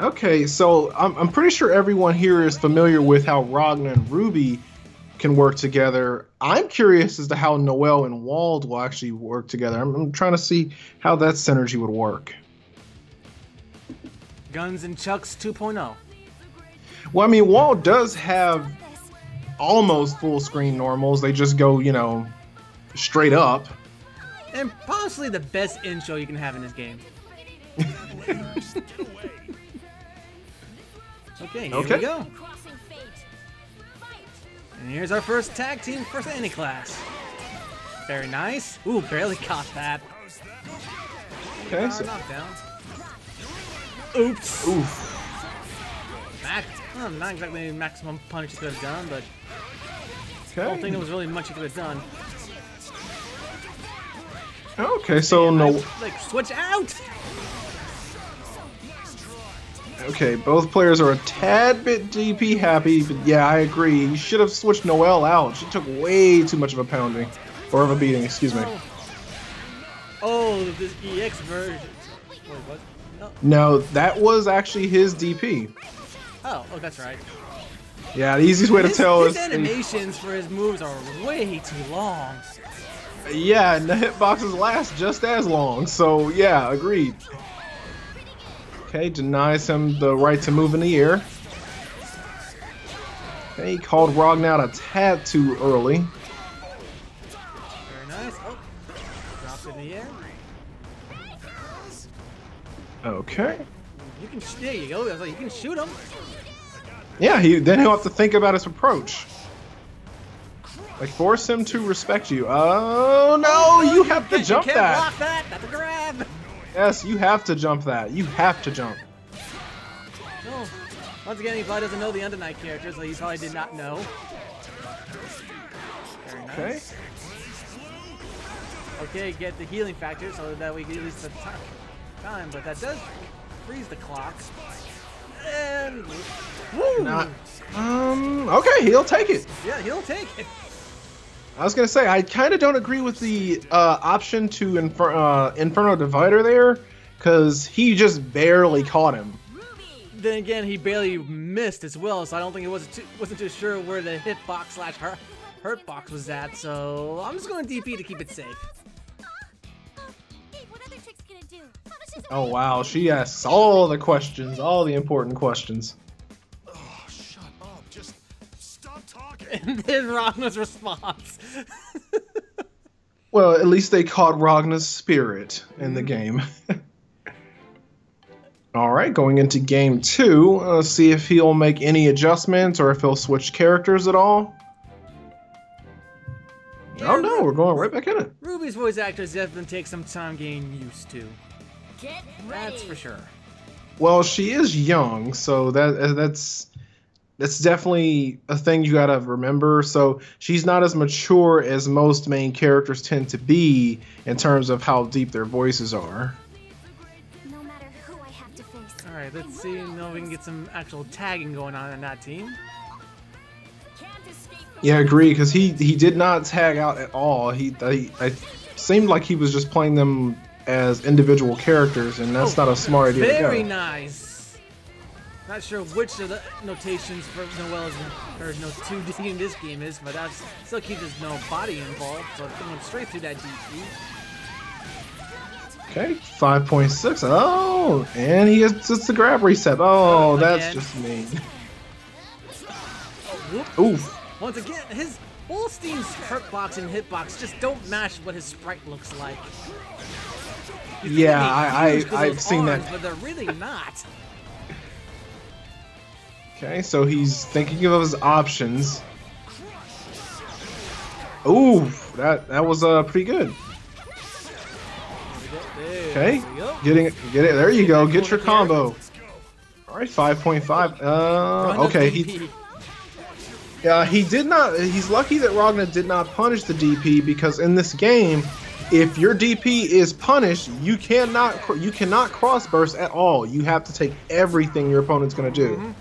Okay, so I'm pretty sure everyone here is familiar with how Ragna and Ruby can work together. I'm curious as to how Noelle and Wald will actually work together. I'm trying to see how that synergy would work. Guns and Chucks 2.0. Well, I mean, Wald does have almost full screen normals. They just go, you know, straight up. And possibly the best intro you can have in this game. Okay, here we go. And here's our first tag team, first AniClash. Very nice. Ooh, barely caught that. Okay, so knockdown. Oops. oof. Not exactly maximum punish he could have done, but I don't think Okay. there was really much he could have done. Okay, so no. Like, switch out! Okay, both players are a tad bit DP happy, but yeah, I agree. You should have switched Noelle out. She took way too much of a pounding. Or of a beating, excuse me. Oh, this EX version. Wait, what? No. No, that was actually his DP. Oh, that's right. Yeah, the easiest way to tell his is... animations for his moves are way too long. Yeah, and the hitboxes last just as long, so yeah, agreed. Okay, denies him the right to move in the air. Okay, he called Ragna out a tad too early. Very nice. Oh, dropped in the air. Okay. You can, there you go. I was like, you can shoot him. Yeah, then he'll have to think about his approach. Like, force him to respect you. Oh, no, you have to jump you can't that. block that. That's a grab. Yes, you have to jump that. You have to jump. No. Once again, he probably doesn't know the Undernight characters, so he probably did not know. Very nice. Okay. Okay, get the healing factor so that we get at least the time, but that does freeze the clock. And woo! Not, okay, he'll take it. Yeah, he'll take it. I was gonna say I kind of don't agree with the option to Inferno Divider there, because he just barely caught him. Then again, he barely missed as well, so I don't think it wasn't too sure where the hitbox slash hurt box was at. So I'm just going DP to keep it safe. Oh wow, she asks all the questions, all the important questions. Oh, shut up. Just stop talking. And then Ragna's response. Well, at least they caught Ragna's spirit in the game. Alright, going into game 2, let's see if he'll make any adjustments or if he'll switch characters at all. Oh no, we're going right back in it. Ruby's voice actors definitely take some time getting used to. That's for sure. Well, she is young, so that's definitely a thing you gotta remember. So she's not as mature as most main characters tend to be in terms of how deep their voices are. No matter who I have to face. All right, let's see if we can get some actual tagging going on in that team. Yeah, I agree, because he did not tag out at all. I seemed like he was just playing them as individual characters, and that's not a smart idea to go. Very nice. Not sure which of the notations for Noelle's or no 2D in this game is, but that still keeps his no body involved, so it's going straight through that DP. Okay, 5.6. Oh, and he gets the grab reset. Oh, that's again. just mean. Whoop. Oof. Once again, his Holstein's hurtbox and hitbox just don't match what his sprite looks like. Yeah, I've seen that. But they're really not. Okay, so he's thinking of his options. Ooh, that was pretty good. Okay, get it. There you go. Get your combo. All right, 5.5. Okay, yeah, he did not. He's lucky that Ragna did not punish the DP, because in this game, if your DP is punished, you cannot cross burst at all. You have to take everything your opponent's gonna do.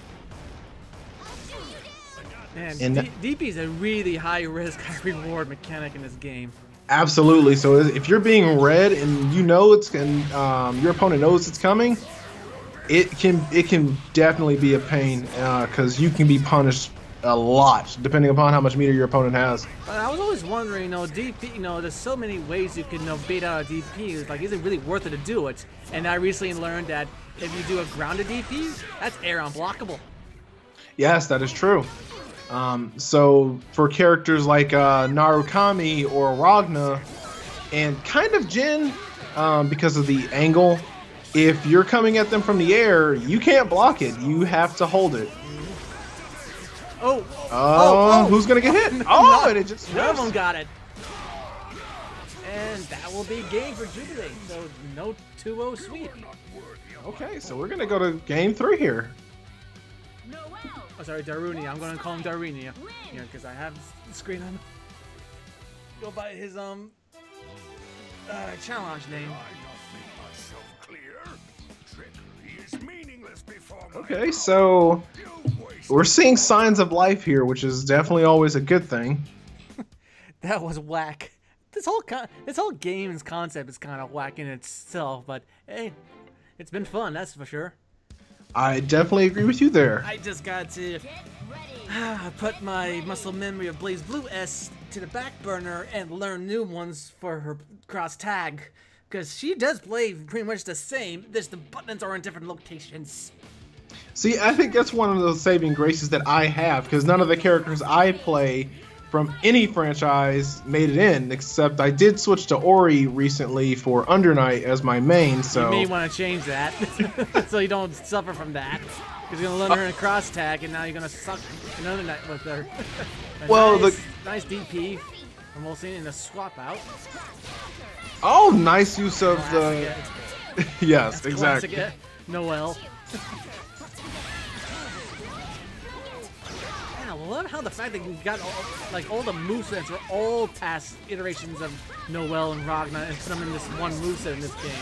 Man, DP is a really high risk, high reward mechanic in this game. Absolutely. So if you're being read and you know it's and your opponent knows it's coming, it can definitely be a pain because you can be punished a lot depending upon how much meter your opponent has. But I was always wondering, DP, there's so many ways you can bait out a DP. It's like, is it really worth it to do it? And I recently learned that if you do a grounded DP, that's air unblockable. Yes, that is true. So for characters like Narukami or Ragna and kind of Jin, because of the angle, if you're coming at them from the air, you can't block it. You have to hold it. Oh, who's gonna get hit? Oh, and it just none of them got it. And that will be game for Jubilee. So no 2-0 sweep. Okay, so we're gonna go to game 3 here. Oh, sorry, Daruni. I'm gonna call him Daruni. Because I have the screen on. Go by his challenge name. Okay, so we're seeing signs of life here, which is definitely always a good thing. That was whack. This whole game's concept is kind of whack in itself, but hey, it's been fun, that's for sure. I definitely agree with you there. I just got to put my muscle memory of Blazblue S to the back burner and learn new ones for her cross tag, because she does play pretty much the same, just the buttons are in different locations. See, I think that's one of those saving graces that I have, because none of the characters I play from any franchise made it in, except I did switch to Ori recently for Under Night as my main, so... You may want to change that, so you don't suffer from that. Because you're going to learn her in cross tag, and now you're going to suck another night with her. Well, nice DP from Olsen in a swap out. Oh, nice use of the... Yes, that's exactly. Noel. I love how the fact that you got all the movesets are all past iterations of Noel and Ragna and put them in this one moveset in this game.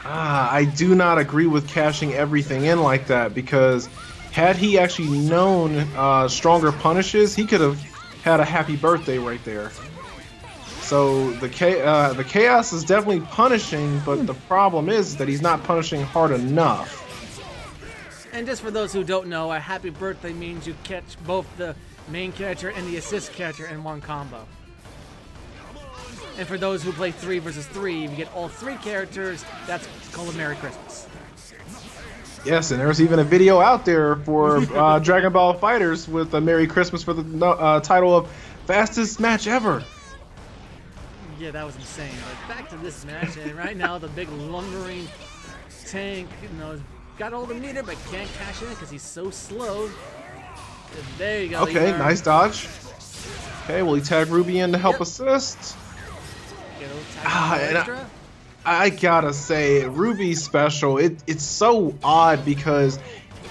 I do not agree with cashing everything in like that, because had he actually known stronger punishes, he could have had a happy birthday right there. So the chaos is definitely punishing, but the problem is that he's not punishing hard enough. And just for those who don't know, a happy birthday means you catch both the main catcher and the assist catcher in one combo. And for those who play 3 versus 3, if you get all 3 characters, that's called a Merry Christmas. Yes, and there's even a video out there for Dragon Ball Fighters with a Merry Christmas for the title of Fastest Match Ever. Yeah, that was insane. But back to this match, and right now the big lumbering tank, got all the meter, but can't cash in because he's so slow. And there you go. Okay, nice dodge. Okay, will he tag Ruby in to help assist? And I gotta say, Ruby's special, it's so odd because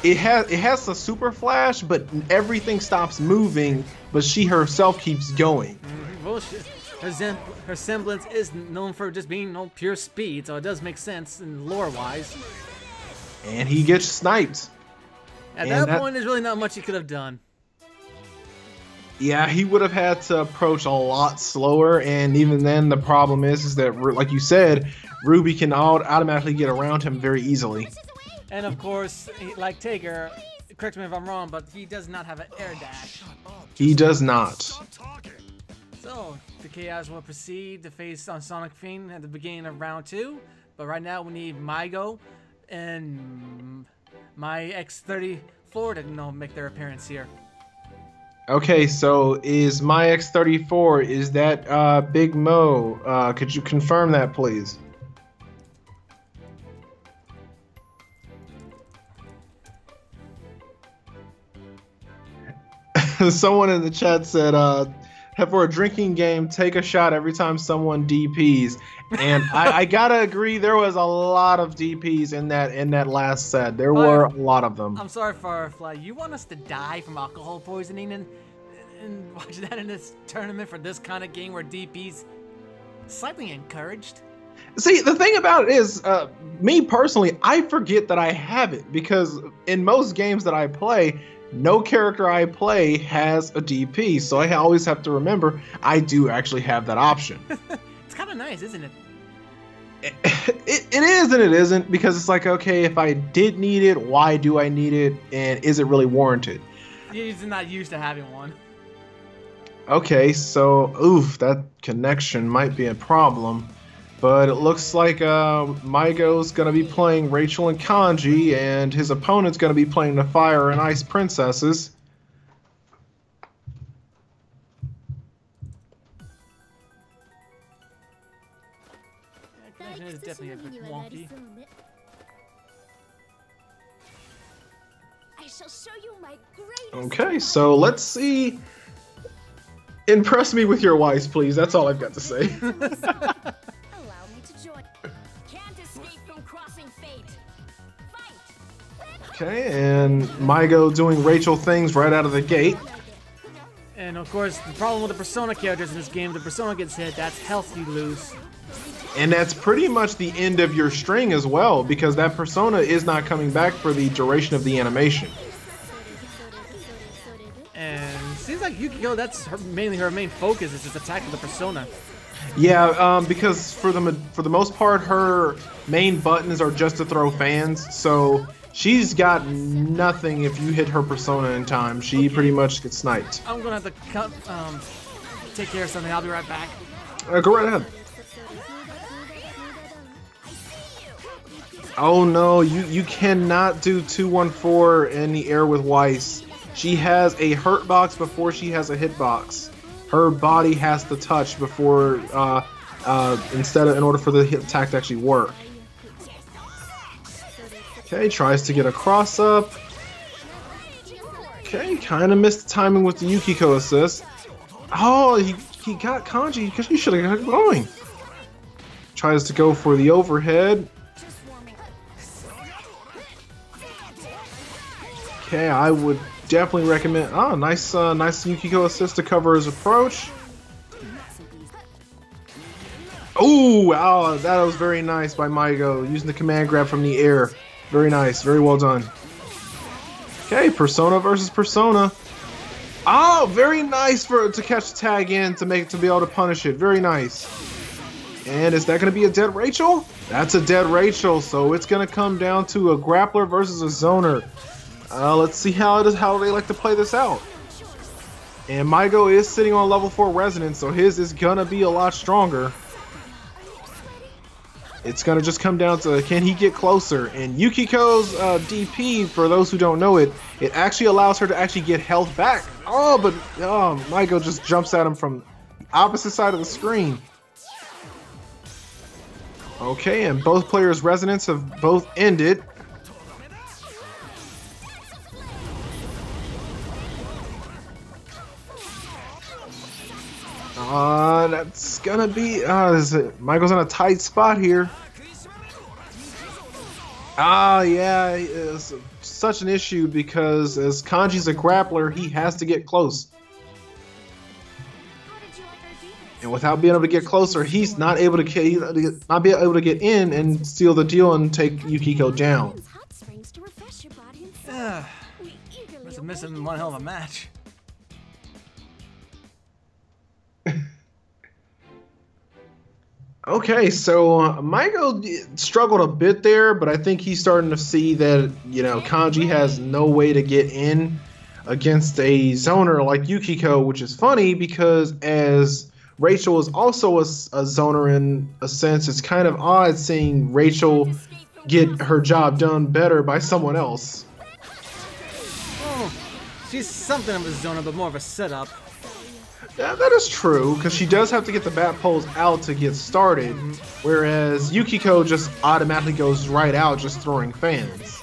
it has the super flash, but everything stops moving, but she herself keeps going. Bullshit. Her semblance is known for just being pure speed, so it does make sense in lore-wise. And he gets sniped. At that point, there's really not much he could have done. Yeah, he would have had to approach a lot slower, and even then, the problem is that, like you said, Ruby can automatically get around him very easily. And of course, like Taker, correct me if I'm wrong, but he does not have an air dash. He does not. So, the Chaos will proceed to face on Sonic Fiend at the beginning of round 2, but right now we need Mygo and my X34 to make their appearance here. Okay, so is my X34, is that Big Mo? Could you confirm that, please? Someone in the chat said, for a drinking game, take a shot every time someone DPs. And I gotta agree, there was a lot of DPs in that last set. There were a lot of them. I'm sorry, Firefly. You want us to die from alcohol poisoning and watch that in this tournament for this kind of game where DP's slightly encouraged? See, the thing about it is, me personally, I forget that I have it because in most games that I play, no character I play has a DP, so I always have to remember I do actually have that option. It's kind of nice, isn't it? It is and it isn't, because it's like, okay, if I did need it, why do I need it, and is it really warranted? He's not used to having one. Okay, so oof, that connection might be a problem, but it looks like Maigo's gonna be playing Rachel and Kanji, and his opponent's gonna be playing the Fire and Ice Princesses. Connection is definitely a bit wonky. I shall show you my greatest. Okay, so let's see. Impress me with your wise, please. That's all I've got to say. Allow me to join. Can't escape from crossing fate. Fight. Okay, and Maigo doing Rachel things right out of the gate. And of course, the problem with the Persona characters in this game, the Persona gets hit, that's health you lose. And that's pretty much the end of your string as well, because that Persona is not coming back for the duration of the animation. And seems like Yukiko, that's mainly her main focus, is just attacking the Persona. Yeah, because for the most part, her main buttons are just to throw fans, so she's got nothing if you hit her Persona in time. She pretty much gets sniped. I'm gonna have to take care of something. I'll be right back. Go right ahead. Oh no, you cannot do 214 in the air with Weiss. She has a hurt box before she has a hit box. Her body has to touch before, in order for the hit attack to actually work. Okay, tries to get a cross up. Okay, kind of missed the timing with the Yukiko assist. Oh, he got Kanji because he should have got it going. Tries to go for the overhead. Okay, I would definitely recommend. Oh, nice Yukiko assist to cover his approach. Oh, wow, that was very nice by Maigo, using the command grab from the air. Very nice, very well done. Okay, Persona versus Persona. Oh, very nice to catch the tag in to be able to punish it. Very nice. And is that going to be a dead Rachel? That's a dead Rachel, so it's going to come down to a grappler versus a zoner. Let's see how they like to play this out. And Maigo is sitting on level 4 resonance, so his is gonna be a lot stronger. It's gonna just come down to, can he get closer? And Yukiko's DP, for those who don't know it, it actually allows her to actually get health back. Oh, but Maigo just jumps at him from the opposite side of the screen. Okay, and both players' resonance have both ended. That's gonna be, Michael's in a tight spot here. Yeah, it's such an issue because as Kanji's a grappler, he has to get close. And without being able to get closer, he's not able to get in and seal the deal and take Yukiko down. Must have missed him one hell of a match. Okay, so Maigo struggled a bit there, but I think he's starting to see that, Kanji has no way to get in against a zoner like Yukiko, which is funny because as Rachel is also a zoner in a sense, it's kind of odd seeing Rachel get her job done better by someone else. Oh, she's something of a zoner, but more of a setup. Yeah, that is true, because she does have to get the bat poles out to get started, whereas Yukiko just automatically goes right out just throwing fans.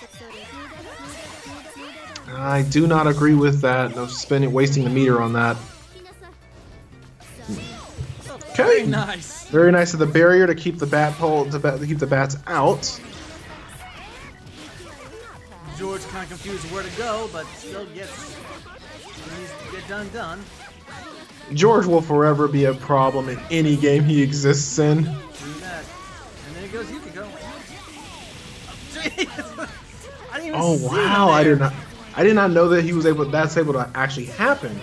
I do not agree with that. No wasting the meter on that. Okay, very nice. Very nice of the barrier to keep the keep the bats out. George kind of confused where to go, but still gets get done. George will forever be a problem in any game he exists in. Do that. And there goes Yukiko. I didn't even see wow! I did not know that he was that's able to actually happen.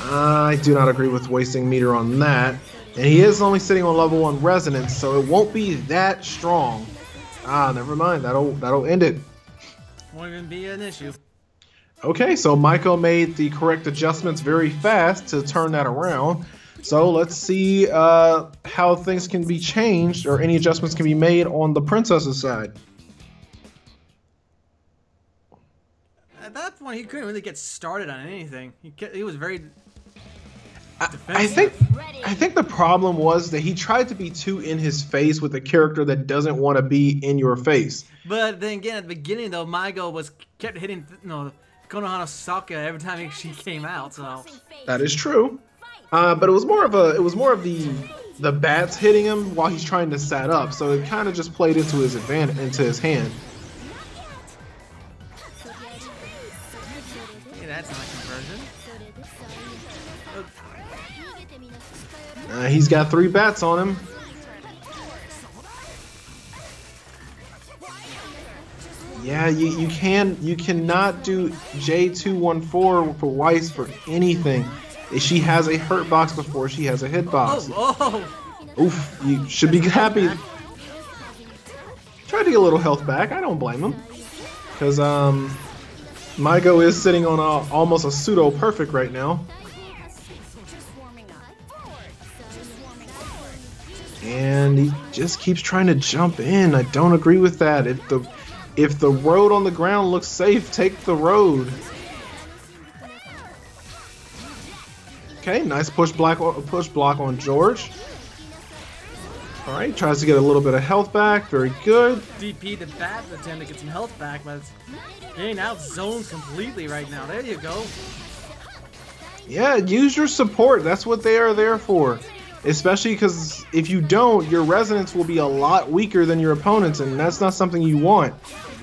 I do not agree with wasting meter on that. And he is only sitting on level 1 resonance, so it won't be that strong. Ah, never mind. That'll end it. Won't even be an issue. Okay, so Michael made the correct adjustments very fast to turn that around. So let's see how things can be changed or any adjustments can be made on the princess's side. At that point, he couldn't really get started on anything. He was very I think the problem was that he tried to be too in his face with a character that doesn't want to be in your face. But then again, at the beginning though, Maigo kept hitting Konohana Sokka every time she came out. So that is true. But it was more of the bats hitting him while he's trying to set up. So it kind of just played into his advantage, into his hand. Hey, that's not a conversion. He's got 3 bats on him. Yeah, you cannot do J214 for Weiss for anything. She has a hurt box before she has a hitbox. Oh. Oof, you should be happy. Try to get a little health back. I don't blame him. Because Maigo is sitting on almost a pseudo perfect right now. And he just keeps trying to jump in. I don't agree with that. If the road on the ground looks safe, take the road. Okay, nice push block on George. All right, tries to get a little bit of health back. Very good. DP the bat attempt to get some health back, but it's getting out zoned completely right now. There you go. Yeah, use your support. That's what they are there for. Especially because if you don't, your resonance will be a lot weaker than your opponent's, and that's not something you want.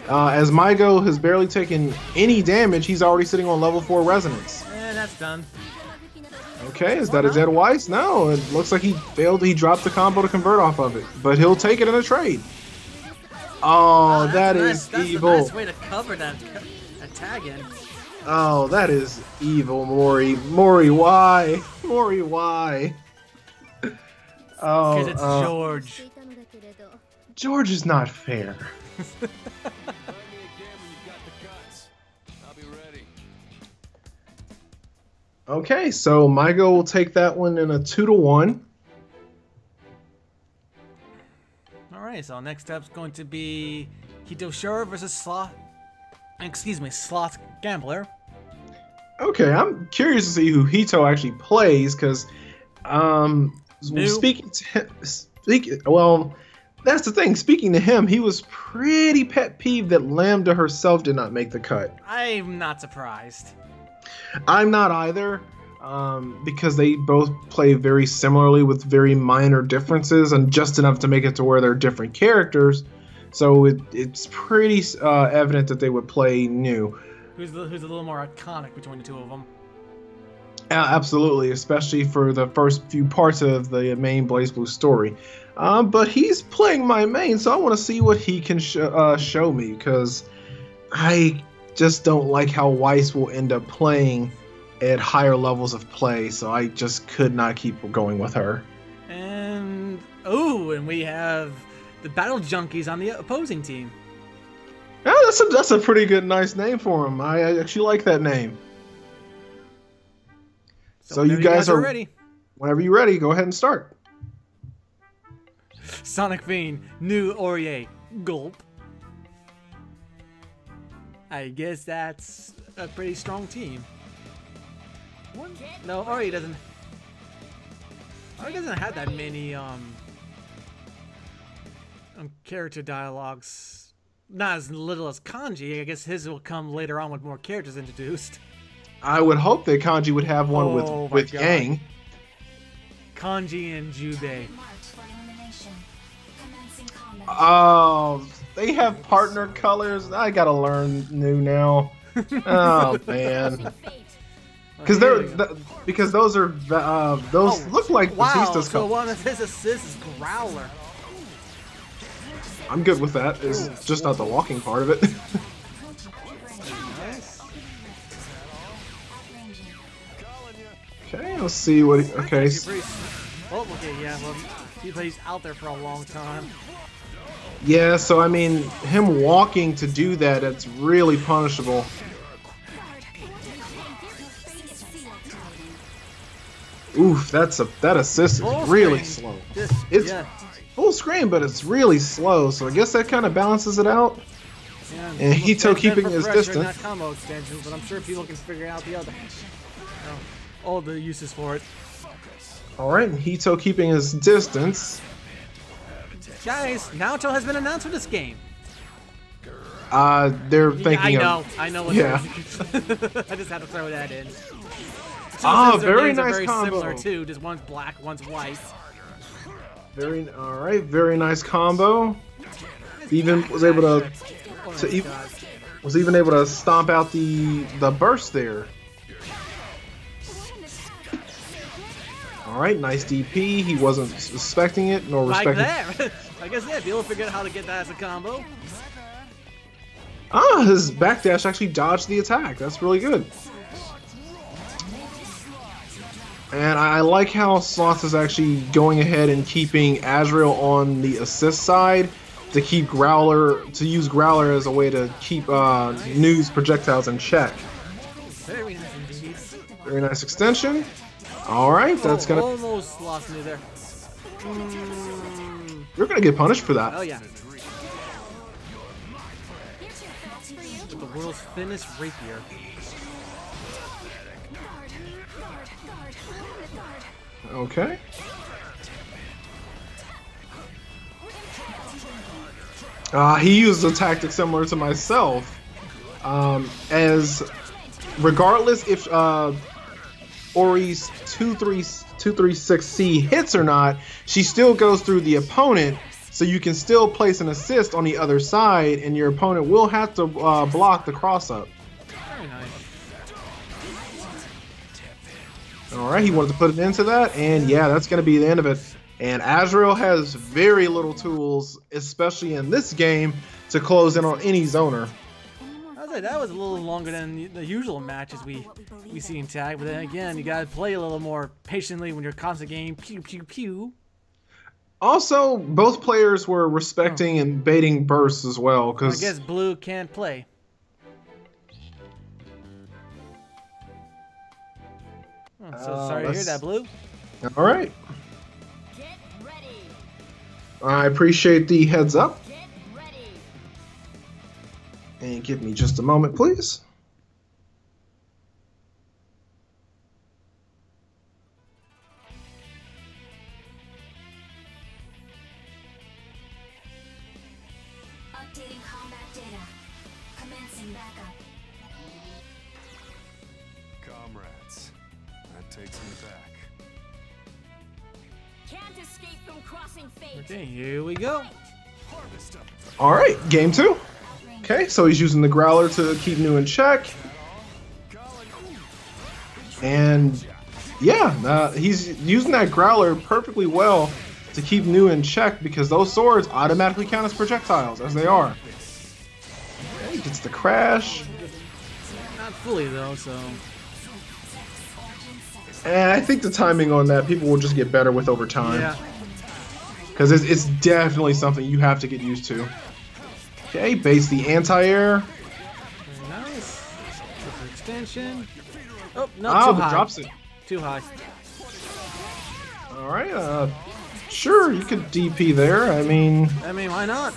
As Maigo has barely taken any damage, he's already sitting on level 4 resonance. And that's done. Okay, is that a dead Weiss? No, it looks like he failed. He dropped the combo to convert off of it, but he'll take it in a trade. Oh, that is evil. That's a nice way to cover that tag in. Oh, that is evil, Mori. Mori, why? Mori, why? Oh, because it's George. George is not fair. Okay, so Maigo will take that one in a 2-1. Alright, so next up's going to be Hitoshiro versus Sloth Gambler. Okay, I'm curious to see who Hito actually plays, because well, that's the thing. Speaking to him, he was pretty pet peeved that Lambda herself did not make the cut. I'm not surprised. I'm not either, because they both play very similarly with very minor differences and just enough to make it to where they're different characters. So it's pretty evident that they would play new. Who's a little more iconic between the two of them? Absolutely, especially for the first few parts of the main Blazblue story. But he's playing my main, so I want to see what he can show me, because I just don't like how Weiss will end up playing at higher levels of play, so I just could not keep going with her. And we have the Battle Junkies on the opposing team. Yeah, that's a pretty good, nice name for him. I actually like that name. So you guys are ready. Whenever you're ready, go ahead and start. Sonic Fiend, new Aurier, gulp. I guess that's a pretty strong team. No, Aurier doesn't have that many character dialogues. Not as little as Kanji. I guess his will come later on with more characters introduced. I would hope that Kanji would have one with Yang. Kanji and Jubei. Oh, they have partner colors. I gotta learn new now. Oh man, because those look like Batista's colors. So one of his assists is Growler. I'm good with that. It's just not the walking part of it. Okay, let's see what. Okay. Well, Okay, yeah, well, he plays out there for a long time. Yeah, so I mean, him walking to do that, it's really punishable. Oof, that assist is really slow. It's full screen, but it's really slow, so I guess that kind of balances it out. Yeah, and Hito keeping his distance. Not combo extensions, but I'm sure people can figure out the other, all the uses for it. All right, Hito keeping his distance. Guys, Naoto has been announced for this game. They're thinking. I know what. Yeah. I just had to throw that in. Very nice very combo. Similar too. Just one's black, one's white. All right, very nice combo. Even was able to even able to stomp out the burst there. All right, nice DP. He wasn't suspecting it nor respecting. Like that. I guess yeah. People figured out how to get that as a combo. His backdash actually dodged the attack. That's really good. And I like how Sloth is actually going ahead and keeping Azrael on the assist side to keep use Growler as a way to keep News projectiles in check. Very nice indeed. Very nice extension. All right, that's gonna. Almost lost me there. You're gonna get punished for that. Oh yeah. With the world's thinnest rapier. Okay. He used a tactic similar to myself. As regardless if Ori's 236C hits or not, she still goes through the opponent, so you can still place an assist on the other side, and your opponent will have to block the cross up. Very nice. All right, he wanted to put it into that, and yeah, that's going to be the end of it. And Azrael has very little tools, especially in this game, to close in on any zoner. I was like, that was a little longer than the usual matches we see in tag, but then again, you gotta play a little more patiently when you're constantly getting pew pew pew. Also, both players were respecting and baiting bursts as well, because I guess Blue can't play. Oh, so sorry to hear that, Blue. All right. Get ready. I appreciate the heads up. Get ready. And give me just a moment, please. Updating combat data. Commencing backup. Comrades, that takes me back. Can't escape from crossing fate. Okay, here we go. Harvest up. All right, game 2. Okay, so he's using the Growler to keep New in check. And yeah, he's using that Growler perfectly well to keep New in check because those swords automatically count as projectiles, as they are. Okay, he gets the crash. Not fully though, so. And I think the timing on that, people will just get better with over time. Yeah. Because it's definitely something you have to get used to. Okay, base the anti-air. Very nice. Super extension. Oh, no, too high. Drops it. Too high. All right, sure, you could DP there. I mean, why not?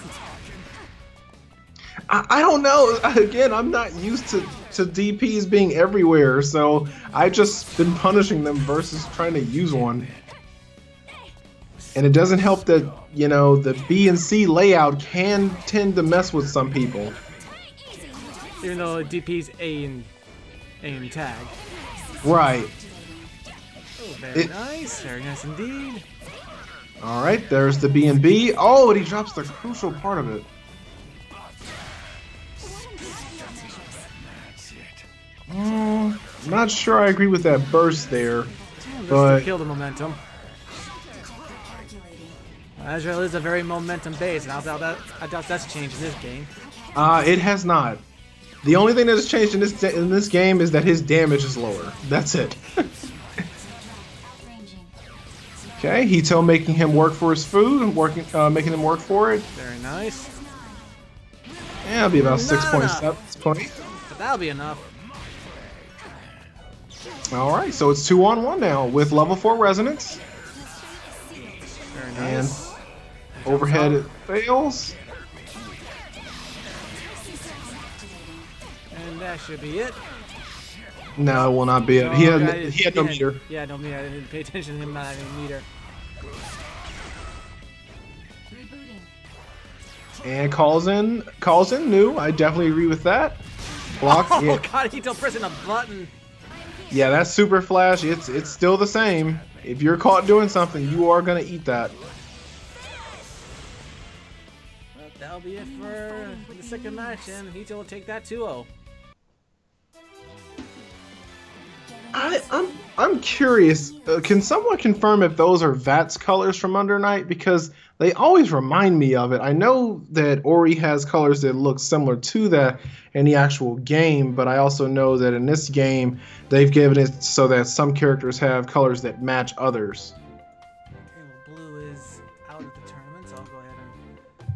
I don't know. Again, I'm not used to DPs being everywhere, so I just been punishing them versus trying to use one. And it doesn't help that, you know, the B and C layout can tend to mess with some people. Even though DP's A and tag. Right. Oh, very nice indeed. All right, there's the B and B. Oh, and he drops the crucial part of it. Not sure I agree with that burst there, but to kill the momentum. Azrael is a very momentum base, and I doubt that's changed in this game. It has not. The only thing that has changed in this game is that his damage is lower. That's it. Okay, Hito making him work for his food, making him work for it. Very nice. Yeah, it'll be about Not 6.7 points. But that'll be enough. All right, so it's 2-on-1 now with level 4 resonance. Very nice. And overhead it fails. And that should be it. No, it will not be it. He had no meter. Yeah, no meter. I didn't pay attention to him not having a meter. And calls in new. I definitely agree with that. Block. Oh Yeah. god, he's still pressing a button. Yeah, that's super flash. It's still the same. If you're caught doing something, you are gonna eat that. Well, that'll be it for the second match, and Hito will take that 2-0. I'm curious. Can someone confirm if those are VATS colors from Under Night? Because they always remind me of it. I know that Ori has colors that look similar to that in the actual game, but I also know that in this game they've given it so that some characters have colors that match others. Okay, well, Blue is out of the tournament, so I'll go ahead and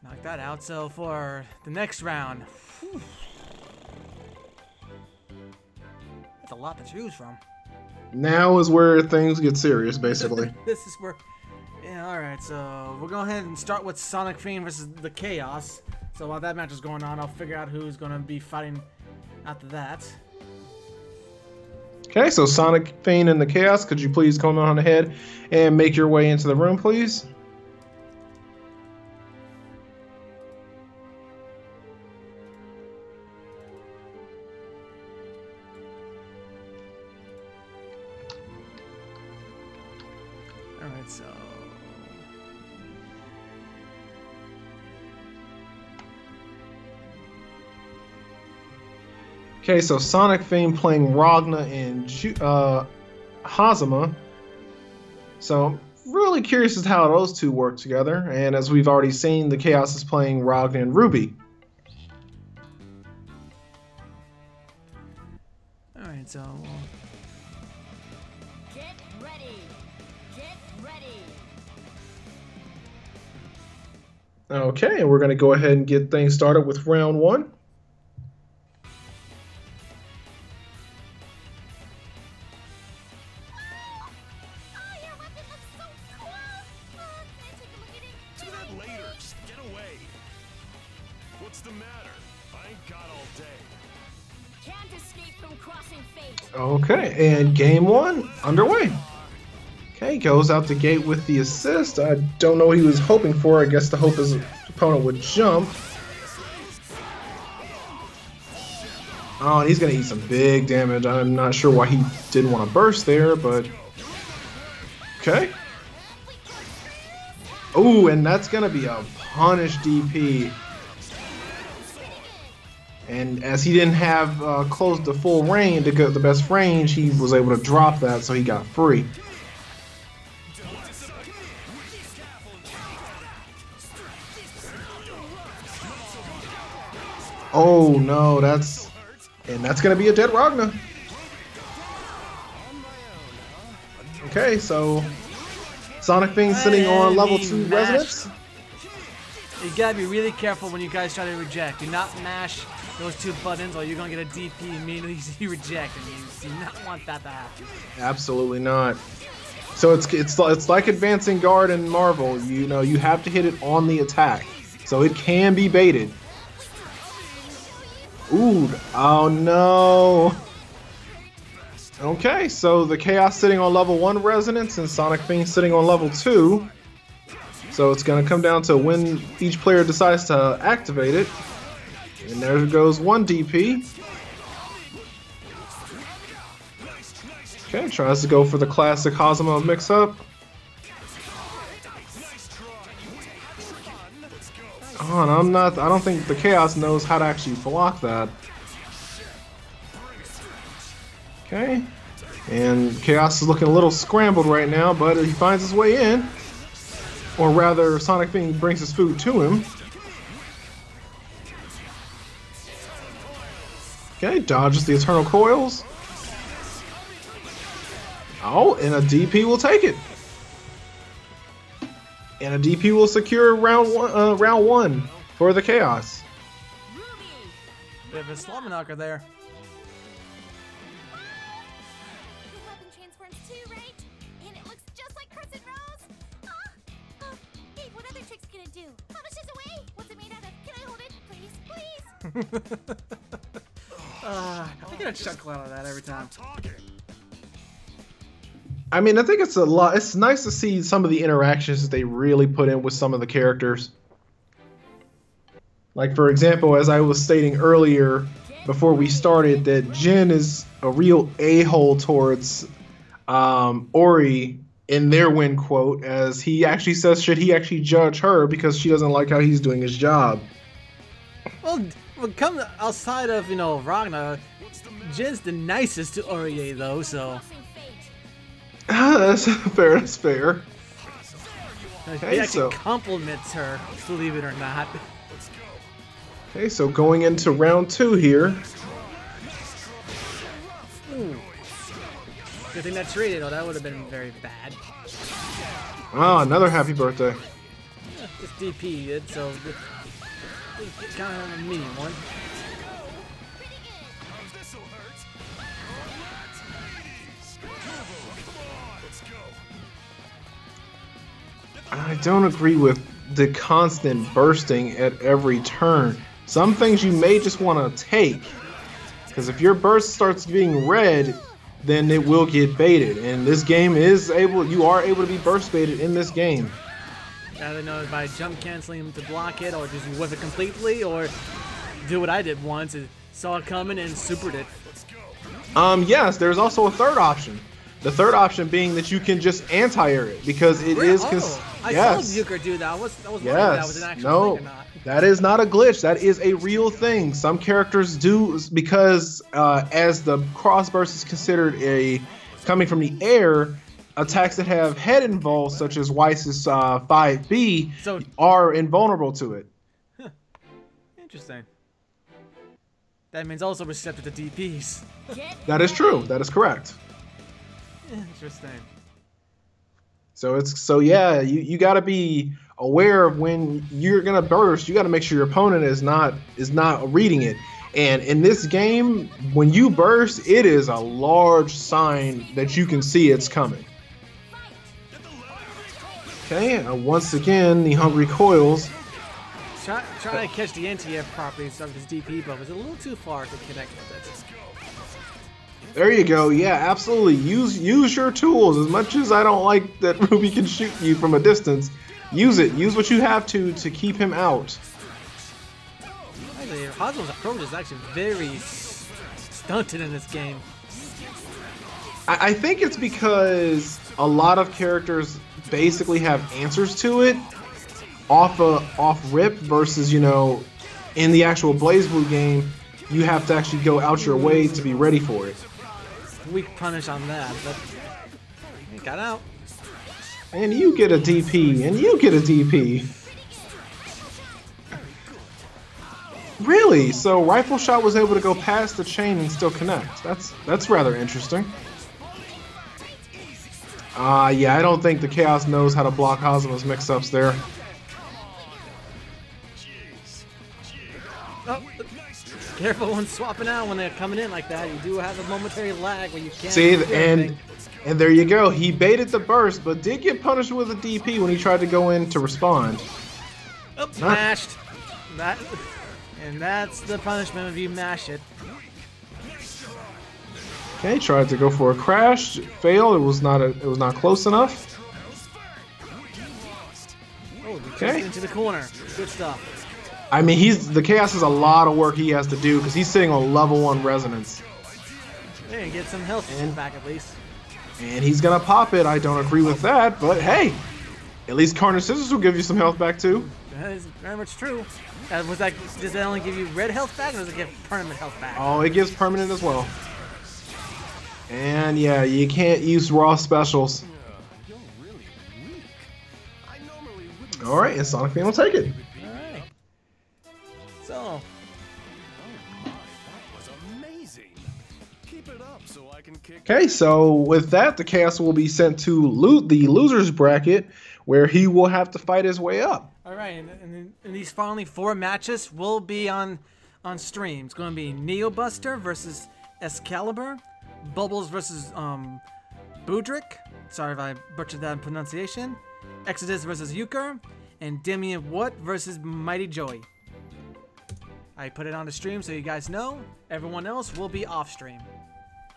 knock that out. So for the next round, whew, that's a lot to choose from. Now is where things get serious, basically. This is where... Yeah, alright, so we'll go ahead and start with Sonic Fiend versus the Chaos. So while that match is going on, I'll figure out who's going to be fighting after that. Okay, so Sonic Fiend and the Chaos, could you please come on ahead and make your way into the room, please? Alright, so... Okay, so Sonic Fiend playing Ragna and Hazama. So I'm really curious as to how those two work together. And as we've already seen, the Chaos is playing Ragna and Ruby. Alright, so... Get ready. Get ready. Okay, and we're going to go ahead and get things started with round one. Do that later. Just get away. What's the matter? I ain't got all day. Can't escape from crossing fate. Okay, and game one underway. Okay, goes out the gate with the assist. I don't know what he was hoping for. I guess the hope his opponent would jump. Oh, and he's going to eat some big damage. I'm not sure why he didn't want to burst there, but... Okay. Oh, and that's going to be a punish DP. And as he didn't have close to full range, to get the best range, he was able to drop that, so he got free. Oh no, that's gonna be a dead Ragna. Okay, so Sonic Fiend sitting on level 2 resonance. You gotta be really careful when you guys try to reject. Do not mash those two buttons or you're gonna get a DP immediately you reject, and you do not want that to happen. Absolutely not. So it's like advancing guard in Marvel. You know, you have to hit it on the attack, so it can be baited. Ooh, oh no. Okay, so the Chaos sitting on level 1 resonance and Sonic Fiend sitting on level 2. So it's going to come down to when each player decides to activate it. And there goes one DP. Okay, tries to go for the classic Hazama mix-up. Oh, and I don't think the Chaos knows how to actually block that. Okay, and Chaos is looking a little scrambled right now, but he finds his way in. Or rather, Sonic Fiend brings his food to him. Okay, dodges the Eternal Coils. Oh, and a DP will take it. And a DP will secure round one for the Chaos. We have a Slumber Knocker there. The weapon transforms too, right? And it looks just like Crescent Rose. Hey, what other trick's gonna do? How much is away? What's it made out of? Can I hold it, please? I get a chuckle out of that every time. I mean, I think it's a lot. It's nice to see some of the interactions that they really put in with some of the characters. Like, for example, as I was stating earlier before we started, that Jin is a real a-hole towards Ori in their win quote, as he actually says, should he actually judge her because she doesn't like how he's doing his job. Well, come outside of, Ragnar, Jin's the nicest to Ori, though, so... That's fair, that's fair. He actually compliments her, believe it or not. Okay, so going into round two here. Ooh. Good thing that traded, or that would have been very bad. Ah, another happy birthday. Yeah, it's DP'd, so it's kind of a mean one. I don't agree with the constant bursting at every turn. Some things you may just want to take, because if your burst starts being red, then it will get baited. And this game is you are able to be burst baited in this game. I don't know if I jump canceling him to block it, or just whiff it completely, or do what I did once and saw it coming and supered it. Yes, there's also a third option. The third option being that you can just anti-air it, because it is. I saw Euchre do that. I was wondering if that was an actual thing or not. That is not a glitch. That is a real thing. Some characters do, because as the cross burst is considered coming from the air, attacks that have head involved, such as Weiss's 5B, are invulnerable to it. Huh. Interesting. That means also receptive to DPs. That is true. That is correct. Interesting. So yeah, you got to be aware of when you're gonna burst. You got to make sure your opponent is not reading it. And in this game, when you burst, it is a large sign that you can see it's coming. Okay, once again, the Hungry Coils. Try to catch the NTF properties of his DP, but was a little too far to connect with it. There you go. Yeah, absolutely. Use your tools. As much as I don't like that Ruby can shoot you from a distance, use it. Use what you have to keep him out. Actually, Hazu's approach is actually very stunted in this game. I think it's because a lot of characters basically have answers to it off rip versus, in the actual Blazblue game, you have to actually go out your way to be ready for it. Weak punish on that, but he got out. And you get a DP, and you get a DP. Really? So Rifle Shot was able to go past the chain and still connect. That's rather interesting. Yeah, I don't think the Chaos knows how to block Hazuma's mix-ups there. Oh, careful when swapping out when they're coming in like that. You do have a momentary lag where you can't. See, and there you go. He baited the burst, but did get punished with a DP when he tried to go in to respond. Oh, mashed. And that's the punishment if you mash it. Okay, tried to go for a crash, failed. It was not close enough. Oh, okay. Into the corner. Good stuff. I mean, the Chaos has a lot of work he has to do because he's sitting on level 1 resonance. Yeah, get some health back at least. And he's gonna pop it. I don't agree with that, but hey, at least Carnage Scissors will give you some health back too. That is very much true. Does that only give you red health back, or does it give permanent health back? Oh, it gives permanent as well. And yeah, you can't use raw specials. All right, and Sonic Fan will take it. So, that was amazing. Keep it it up so I can kick. Okay, so with that, the Chaos will be sent to the losers bracket, where he will have to fight his way up. All right, and these finally 4 matches will be on stream. It's going to be Neo Buster versus Excalibur, Bubbles versus Budrick. Sorry if I butchered that pronunciation. Exodus versus Euchre, and Demian Watt versus Mighty Joey. I put it on the stream so you guys know. Everyone else will be off stream.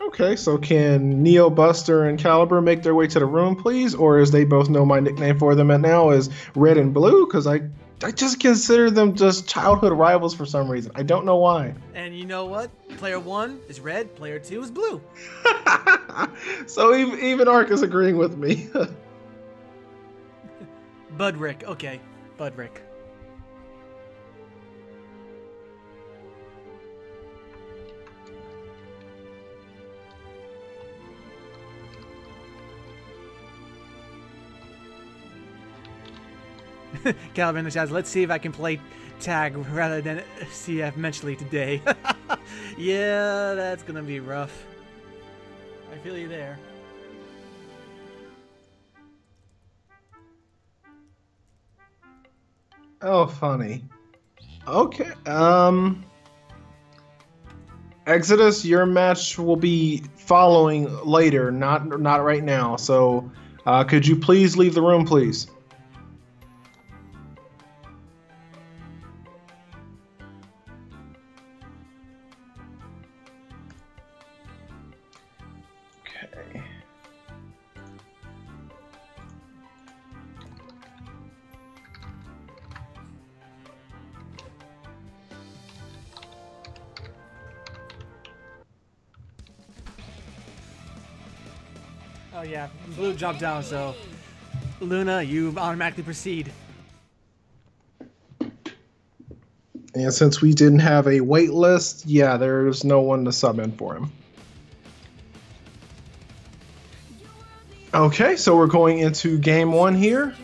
Okay, so can Neo, Buster, and Caliber make their way to the room, please? Or as they both know, my nickname for them now is Red and Blue, because I just consider them just childhood rivals for some reason. I don't know why. And you know what? Player 1 is red, player 2 is blue. So even Ark is agreeing with me. Budrick, okay. Budrick. Calvin in the chat, let's see if I can play tag rather than CF mentally today. Yeah, that's gonna be rough. I feel you there. Oh, funny. Okay. Exodus, your match will be following later, not right now. So, could you please leave the room, please? Okay. Oh yeah, blue jumped down, so Luna, you automatically proceed. And since we didn't have a wait list, yeah, there's no one to sub in for him. Okay, so we're going into game 1 here.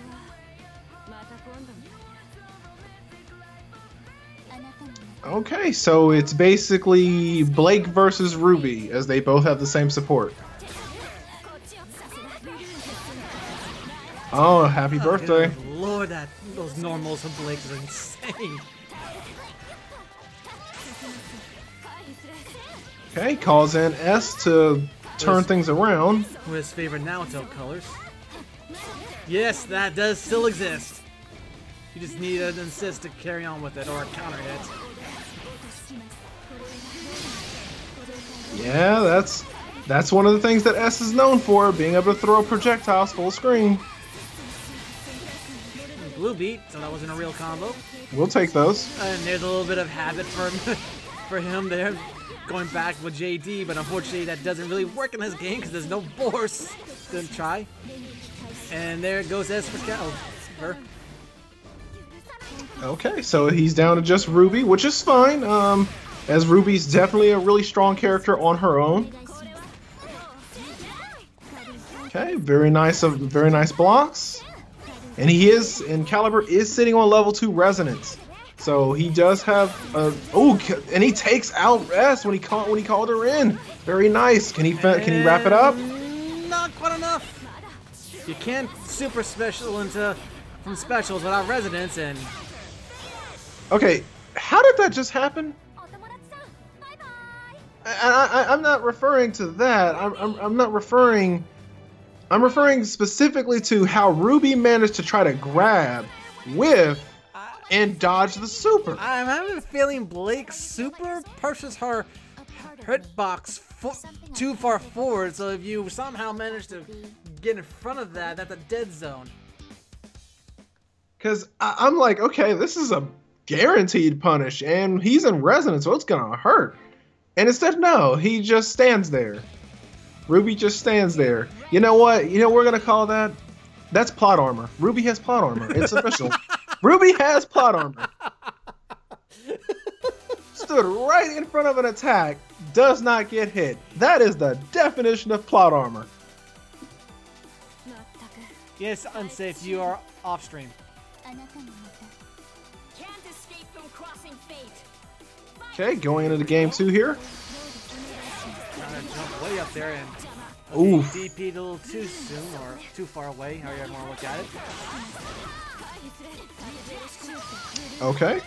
Okay, so it's basically Blake versus Ruby, as they both have the same support. Oh, happy birthday. Good Lord, those normals of Blake are insane. Okay, calls in S to turn things around. With his favorite Naruto colors. Yes, that does still exist. You just need an insist to carry on with it, or a counter hit. Yeah, that's one of the things that S is known for, being able to throw projectiles full screen. Blue beat, so that wasn't a real combo. We'll take those. And there's a little bit of habit for him there, going back with JD, but unfortunately that doesn't really work in this game because there's no force. Good try. And there goes S for Caliber. Okay, so he's down to just Ruby, which is fine, as Ruby's definitely a really strong character on her own. Okay, very nice blocks. And Caliber is sitting on level 2 resonance. So he does have and he takes out S when he called her in. Very nice. Can he wrap it up? Not quite enough. You can't super special from specials without resonance, and okay, how did that just happen? I'm not referring to that. I'm referring specifically to how Ruby managed to try to grab, whiff, and dodge the super. I'm having a feeling Blake's super pushes her hitbox too far forward, so if you somehow manage to get in front of that, that's a dead zone. Because I'm like, okay, this is a guaranteed punish, and he's in resonance, so it's gonna hurt. And instead, no, he just stands there. Ruby just stands there. You know what? You know what we're gonna call that? That's plot armor. Ruby has plot armor. It's official. Ruby has plot armor. Stood right in front of an attack, does not get hit. That is the definition of plot armor. Yes, unsafe. You are off stream. Okay, going into the game 2 here. DP up there and Oof. DP'd a little too soon or too far away, however you want to look at it. Okay.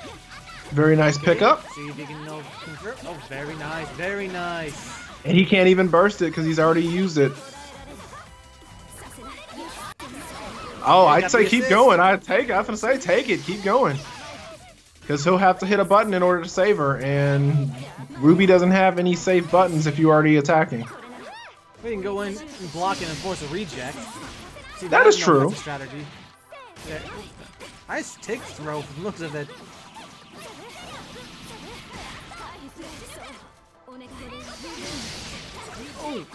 Very nice pickup. See if you can convert. Oh, very nice, very nice. And he can't even burst it because he's already used it. Oh, I'd say keep going. I'm gonna say take it, keep going. Because he'll have to hit a button in order to save her, and Ruby doesn't have any safe buttons if you're already attacking. We can go in and block it and force a reject. See, That is true. That's a strategy. Yeah. Nice tick throw from the looks of it. Oh.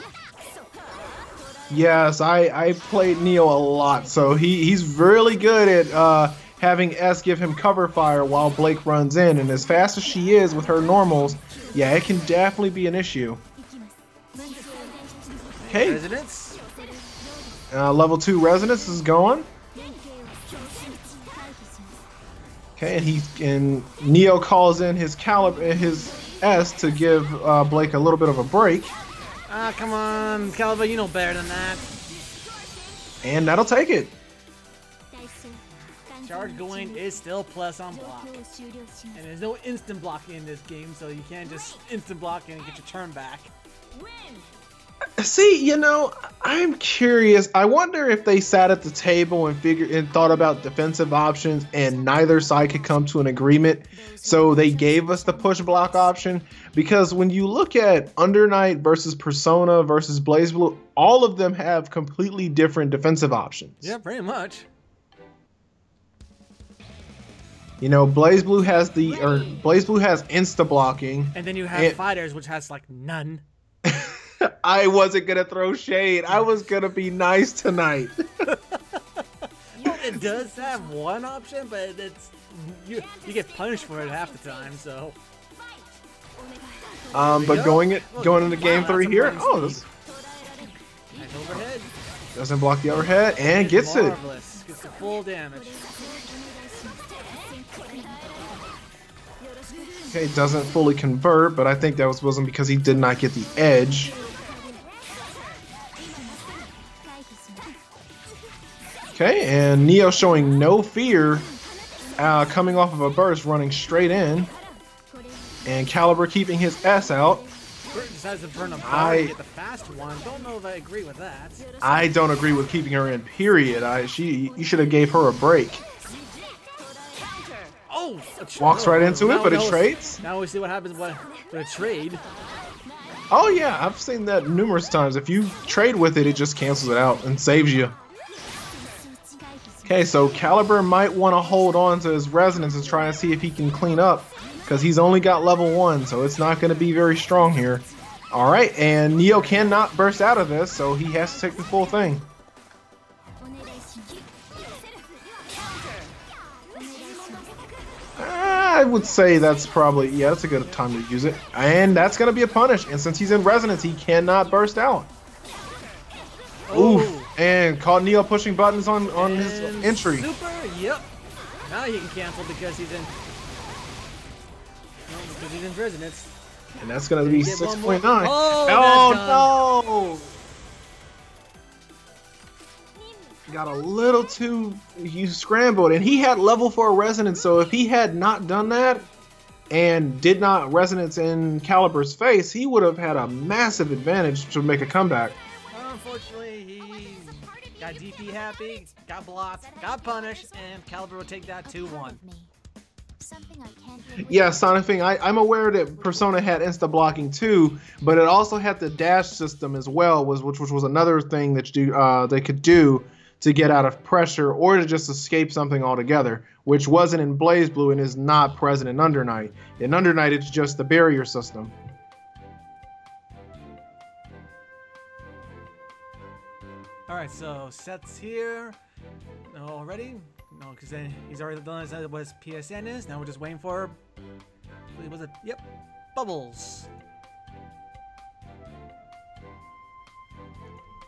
Yes, I played Neo a lot, so he's really good at having S give him cover fire while Blake runs in, and as fast as she is with her normals, yeah, it can definitely be an issue. Okay. Resonance. Level 2 resonance is going. Okay, and Neo calls in his S to give Blake a little bit of a break. Ah, come on, Caliber, you know better than that. And that'll take it. Charge going is still plus on block. And there's no instant blocking in this game, so you can't just instant block and get your turn back. See, you know, I'm curious. I wonder if they sat at the table and thought about defensive options and neither side could come to an agreement. So they gave us the push block option, because when you look at Under Night versus Persona versus Blazblue, all of them have completely different defensive options. Yeah, pretty much. You know, Blazblue has insta blocking, and then you have Fighters, which has like none. I wasn't gonna throw shade. I was gonna be nice tonight. It does have one option, but it's you get punished for it half the time. So. But going into game 3 here. Oh, this nice overhead. Doesn't block the overhead and gets it. Gets the full damage. Okay, doesn't fully convert, but I think that wasn't because he did not get the edge. Okay, and Neo showing no fear, coming off of a burst, running straight in, and Caliber keeping his S out. Bert decides to burn a bar to get the fast one. Don't know if I agree with that. I don't agree with keeping her in. Period. You should have gave her a break. Oh, walks right into it, but it trades. Now we see what happens with a trade. Oh yeah, I've seen that numerous times. If you trade with it, it just cancels it out and saves you. Okay, so Caliber might want to hold on to his resonance and try and see if he can clean up, because he's only got level 1, so it's not going to be very strong here. All right, and Neo cannot burst out of this, so he has to take the full thing. I would say that's probably, yeah, that's a good time to use it. And that's going to be a punish, and since he's in resonance, he cannot burst out. Oh. Oof. And caught Neo pushing buttons on his entry. Super, yep. Now he can cancel because he's in resonance. And that's gonna be 6.9. Oh no! Got a little too scrambled, and he had level 4 resonance, so if he had not done that and did not resonance in Caliber's face, he would have had a massive advantage to make a comeback. Unfortunately, he got DP happy, got blocked, got punished, and Caliber will take that 2-1. Yeah, Sonic Thing, I'm aware that Persona had insta blocking too, but it also had the dash system as well, which was another thing that they could do to get out of pressure or to just escape something altogether, which wasn't in Blazblue and is not present in Under Night. In Under Night, it's just the barrier system. Alright, so sets here. No, already? No, because then he's already done what his PSN is. Now we're just waiting for. Was it? Yep. Bubbles.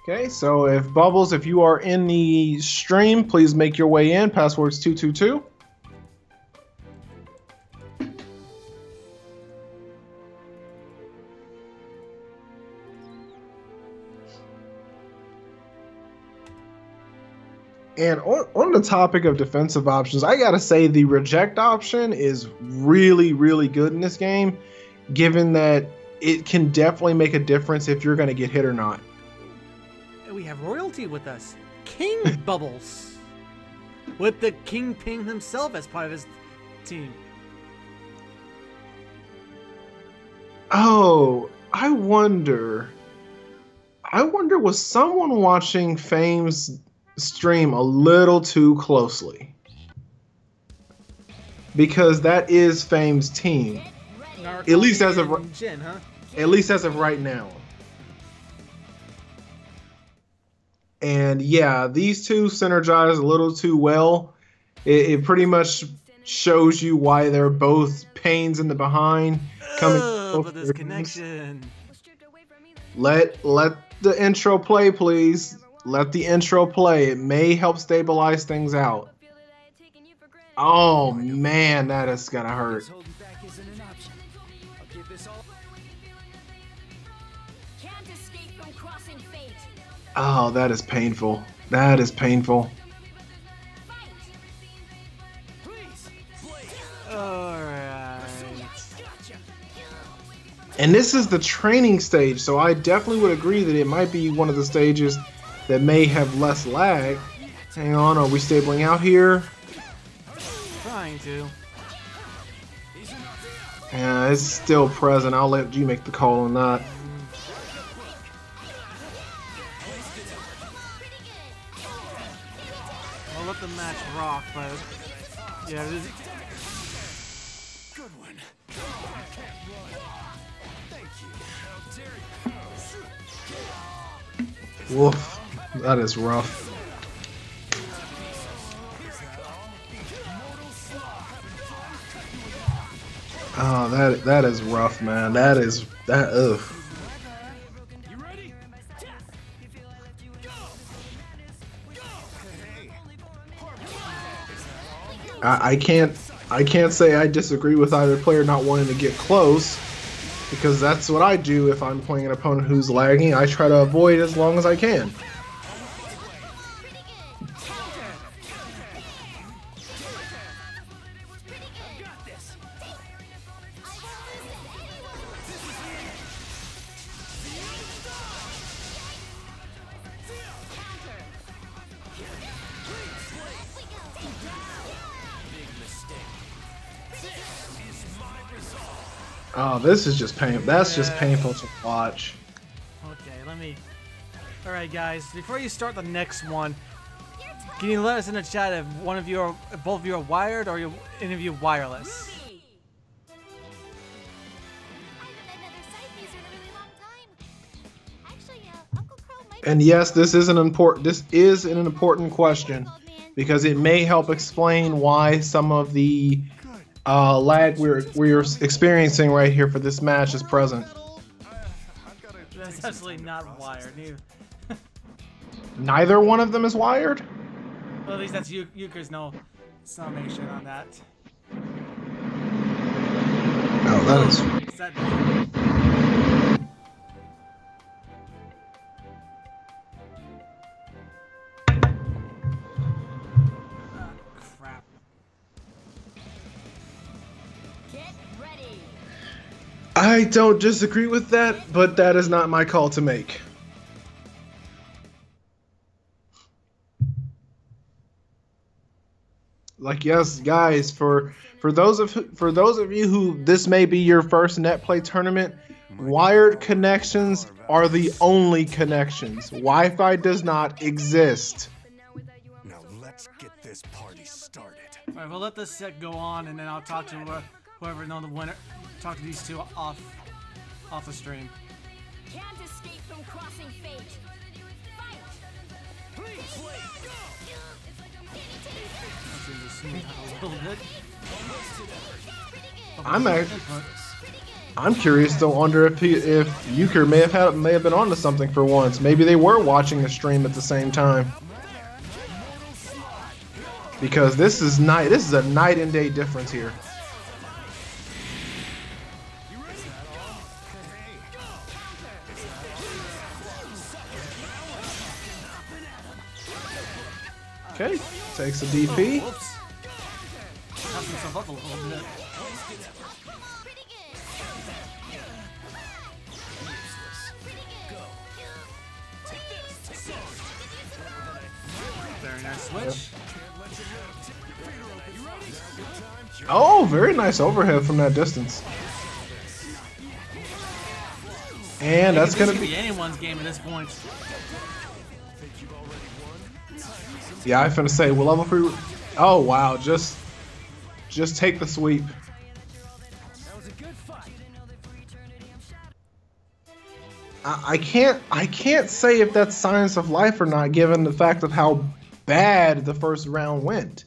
Okay, so if Bubbles, if you are in the stream, please make your way in. Password's 222. And on the topic of defensive options, I gotta say the reject option is really, really good in this game, given that it can definitely make a difference if you're gonna get hit or not. And we have royalty with us. King Bubbles. With the Kingpin himself as part of his team. Oh, I wonder, was someone watching Fame's stream a little too closely? Because that is Fame's team. At least as of Jin, huh? At least as of right now. And yeah, these two synergize a little too well. It pretty much shows you why they're both pains in the behind. Coming but this connection. Let the intro play, please. Let the intro play. It may help stabilize things out. Oh man, that is gonna hurt. Oh, that is painful. That is painful. Alright. And this is the training stage, so I definitely would agree that it might be one of the stages that may have less lag. Hang on, are we stabling out here? Trying to. Yeah, it's still present. I'll let you make the call on that. I'll let the match rock, but yeah, it is. Good one. Woof, that is rough. Oh, that is rough, man. That is that. Ugh. You ready? I can't say I disagree with either player not wanting to get close, because that's what I do if I'm playing an opponent who's lagging. I try to avoid as long as I can. Oh, this is just painful. That's just painful to watch. Okay, let me. All right, guys. Before you start the next one, can you let us in the chat if one of you or both of you are wired or any of you wireless? And yes, this is an important question, because it may help explain why some of the lag we're experiencing right here for this match is present. That's absolutely not wired. Neither one of them is wired? Well, at least that's Euchre's no summation on that. Oh, that is. Is that crap. I don't disagree with that, but that is not my call to make. Like, yes, guys, for those of you who this may be your first net play tournament, wired connections are the only connections. Wi-Fi does not exist. Now let's get this party started. All right, we'll let this set go on, and then I'll talk to whoever knows the winner. Talk to these two off the stream. Can't escape from crossing fate. Fight! Please, go! A little bit. I'm curious to wonder if Euchre may have been onto something for once. Maybe they were watching the stream at the same time. Because this is a night and day difference here. Okay, takes a DP. Whoops. Messed himself up a little bit. Pretty good. Very nice switch. Oh, very nice overhead from that distance. And that's This gonna could be. be anyone's game at this point. Yeah, I finna say, will level 3. Oh wow, just take the sweep. I can't say if that's Science of Life or not, given the fact of how bad the first round went.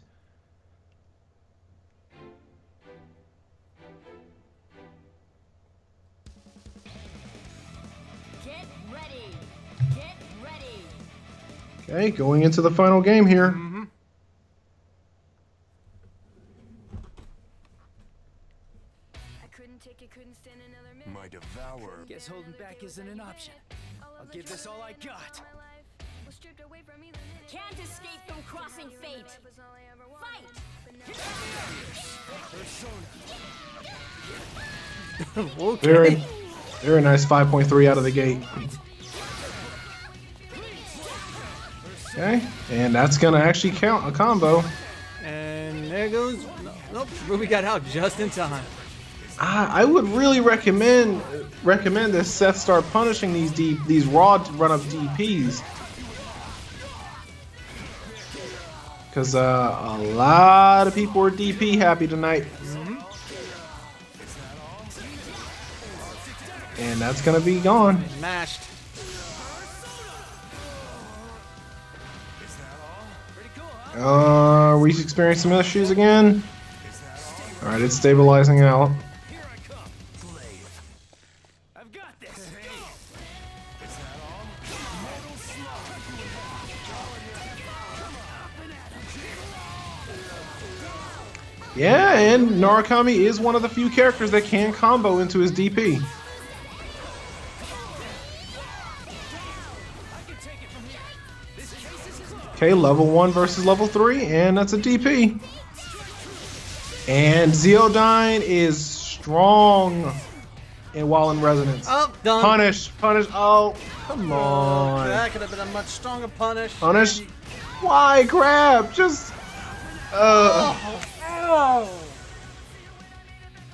Get ready. Get ready. Okay, going into the final game here. I couldn't take it, couldn't stand another minute. My devourer. Guess holding back isn't an option. I'll give this all I got. Can't escape from crossing fate. Fight! Okay. Very nice 5.3 out of the gate. Okay, and that's gonna actually count a combo. And there goes. Nope, Ruby got out just in time. I would really recommend that Seth start punishing these raw run-up DPs, because a lot of people were DP happy tonight. And that's gonna be gone. Mashed. We experiencing some issues again. All right, it's stabilizing out. I've got this. Yeah, and Narukami is one of the few characters that can combo into his DP. Okay, level 1 versus level 3, and that's a DP. And Zeodyne is strong and while in resonance. Oh, done. Punish. Oh, come Oh, on. that could have been a much stronger punish. Punish. Why grab? Just.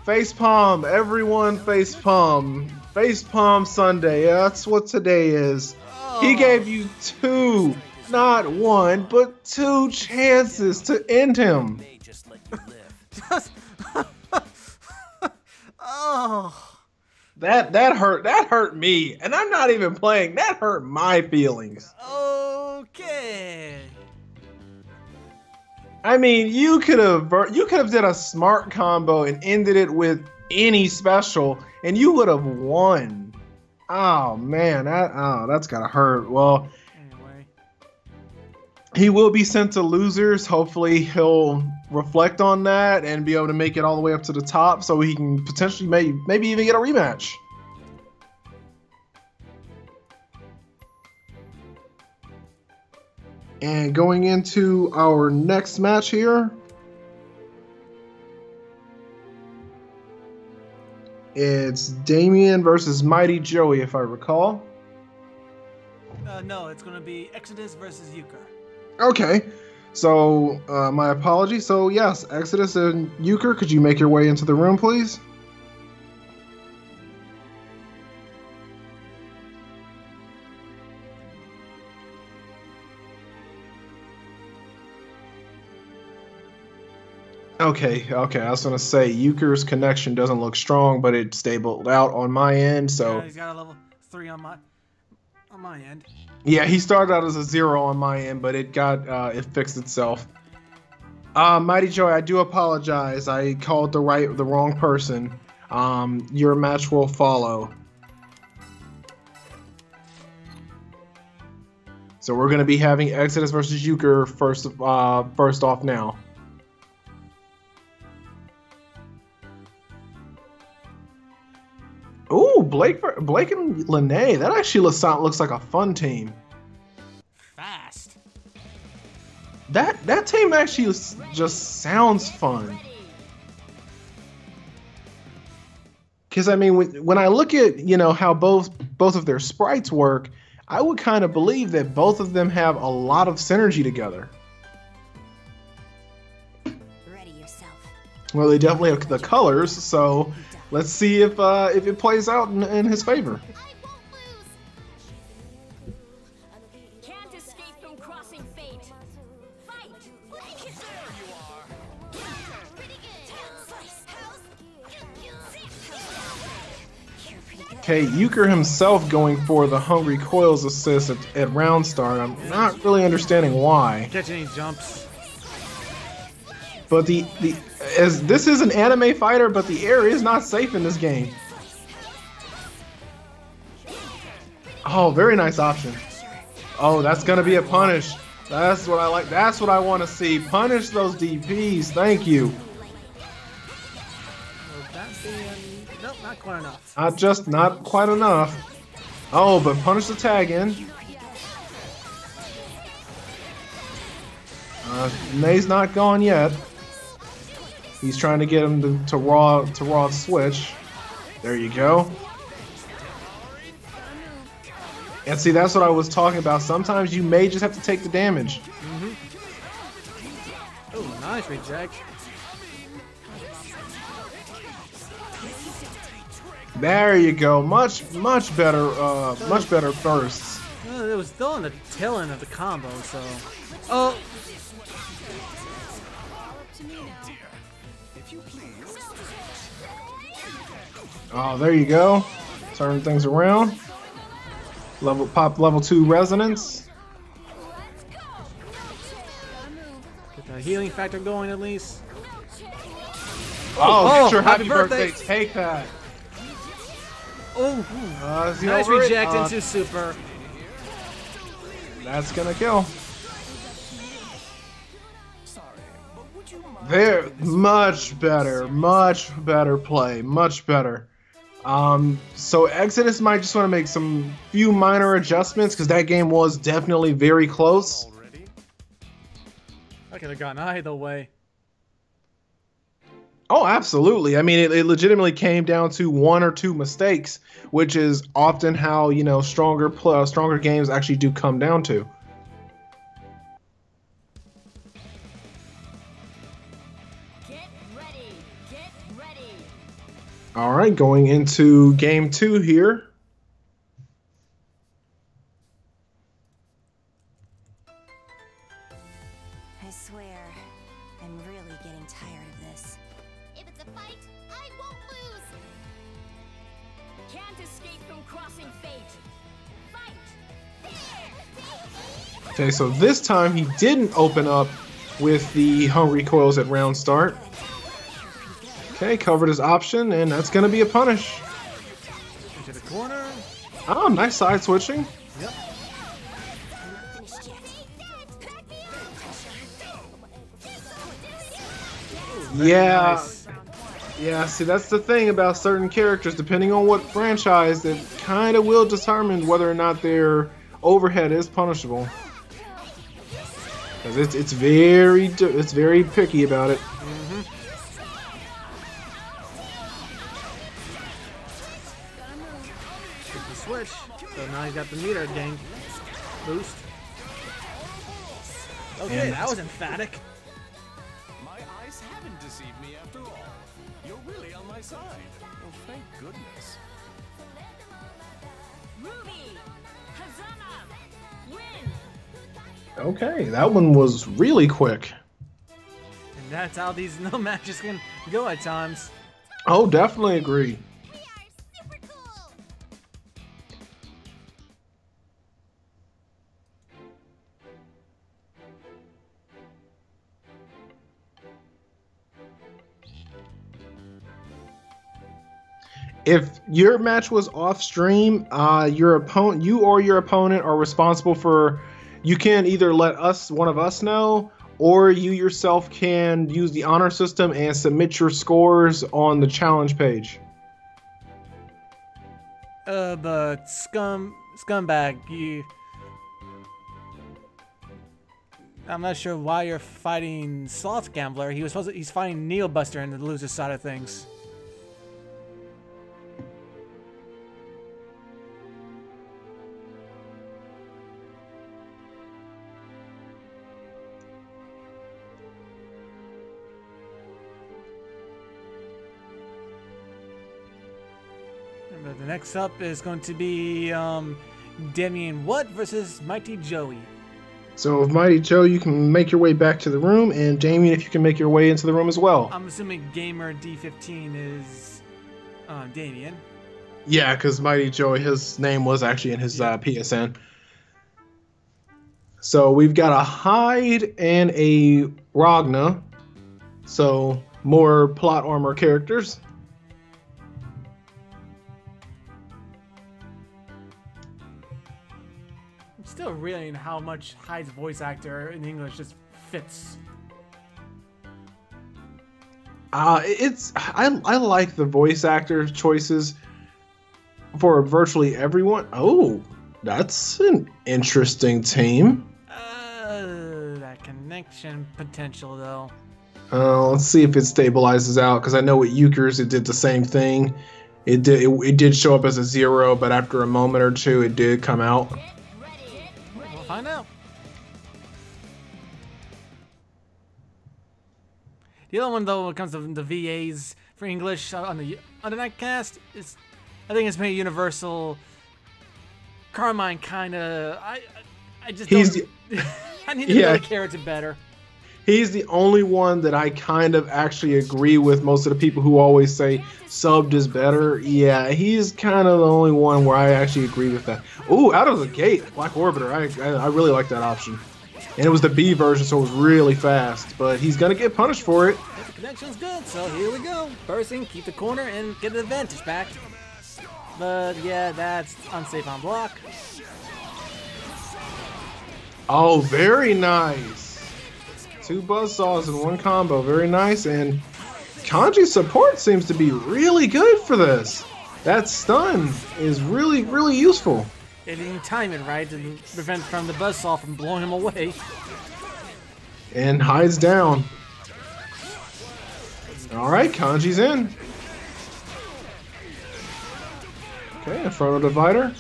Facepalm. Everyone facepalm. Facepalm Sunday. That's what today is. He gave you 2, not 1, but 2 chances to end him. Oh. That hurt me, and I'm not even playing. That hurt my feelings. Okay. I mean, you could have did a smart combo and ended it with any special, and you would have won. Oh man, that's gotta hurt. Well, Anyway. he will be sent to losers. Hopefully, he'll reflect on that and be able to make it all the way up to the top, so he can potentially maybe even get a rematch. And going into our next match here, it's Damien versus Mighty Joey, if I recall. No, it's going to be Exodus versus Euchre. Okay, so my apologies. So yes, Exodus and Euchre, could you make your way into the room, please? Okay. I was gonna say Euchre's connection doesn't look strong, but it stabled out on my end. So Yeah, he's got a level 3 on my end. yeah, he started out as a 0 on my end, but it fixed itself. Mighty Joy, I do apologize. I called the wrong person. Your match will follow. So we're gonna be having Exodus versus Euchre first off now. Ooh, Blake and Lene. That actually looks like a fun team. Fast. That team actually just sounds fun. Because I mean, when I look at how both of their sprites work, I would kind of believe that both of them have a lot of synergy together. Ready yourself. Well, they definitely have the colors, so let's see if it plays out in his favor. Can't escape from crossing fate. Fight! There you are. Okay, Euchre himself going for the Hungry Coils assist at round start. I'm not really understanding why. Catch any jumps. But as this is an anime fighter, but the air is not safe in this game. Oh, very nice option. Oh, that's gonna be a punish. That's what I like. That's what I want to see. Punish those DPs. Thank you. Nope, not quite enough. Not quite enough. Oh, but punish the tag in. May's not gone yet. He's trying to get him to raw switch. There you go. And see, that's what I was talking about. Sometimes you may just have to take the damage. Oh, nice reject. There you go. Much better bursts. It was still in the tail end of the combo, so. Oh. Oh, there you go. Turn things around. Pop level 2 resonance. Get the healing factor going at least. Oh, get your happy birthday. Take that. Oh, nice reject into super. That's gonna kill. There, much better play, much better. So Exodus might just want to make some few minor adjustments because that game was definitely very close. I could have gone either way. Oh, absolutely. I mean, it legitimately came down to 1 or 2 mistakes, which is often how stronger games actually do come down to. Get ready. All right, going into game 2 here. I swear, I'm really getting tired of this. If it's a fight, I won't lose. Can't escape from crossing fate. Fight! Okay, so this time he didn't open up with the Hungry Coils at round start. Okay, covered his option, and that's going to be a punish. Into the corner. Oh, nice side switching. Yep. Yeah. Nice. Yeah, see, that's the thing about certain characters. Depending on what franchise, it kind of will determine whether or not their overhead is punishable. Because it's very picky about it. Get the switch. So now he's got the meter gain boost. Okay, And that was emphatic. My eyes haven't deceived me after all. You're really on my side. Oh, thank goodness. Ruby! Hazama! Win! Okay, that one was really quick. And that's how these no matches can go at times. Oh, definitely agree. We are super cool. If your match was off stream, you or your opponent are responsible for. You can either let one of us know, or you yourself can use the honor system and submit your scores on the challenge page. But scumbag, you. I'm not sure why you're fighting Sloth Gambler. He's fighting Neo Buster in the loser side of things. But the next up is going to be Damien Wood versus Mighty Joey. So with Mighty Joe, you can make your way back to the room, and Damien, if you can make your way into the room as well. I'm assuming Gamer D15 is Damien. Yeah, because Mighty Joe, his name was actually in his PSN. So we've got a Hyde and a Ragna. So more plot armor characters. Still reeling how much Hyde's voice actor in English just fits. I like the voice actor choices for virtually everyone. Oh, that's an interesting team. That connection potential though. Let's see if it stabilizes out, because I know with Euchre's it did the same thing. It did show up as a 0, but after a moment or two it did come out. Find out. The other one, though, when it comes to the VAs for English on the netcast, is I think it's made universal. Carmine kind of. I just don't. I need to know the character better. He's the only one that I kind of actually agree with. Most of the people who always say subbed is better, yeah, he's kind of the only one where I actually agree with that. Ooh, out of the gate, Black Orbiter. I really like that option. And it was the B version, so it was really fast. But he's going to get punished for it. The connection's good, so here we go. Bursting, keep the corner, and get an advantage back. But yeah, that's unsafe on block. Oh, very nice. 2 buzzsaws in one combo, very nice. And Kanji's support seems to be really good for this. That stun is really, really useful. It didn't time it right to prevent from the buzzsaw from blowing him away. And hides down. All right, Kanji's in. Okay, Inferno Divider.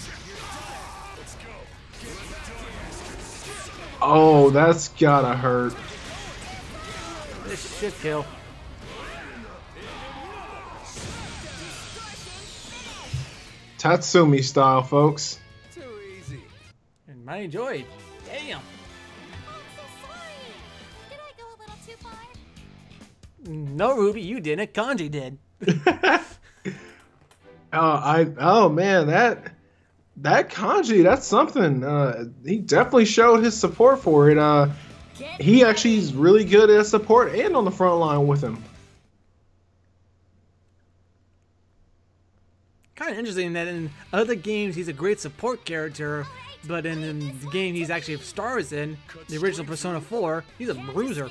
Oh, that's gotta hurt. This should kill. Tatsumi style, folks. Too easy. And Mighty Joy. Damn. I'm so sorry. Did I go a little too far? No, Ruby, you didn't. Kanji did. Oh man, that Kanji, that's something. He definitely showed his support for it. He actually is really good at support and on the front line with him. Kind of interesting that in other games he's a great support character, but in the game he's actually stars in, the original Persona 4, he's a bruiser.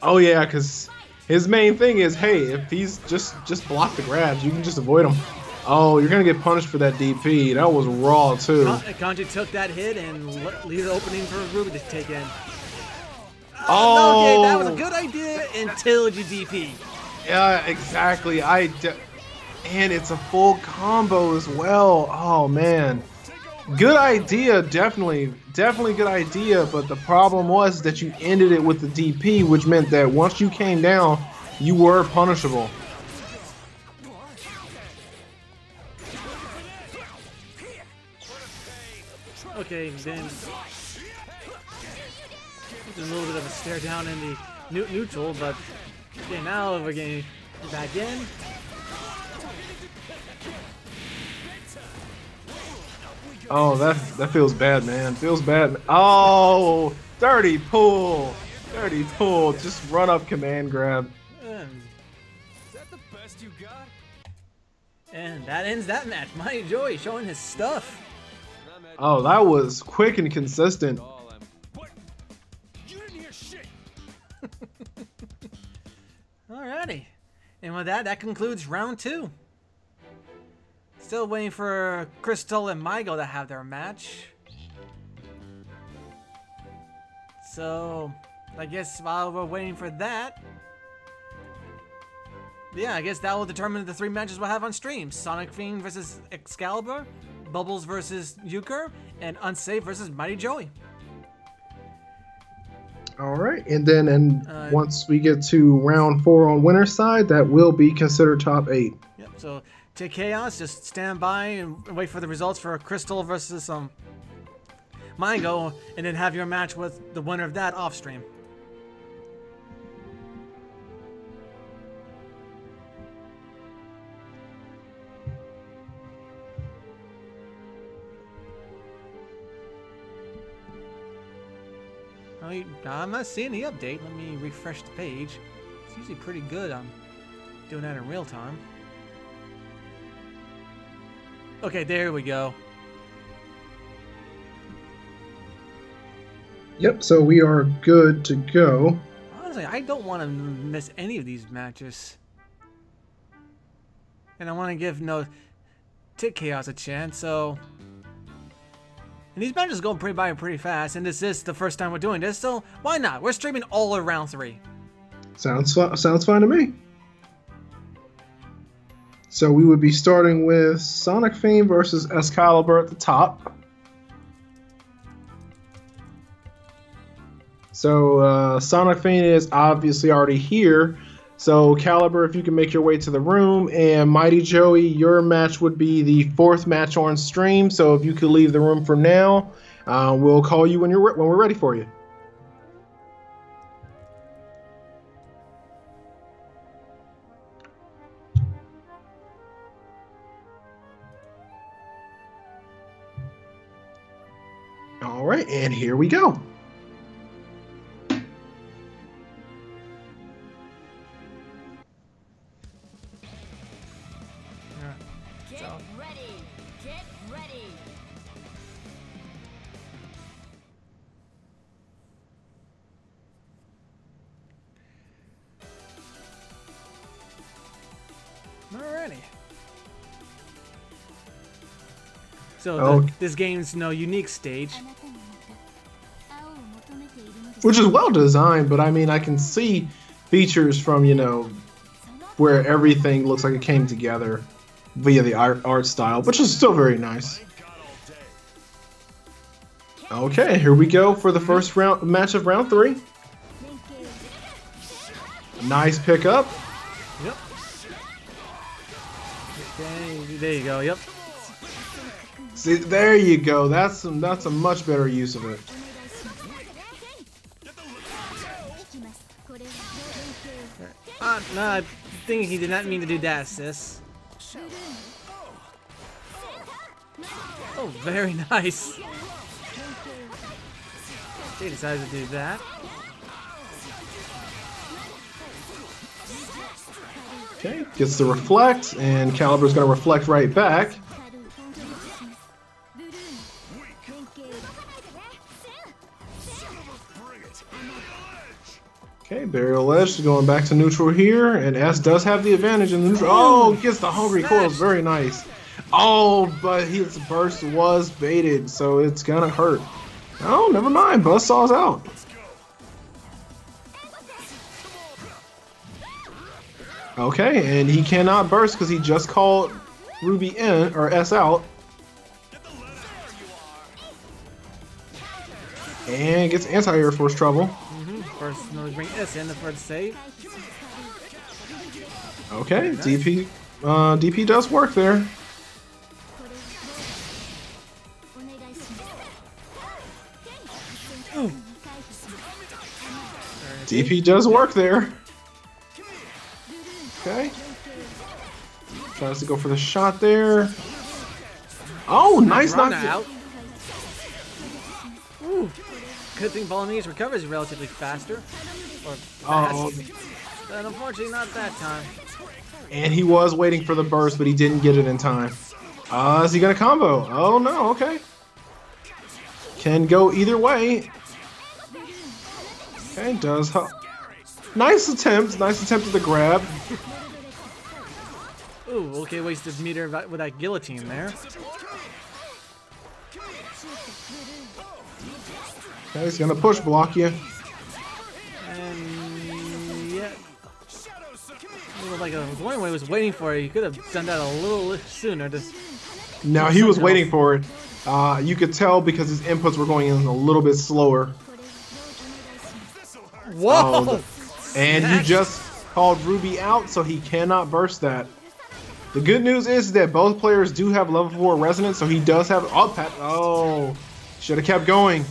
Oh yeah, because his main thing is, hey, if he's just block the grabs, you can just avoid him. Oh, you're gonna get punished for that DP. That was raw too. Kanji took that hit and leave the opening for Ruby to take in. Oh, okay, that was a good idea until you DP. Yeah, exactly. And it's a full combo as well. Oh man, good idea, definitely good idea. But the problem was that you ended it with the DP, which meant that once you came down, you were punishable. Okay, then a little bit of a stare down in the neutral, but okay, now we're getting back in. Oh, that feels bad, man. Feels bad. Oh, dirty pull. Dirty pull. Just run up command grab. Is that the best you got? And that ends that match. Mighty Joey showing his stuff. Oh, that was quick and consistent. What? You didn't hear shit. Alrighty. And with that, that concludes round 2. Still waiting for Crystal and Migo to have their match. So, I guess while we're waiting for that, yeah, I guess that will determine the 3 matches we'll have on stream. Sonic Fiend versus Excalibur, Bubbles versus Euchre, and Unsafe versus Mighty Joey. All right, and then once we get to round 4 on winner's side, that will be considered top 8. Yep. So to Chaos, just stand by and wait for the results for Crystal versus Mango, and then have your match with the winner of that off stream. I'm not seeing the update. Let me refresh the page. It's usually pretty good on doing that in real time. Okay, there we go. Yep, so we are good to go. Honestly, I don't want to miss any of these matches. And I want to give Tick Chaos a chance, so... And these matches go pretty fast, and this is the first time we're doing this, so why not? We're streaming all of round 3. Sounds fine to me. So we would be starting with Sonic Fiend versus Excalibur at the top. So Sonic Fiend is obviously already here. So Caliber, if you can make your way to the room, and Mighty Joey, your match would be the 4th match on stream. So if you could leave the room for now, we'll call you when we're ready for you. All right, and here we go. Alrighty. So this game's unique stage. Which is well designed, but I mean, I can see features from, where everything looks like it came together via the art style, which is still very nice. Okay, here we go for the first match of round 3. Nice pickup. Yep. There you go. Yep. See, there you go. That's a much better use of it. No, I think he did not mean to do that, sis. Oh, very nice. They decided to do that. Okay, gets the reflect, and Caliber's going to reflect right back. Okay, Burial Ledge is going back to neutral here, and S does have the advantage in the neutral. Oh, gets the Hungry Coils, very nice. Oh, but his burst was baited, so it's going to hurt. Oh, never mind, Buzzsaw's out. Okay, and he cannot burst because he just called Ruby in, or S out. And gets anti-air force trouble. First, bring S in the first save. Okay, DP does work there. Ooh. DP does work there. Okay. Tries to go for the shot there. Oh, nice knock. Out. Ooh. Good thing Bolognese recovers relatively faster. Or fast. But unfortunately not that time. And he was waiting for the burst, but he didn't get it in time. Is he gonna combo? Oh no, okay. Can go either way. Okay, does help. Nice attempt at the grab. Ooh, okay, wasted meter with that guillotine there. Okay, he's gonna push block you. And yeah, like one way was waiting for it. He could have done that a little sooner. No, he was waiting for it. You could tell because his inputs were going in a little bit slower. Whoa! Oh, and you just called Ruby out, so he cannot burst that. The good news is that both players do have level 4 resonance, so he does have. Oh, should have kept going.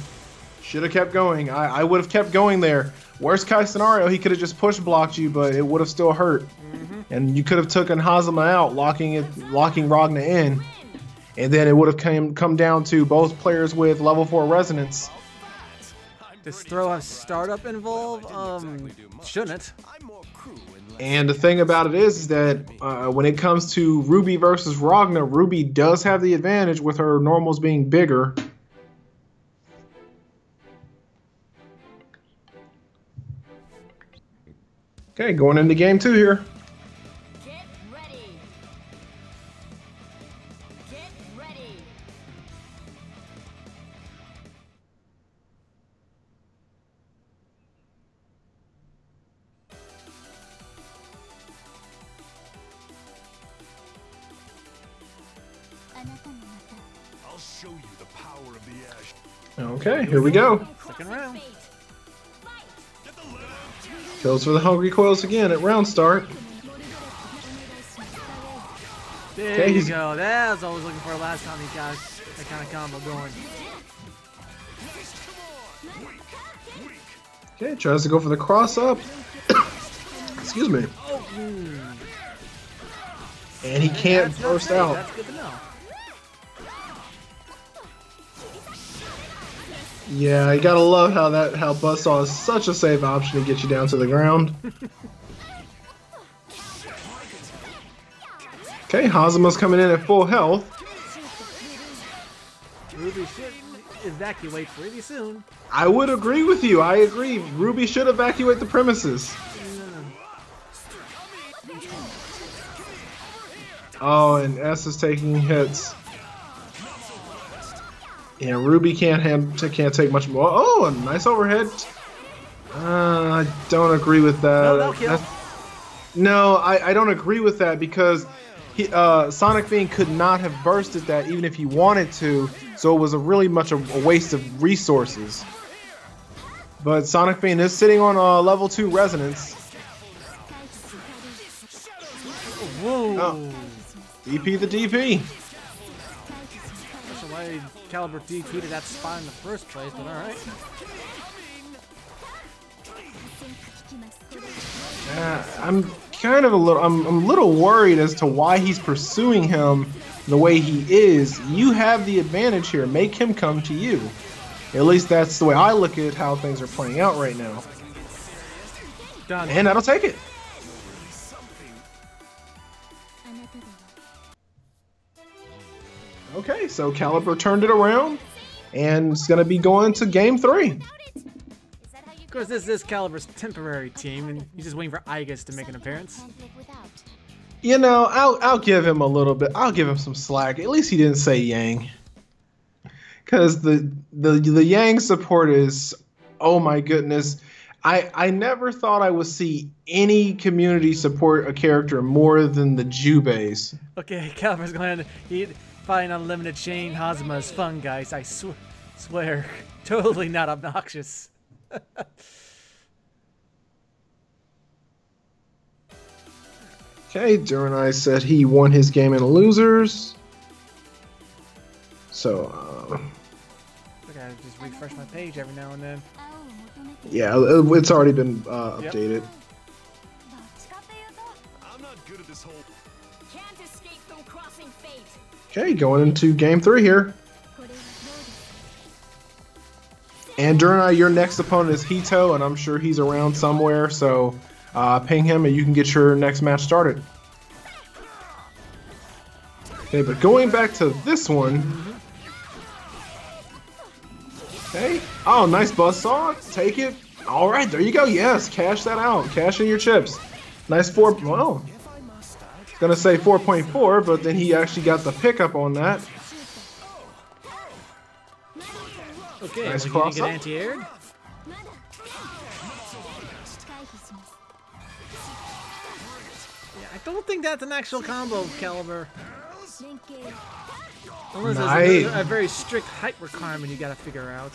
Should have kept going. I would have kept going there. Worst case scenario, he could have just push blocked you, but it would have still hurt. And you could have taken Hazama out, locking Ragna in, and then it would have come down to both players with level 4 resonance. Does throw have startup involved? Shouldn't. And the thing about it is that when it comes to Ruby versus Ragna, Ruby does have the advantage with her normals being bigger. Okay, going into game 2 here. Get ready. Get ready. I'll show you the power of the ash. Okay, here we go. Second round. Goes for the Hungry Coils again at round start. There you go. That was what I was looking for last time he got that kind of combo going. Okay, tries to go for the cross up. Excuse me. And he can't burst out. That's good to know. Yeah, you gotta love how Buzzsaw is such a safe option to get you down to the ground. Okay, Hazama's coming in at full health. Ruby should evacuate pretty soon. I would agree with you. I agree. Ruby should evacuate the premises. Oh, and S is taking hits. Yeah, Ruby can't take much more. Oh, a nice overhead. I don't agree with that. No, I don't agree with that because Sonic Beam could not have bursted that even if he wanted to, so it was really much a waste of resources. But Sonic Beam is sitting on level 2 resonance. Whoa! Oh. DP the DP. Why Caliber DP'd that spot in the first place, but alright. I'm kind of a little worried as to why he's pursuing him the way he is. You have the advantage here. Make him come to you. At least that's the way I look at how things are playing out right now. Done. And that'll take it. Okay, so Caliber turned it around, and it's going to be going to game 3. Of course, this is Caliber's temporary team, and he's just waiting for Igus to make an appearance. You know, I'll give him a little bit. I'll give him some slack. At least he didn't say Yang, because the Yang support is, oh my goodness. I never thought I would see any community support a character more than the Jubeis. Okay, Caliber's going to find unlimited chain. Hazama is fun, guys. I swear, totally not obnoxious. Okay, Duranai said he won his game in losers. So, I gotta just refresh my page every now and then. yeah, it's already been updated. I'm not good at this whole. Can't escape from crossing fate. Okay, going into game 3 here. And Duranai, your next opponent is Hito, and I'm sure he's around somewhere, so ping him and you can get your next match started. Okay, but going back to this one. Okay. Oh, nice buzzsaw. Take it. All right, there you go. Yes, cash that out. Cash in your chips. Nice 4. Well, I was going to say 4.4, but then he actually got the pickup on that. Okay, Nice we're gonna cross get up. anti-aired. Yeah, I don't think that's an actual combo, Caliber. Unless Nice. there's a very strict height requirement you gotta figure out.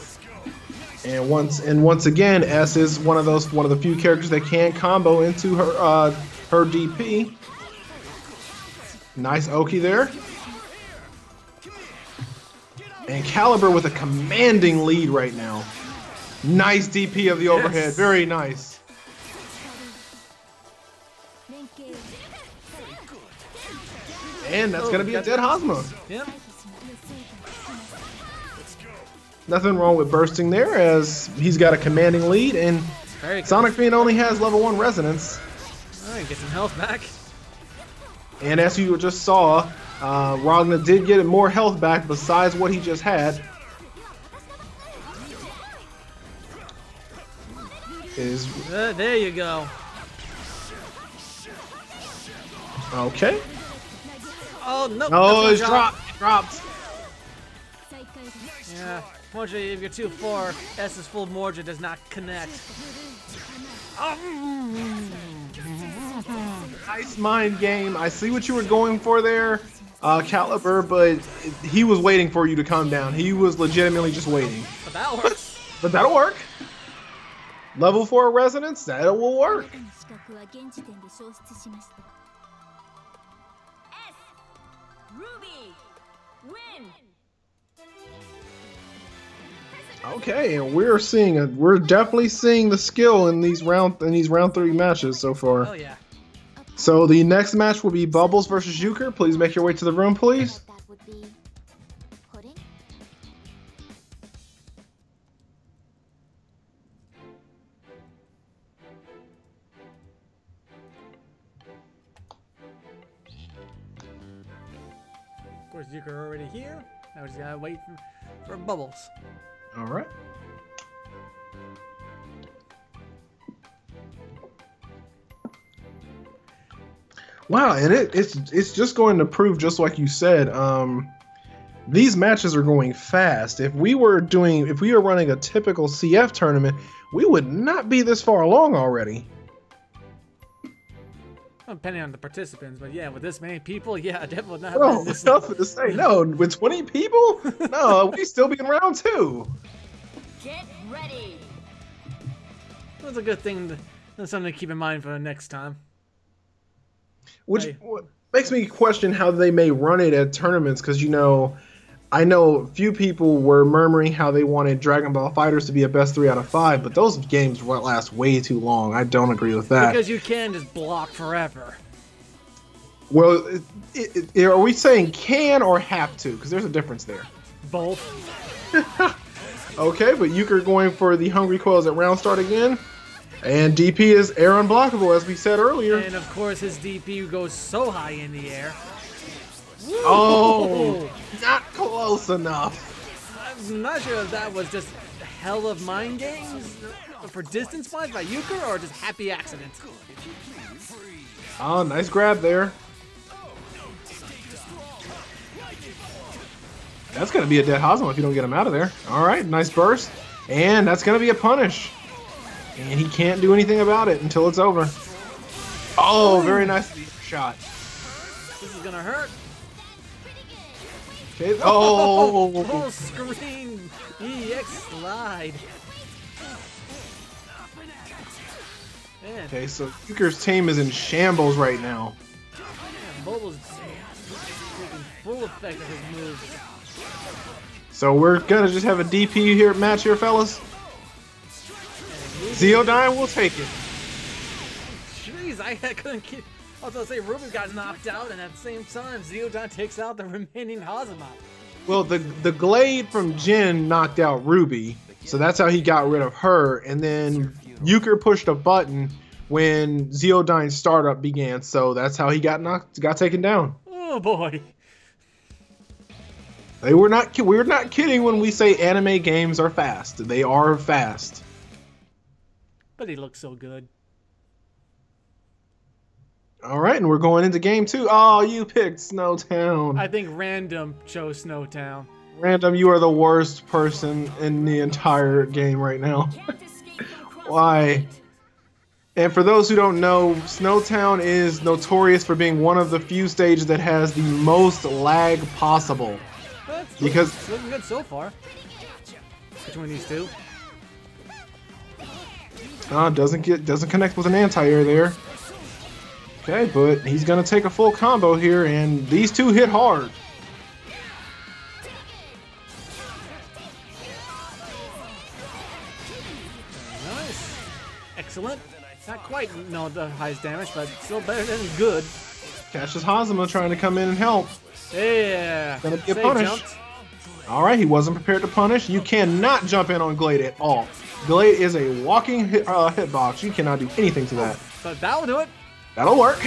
And once again, S is one of the few characters that can combo into her DP. Nice Oki there. And Caliber with a commanding lead right now. Nice DP of the overhead. Very nice. And that's going to be a dead Hosma. Yep. Nothing wrong with bursting there, as he's got a commanding lead, and Very good. Sonic Fiend only has level 1 resonance. Alright, get some health back. And as you just saw, Ragna did get more health back besides what he just had. There you go. Okay. Oh, no. Oh, that's it's gonna drop. dropped. Yeah. Fortunately, if you're 2-4, S's full Morja does not connect. Oh. Nice mind game. I see what you were going for there, Caliber, but he was waiting for you to come down. He was legitimately just waiting. But that works. But that'll work. Level 4 resonance, that will work. Ruby, win. Okay, and we're definitely seeing the skill in these round 3 matches so far. Oh yeah. So the next match will be Bubbles versus Euchre. Please make your way to the room, please. That would be pudding. Of course, Euchre already here. Now we just gotta wait for Bubbles. All right. Wow, and it's just going to prove, just like you said, these matches are going fast. If we were running a typical CF tournament, we would not be this far along already. Well, depending on the participants, but yeah, with this many people, yeah, definitely not. Oh, it's nothing to say. No, with 20 people, no, we still be in round 2. Get ready. That's a good thing. That's something to keep in mind for the next time. Which Right. makes me question how they may run it at tournaments, because I know a few people were murmuring how they wanted Dragon Ball FighterZ to be a best 3 out of 5, but those games last way too long. I don't agree with that. Because you can just block forever. Well, are we saying can or have to? Because there's a difference there. Both. Okay, but Euchre going for the Hungry Coils at round start again. And DP is air unblockable, as we said earlier. And of course, his DP goes so high in the air. Oh, not close enough. I'm not sure if that was just hell of mind games for distance-wise by Euchre or just happy accident. Oh, nice grab there. That's going to be a dead Hosmo if you don't get him out of there. All right, nice burst. And that's going to be a punish. And he can't do anything about it until it's over. Oh, very nice shot. This is going to hurt. Okay. Oh. Full screen EX slide. Man, Okay, so Euchre's team is in shambles right now. Bubbles taking full effect of his moves. So we're going to just have a DP match here, fellas. Zeodyne will take it. Jeez, I couldn't keep. I was going to say Ruby got knocked out, and at the same time, Zeodyne takes out the remaining Hazama. Well, the Glade from Jin knocked out Ruby, so that's how he got rid of her. And then Euchre pushed a button when Zeodyne's startup began, so that's how he got taken down. Oh boy. We're not kidding when we say anime games are fast. They are fast. But he looks so good. All right, and we're going into game 2. Oh, you picked Snowtown. I think random chose Snowtown. Random, you are the worst person in the entire game right now. Why? And for those who don't know, Snowtown is notorious for being one of the few stages that has the most lag possible. Because it's looking good so far between these two. Doesn't connect with an anti-air there. Okay, but he's gonna take a full combo here, and these two hit hard. Nice, excellent. Not quite the highest damage, but still better than good. Catches Hazama trying to come in and help. Yeah, Gonna get punished. All right, he wasn't prepared to punish. You cannot jump in on Glade at all. Glade is a walking hitbox. You cannot do anything to that. But that'll do it. That'll work.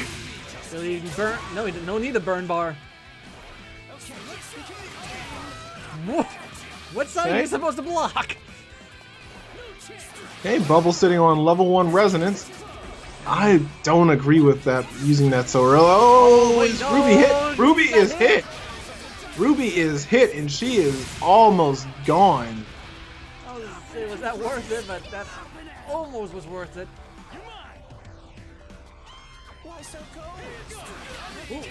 So he burn. No need a burn bar. What side are you supposed to block? Okay, Bubble sitting on level 1 resonance. I don't agree with that, using that so early. Oh, wait, no, Ruby hit. Ruby is hit. Ruby is hit, and she is almost gone. I was gonna say, was that worth it? But that almost was worth it. Ooh.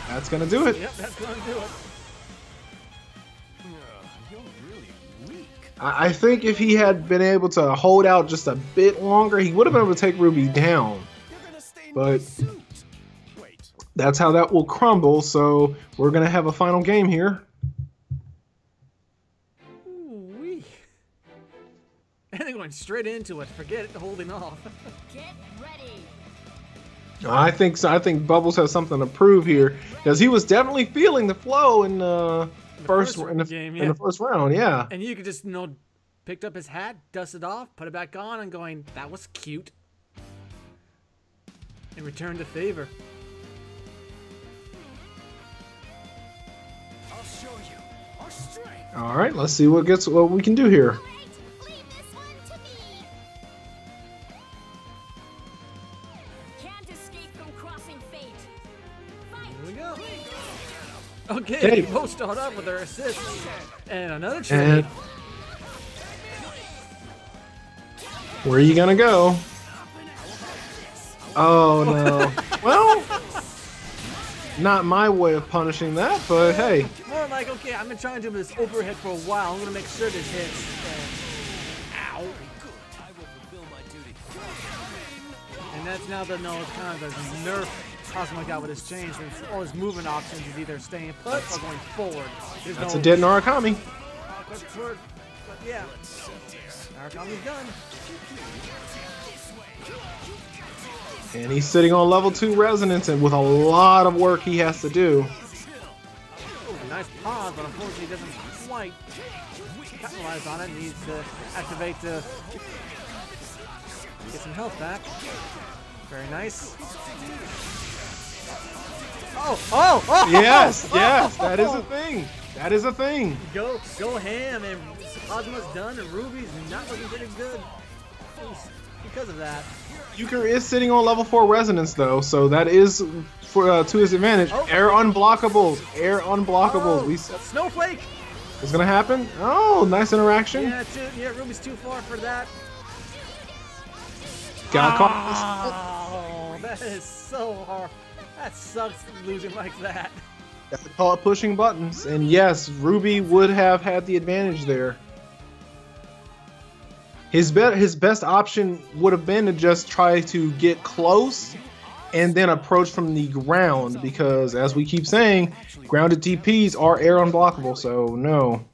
That's gonna do it. Yep, that's gonna do it. I think if he had been able to hold out just a bit longer, he would have been able to take Ruby down. But that's how that will crumble, so we're going to have a final game here. Ooh-wee. And they're going straight into it. Forget it, holding off. Get ready. I think Bubbles has something to prove here, because he was definitely feeling the flow in the first round, yeah. And you could just, picked up his hat, dusted off, put it back on, and going, that was cute. And returned the favor. I'll show you our strength. All right, let's see what we can do here. Leave this one to me. Can't escape from crossing fate. Here we go. Okay, they both start off with their assists. And another trade. Where are you gonna go? Oh no. Well, not my way of punishing that, but hey. More like, okay, I've been trying to do this overhead for a while. I'm gonna make sure this hits. Ow. And that's now the kind of the nerf Cosmo got with his change. All his movement options is either staying put or going forward. That's a dead Narukami. But yeah, Narukam's done. And he's sitting on level 2 resonance, and with a lot of work he has to do. Ooh, nice pause, but unfortunately he doesn't quite capitalize on it. Needs to activate to get some health back. Very nice. Oh! Yes, that is a thing. That is a thing. Go ham, and Cosmo's done, and Ruby's not looking pretty good because of that. Euchre is sitting on level 4 resonance though, so that is to his advantage. Air unblockables. We said Snowflake. It's gonna happen. Oh, nice interaction. Yeah, Ruby's too far for that. Got caught. Oh, that is so hard. That sucks losing like that. Gotta call it pushing buttons. And yes, Ruby would have had the advantage there. His best option would have been to just try to get close and then approach from the ground, because as we keep saying, grounded TPs are air unblockable, so no.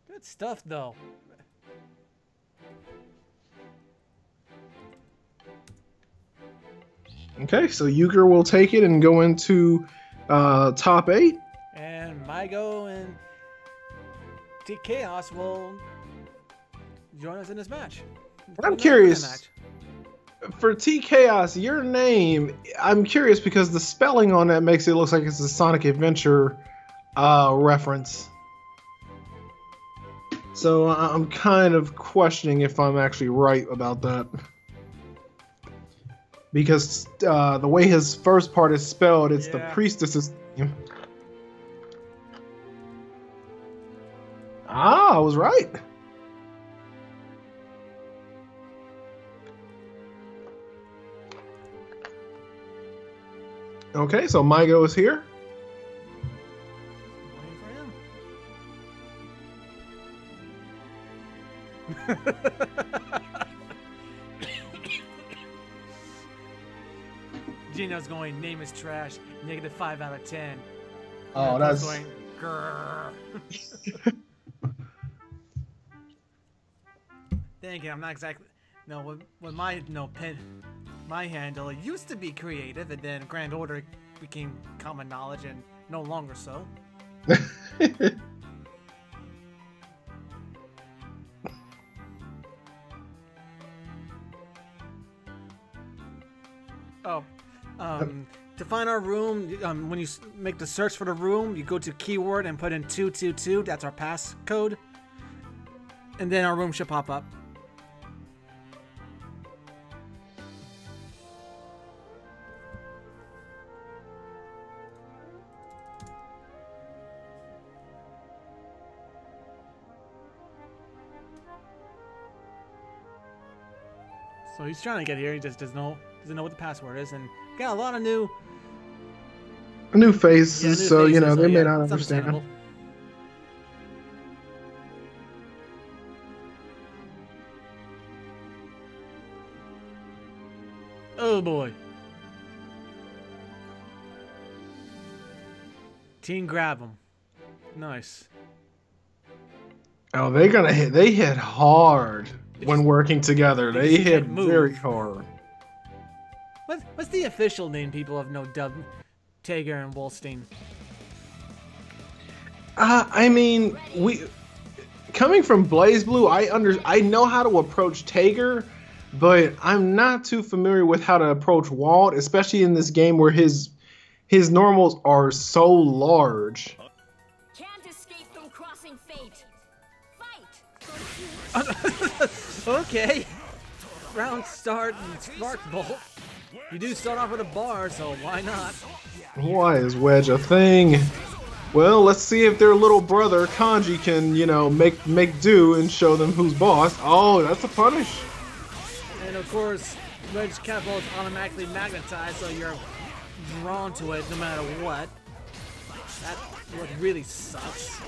Good stuff though. Okay, so Euchre will take it and go into top 8. And Mygo and Chaos will join us in this match. I'm curious. For T-Chaos, your name, I'm curious because the spelling on that makes it look like it's a Sonic Adventure reference. So I'm kind of questioning if I'm actually right about that. Because the way his first part is spelled, it's the priestess's name. Ah, I was right. Okay, so Mygo is here. Waiting for him. Gino's going, name is trash, -5 out of 10. Oh, And that's going, grrr. Thank you. I'm not exactly. No, when my my handle it used to be creative, and then Grand Order became common knowledge, and no longer so. Oh, to find our room, when you make the search for the room, you go to keyword and put in 222. That's our passcode, and then our room should pop up. So he's trying to get here. He just doesn't know what the password is, and got a lot of new faces. new So faces, you know they may yeah, not it's understand. understandable. Oh boy! Team grab him. Nice. Oh, they're gonna hit. They hit hard when working together. They just hit can't move. very hard. What's the official name people have no dubbed Tager and Wolstein? I mean, coming from Blazblue, I know how to approach Tager, but I'm not too familiar with how to approach Walt, especially in this game where his normals are so large. Can't escape from crossing fate. Fight! Okay. Round start and Spark Bolt. You do start off with a bar, so why not? Why is Wedge a thing? Well, let's see if their little brother Kanji can, you know, make do and show them who's boss. Oh, that's a punish. And of course, Wedge Catapult is automatically magnetized, so you're drawn to it no matter what. That's what really sucks.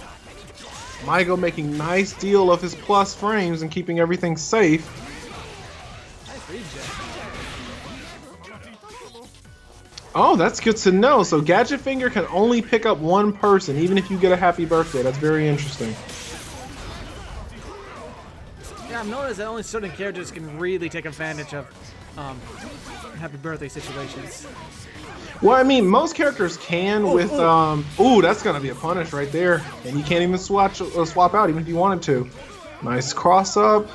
Mygo making nice deal of his plus frames and keeping everything safe. Nice reject. Oh, that's good to know. So Gadget Finger can only pick up one person, even if you get a happy birthday. That's very interesting. Yeah, I've noticed that only certain characters can really take advantage of happy birthday situations. Well, I mean, most characters can with ooh, that's gonna be a punish right there, and you can't even swap out even if you wanted to. Nice cross up.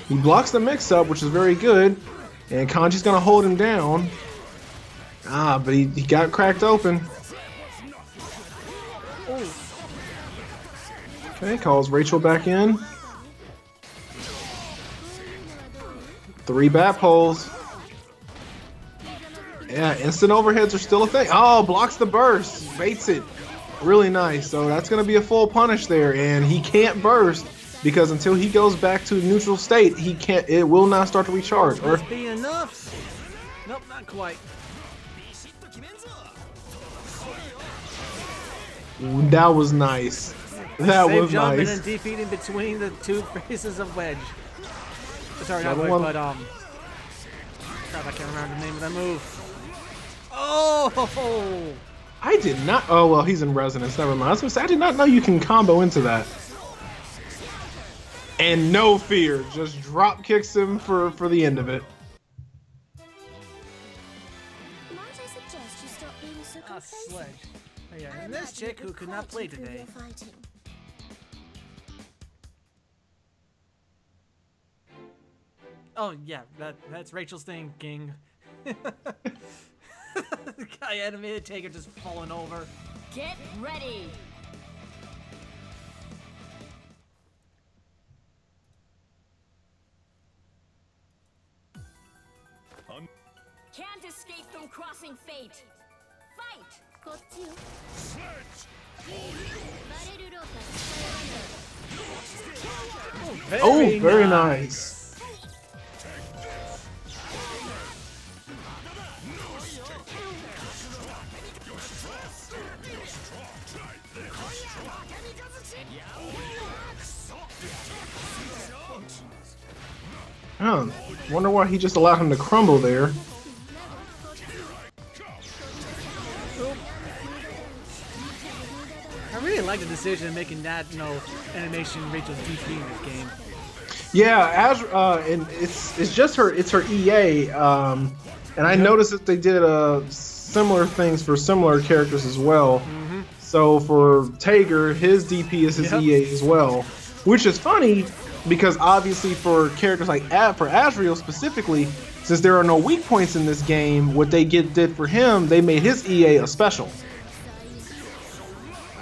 He blocks the mix up, which is very good, and Kanji's gonna hold him down. Ah, but he got cracked open. Okay, calls Rachel back in. 3 bat poles. Yeah, instant overheads are still a thing. Oh, blocks the burst, baits it. Really nice. So that's going to be a full punish there, and he can't burst because until he goes back to neutral state, he can't. It will not start to recharge. Or Must be enough. Nope, not quite. that was nice. That Safe was jumping nice. and defeating between the two faces of Wedge. Sorry, not Another Wedge, one. but crap, I can't remember the name of that move. Oh! I did not. Oh well, he's in resonance. Never mind. I was gonna say I did not know you can combo into that. And no fear, just drop kicks him for the end of it. Might I suggest you stop being so Ah, complacent? Sledge. Oh, yeah, I and this imagine chick it who would could not quite play improve today. your fighting. Oh yeah, that's Rachel's thing, King. The guy animated Taker just falling over. Get ready! Can't escape from crossing fate. Fight! こっちよ。バレルロータス Very nice. Huh. Wonder why he just allowed him to crumble there. I really like the decision of making that, animation Rachel's DP in this game. Yeah, and it's just her. It's her EA, and I noticed that they did similar things for similar characters as well. So for Tager, his DP is his EA as well, which is funny because obviously for characters like for Asriel specifically, since there are no weak points in this game, what they did for him, they made his EA a special.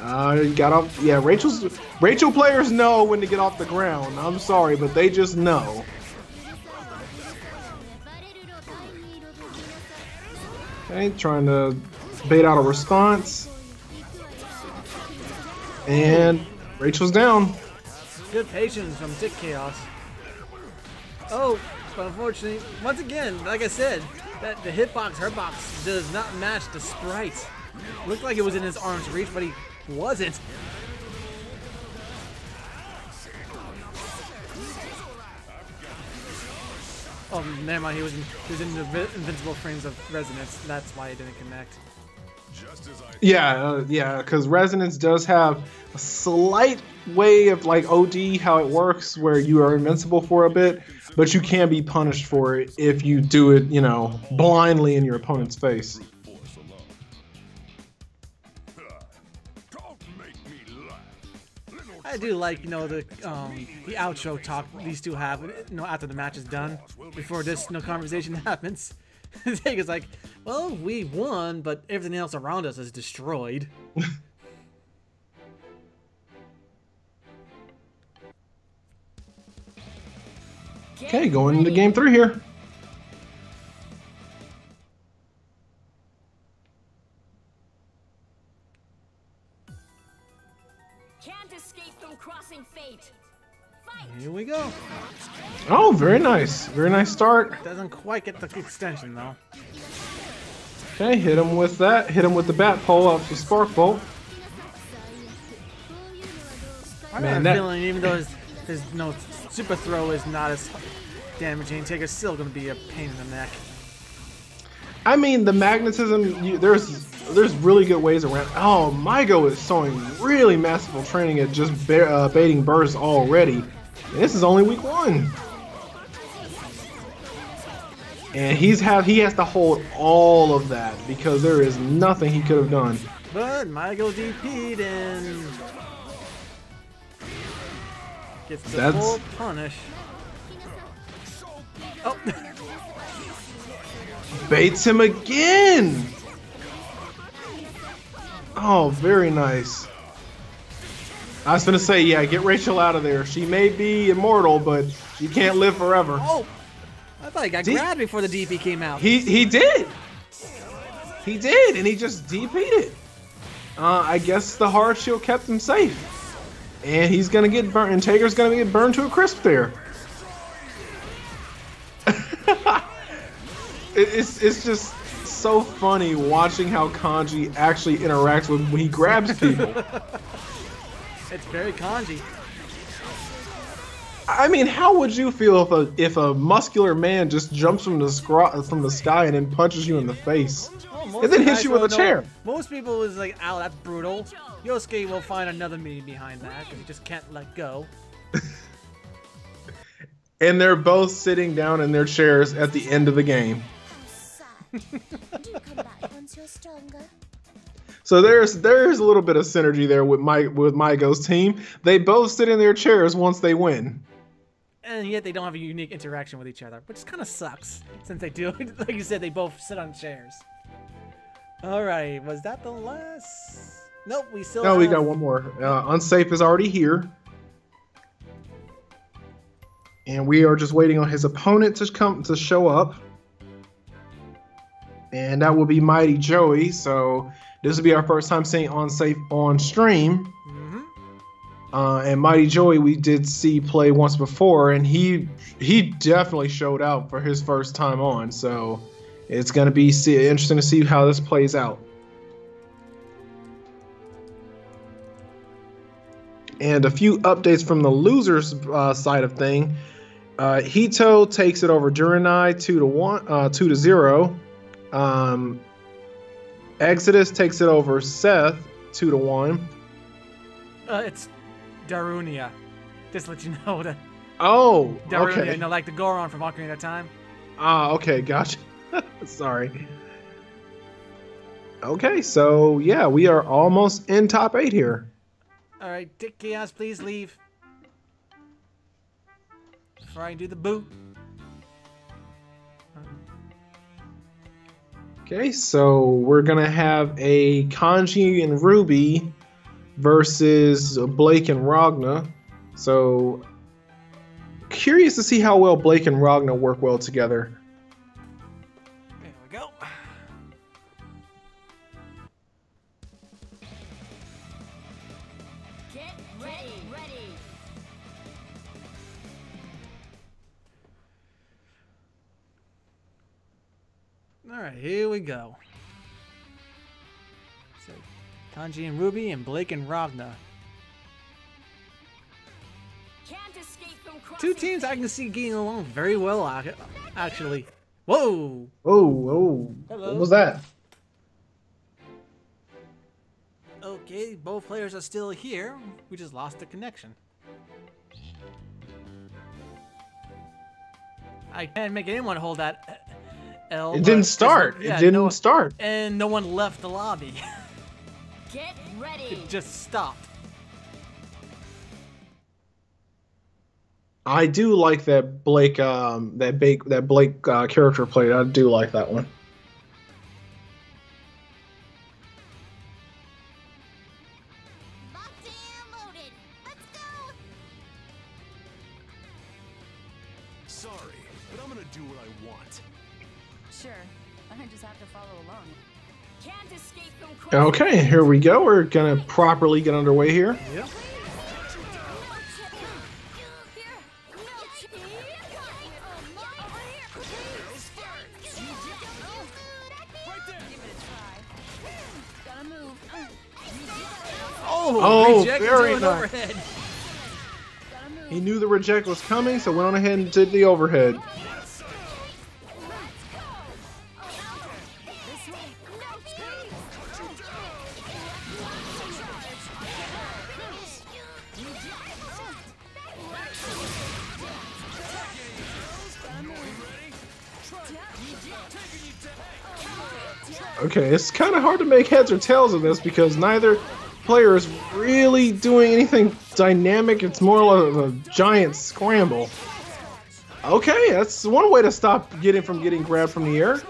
Got off. Yeah, Rachel players know when to get off the ground. I'm sorry, but they just know. Okay, trying to bait out a response, and Rachel's down. Good patience from Dick Chaos. Oh, but unfortunately, once again, like I said, that the hitbox, hurtbox does not match the sprite. Looked like it was in his arm's reach, but he wasn't. Oh, never mind. He was in the invincible frames of resonance. That's why it didn't connect. Yeah, because resonance does have a slight way of like OD how it works, where you are invincible for a bit, but you can be punished for it if you do it, blindly in your opponent's face. I do like, the outro talk these two have, after the match is done, before this conversation happens. It's like, well, we won, but everything else around us is destroyed. Okay, going into game 3 here. Can't escape from crossing fate. Here we go. Oh, very nice. Very nice start. Doesn't quite get the extension, though. Okay, hit him with that. Hit him with the bat pole off the spark bolt. I got a feeling even though his super throw is not as damaging, Taker's still going to be a pain in the neck. I mean, the magnetism, there's really good ways around. Oh, Mygo is showing really masterful training at just baiting bursts already. And this is only week 1. And he has to hold all of that because there is nothing he could have done. But Mygo DP'd and gets the full punish. Oh. Baits him again. Oh, very nice. I was gonna say, yeah, get Rachel out of there. She may be immortal, but she can't live forever. Oh, I thought he got grabbed before the DP came out. He did. He did, and he just DP'd it. I guess the hard shield kept him safe. And he's gonna get burnt, and Tager's gonna get burned to a crisp there. It's just so funny watching how Kanji actually interacts when he grabs people. It's very Kanji. I mean, how would you feel if a muscular man just jumps from the sky and then punches you in the face, and then hits you with a chair? Most people was like, "Ow, that's brutal." Yosuke will find another meaning behind that because he just can't let go. And they're both sitting down in their chairs at the end of the game. So there's a little bit of synergy there with Mygo's team. They both sit in their chairs once they win. And yet they don't have a unique interaction with each other, which kind of sucks since they do. Like you said, they both sit on chairs. Alright, was that the last? Nope, we still have... we got one more. Unsafe is already here. And we are just waiting on his opponent to show up. And that will be Mighty Joey. So this will be our first time seeing Unsafe on stream. And Mighty Joey we did see play once before, and he definitely showed out for his first time on. So it's going to be interesting to see how this plays out. And a few updates from the losers side of thing. Hito takes it over Duranai 2-0. Exodus takes it over Seth 2-1. It's Darunia. Just to let you know that. Oh, Darunia, okay. you know, like the Goron from Ocarina of Time. Okay, gotcha. Sorry. Okay, so yeah, we are almost in top 8 here. All right, Dick Chaos, please leave. Before I do the boot. Okay, so we're gonna have a Kanji and Ruby versus Blake and Ragna. So curious to see how well Blake and Ragna work well together. There we go. Get ready. All right, here we go. So, Kanji and Ruby and Blake and Ragna. Can't escape from Two teams I can see getting along very well, actually. Whoa! Oh, Hello. what was that? Okay, both players are still here. We just lost the connection. I can't make anyone hold that L. It didn't start. Yeah, it didn't start. And no one left the lobby. Get ready. It just stopped. I do like that Blake character played. I do like that one. Locked and loaded. Let's go. Sorry, but I'm gonna do what I want. Sure. I just have to follow along. Can't escape from Okay, here we go. We're gonna properly get underway here. Yep. Oh, reject very into an nice. overhead. He knew the reject was coming, so went on ahead and did the overhead. Okay, it's kind of hard to make heads or tails of this because neither player is really doing anything dynamic. It's more of a giant scramble. Okay, that's one way to stop getting grabbed from the air.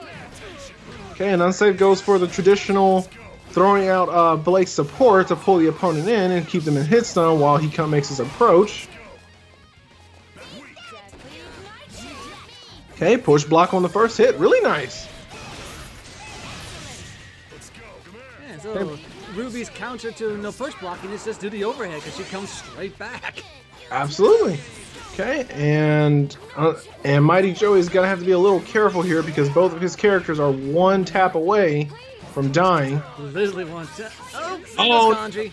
Okay, and unsafe goes for the traditional throwing out Blake's support to pull the opponent in and keep them in hit stun while he makes his approach. Okay, push block on the first hit. Really nice. Yeah, so Ruby's counter to no push blocking is just do the overhead because she comes straight back. Absolutely. Okay, and Mighty Joey's gonna have to be a little careful here because both of his characters are one tap away from dying. Literally one tap. Oh. Kanji.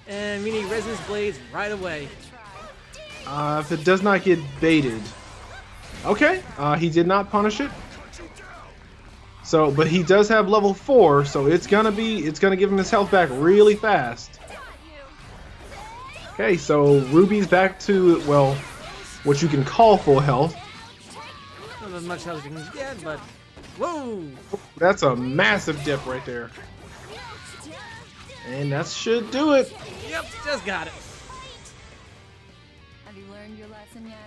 And we need Resonance Blades right away. If it does not get baited. Okay, he did not punish it. So, but he does have level 4, so it's gonna give him his health back really fast. Okay, so Ruby's back to, well, what you can call full health. Not as much health as you can get, but whoa! That's a massive dip right there. And that should do it. Yep, just got it. Have you learned your lesson yet?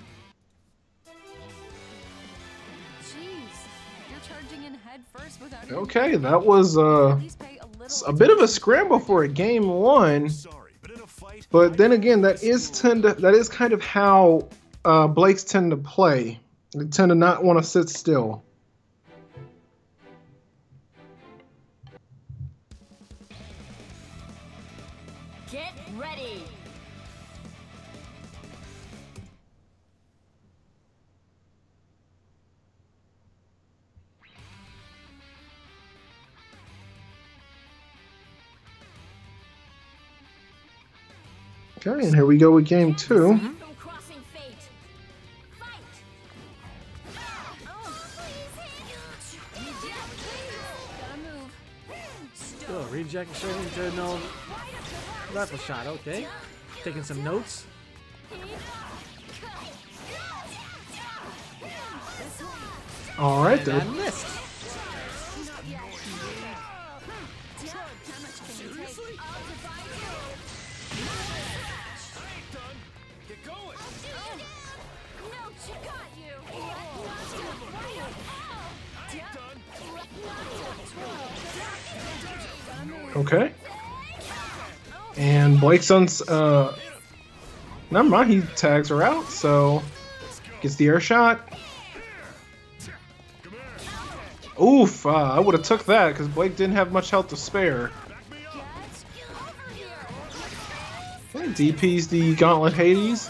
Jeez, you're charging in head first without even Okay, that was at least pay a little a bit of a scramble for a game 1. Sorry, but in a fight, But then again, that is kind of how Blakes tend to play. They tend to not want to sit still. Get ready. Okay, and here we go with game 2. Crossing fate. Fight. Oh, reject straight into no rifle shot. Okay, taking some notes. All right, And I then. missed. Get going. Okay. And Blake's never mind, he tags her out, so gets the air shot. Oof, I would have took that because Blake didn't have much health to spare. Okay, DP's the Gauntlet Hades.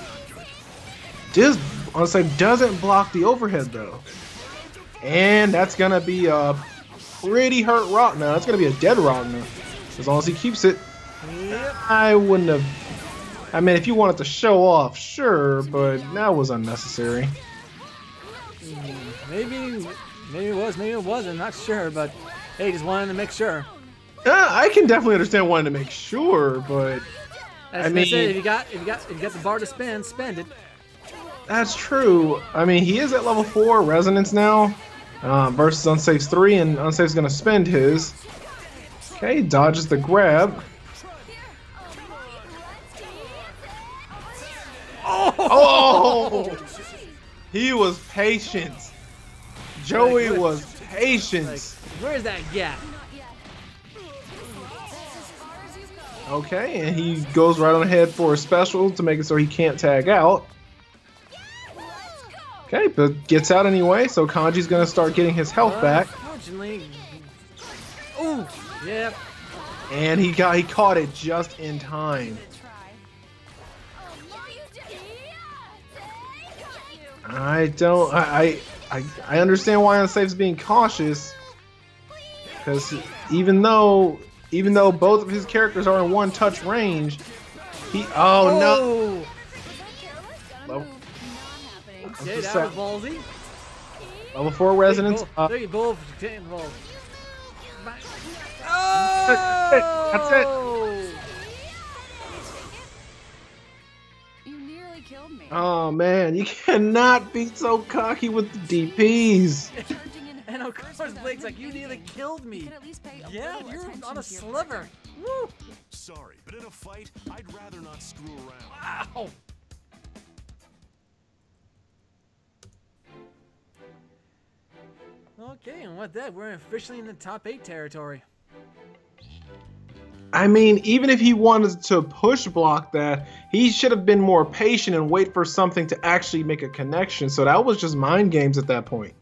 Honestly, doesn't block the overhead though. And that's gonna be a pretty hurt Ragna. That's gonna be a dead Ragna. As long as he keeps it. I wouldn't have. I mean, if you wanted to show off, sure, but that was unnecessary. Maybe it was, maybe it wasn't. Not sure, but hey, just wanted to make sure. I can definitely understand wanting to make sure, but As I mean, said, if you got the bar to spend, spend it. that's true. I mean, he is at level 4 Resonance now versus Unsafe's 3, and Unsafe's gonna spend his. Okay, dodges the grab. Oh! He was patient. Joey was patient. Like, where's that gap? Okay, and he goes right on ahead for a special to make it so he can't tag out. Okay, but gets out anyway, so Kanji's gonna start getting his health back. Unfortunately. Ooh, yep. And he caught it just in time. I understand why Unsafe's being cautious, because even though both of his characters are in one-touch range, no. Okay, that was ballsy. Level 4 Resonance. They both get involved. That's it. You nearly killed me. Oh man, you cannot be so cocky with the DPs. And of course, Blake's like, you nearly killed me. Yeah, you're on a sliver. Woo! Sorry, but in a fight, I'd rather not screw around. Wow. Okay, and with that, we're officially in the top 8 territory. I mean, even if he wanted to push block that, he should have been more patient and wait for something to actually make a connection. So that was just mind games at that point.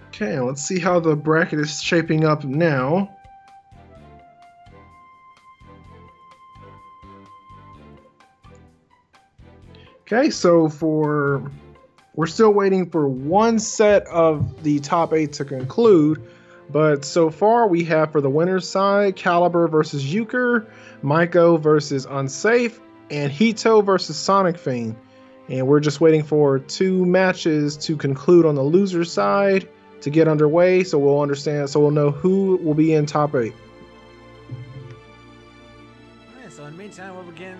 Okay, let's see how the bracket is shaping up now. Okay, so we're still waiting for one set of the top 8 to conclude, but so far we have for the winner's side, Caliber versus Euchre, Maiko versus Unsafe, and Hito versus Sonic Fiend. And we're just waiting for 2 matches to conclude on the loser's side to get underway, so we'll know who will be in top 8. Alright, so in the meantime, we'll begin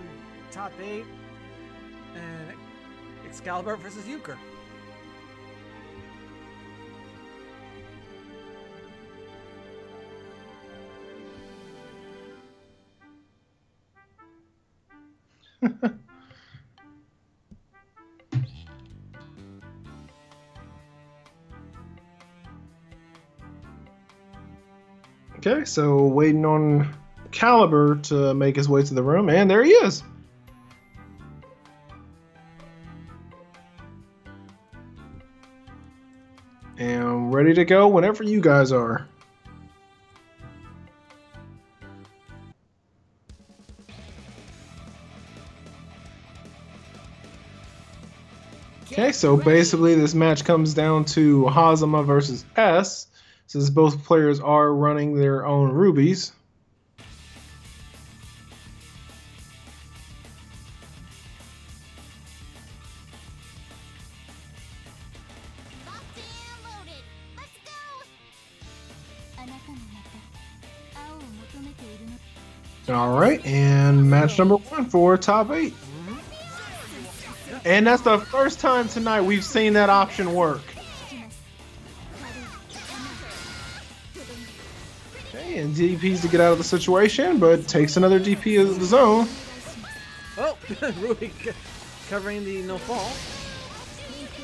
top 8 and Excalibur versus Euchre. Okay, so waiting on Caliber to make his way to the room, and there he is. And ready to go whenever you guys are. Okay, so basically this match comes down to Hazama versus S. since both players are running their own rubies. Locked and loaded. Let's go. All right, and match number 1 for top 8. And that's the first time tonight we've seen that option work. Okay, and DPs to get out of the situation, but takes another DP of the zone. Oh, Ruby covering the no fall.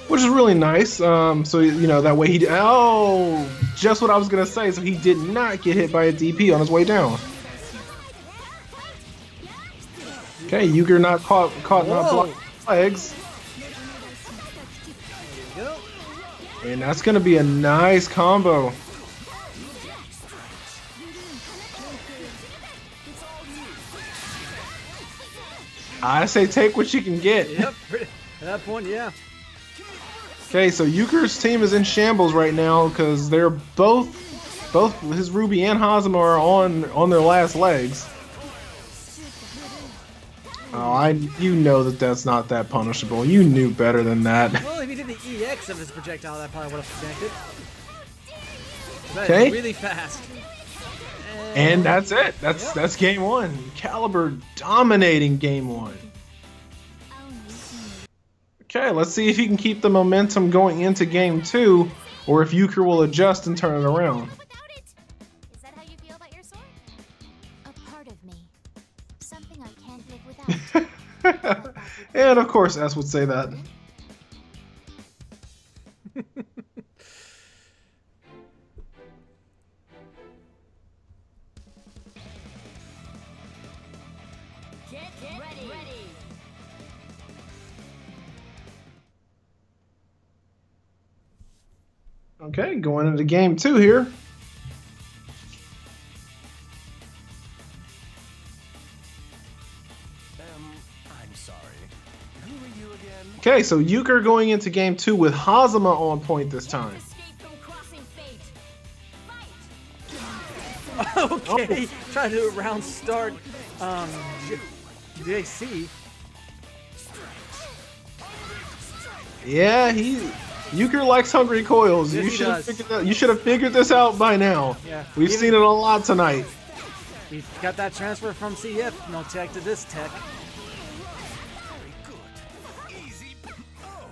Which is really nice. So, you know, that way he... Oh, just what I was going to say. So he did not get hit by a DP on his way down. Okay, Euchre not caught not blocked legs. There you go. And that's going to be a nice combo. I say take what you can get. Yep, at that point, yeah. Okay, so Euchre's team is in shambles right now because they're both his Ruby and Hazama are on their last legs. Oh, you know that's not that punishable. You knew better than that. Well, if he did the EX of his projectile, that probably would have connected. That Okay. is really fast. And that's it. That's game 1. Caliber dominating game 1. Okay, let's see if he can keep the momentum going into game 2, or if Euchre will adjust and turn it around. Without it. Is that how you feel about your sword? A part of me. Something I can't live without. And of course, S would say that. Get ready. Okay, going into game 2 here. I'm sorry. Who are you again? Okay, so Euchre going into game 2 with Hazama on point this time. Escape from crossing fate. Fight. Okay, trying to do a round start. JC. Yeah, Euchre likes hungry coils. Yes, You should have figured this out by now. Yeah. We've seen it a lot tonight. He got that transfer from CF. No tech to this tech.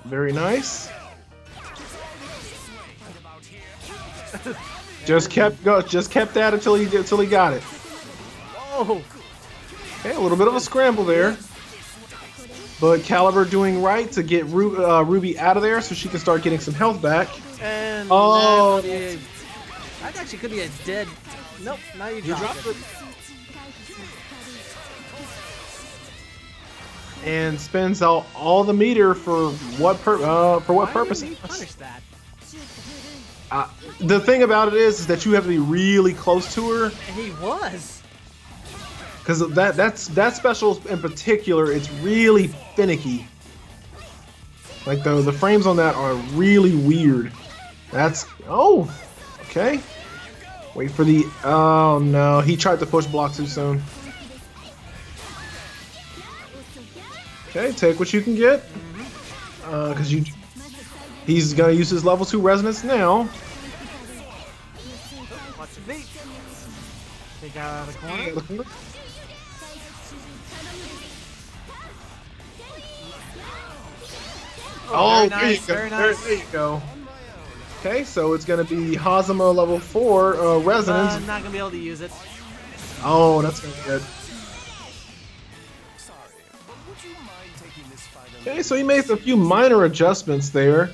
Very nice. Just kept at it until he got it. Oh, Okay, a little bit of a scramble there. But Caliber doing right to get Ruby out of there so she can start getting some health back. and Oh. that actually could be a dead. Nope, now you dropped it. And spends out all the meter for what purpose? Why didn't he punish that? The thing about it is that you have to be really close to her. And he was. Because that special in particular, it's really finicky. Like the frames on that are really weird. Okay. Wait for the oh no, he tried to push block too soon. Okay, take what you can get. Because he's gonna use his level 2 resonance now. Watch the feet. Take out of the corner. Oh, very nice, very nice. There you go. Okay, so it's going to be Hazama level 4 resonance. I'm not gonna be able to use it. Oh, that's going to be good. Sorry, but would you mind taking this fight a Okay, so he made a few minor adjustments there.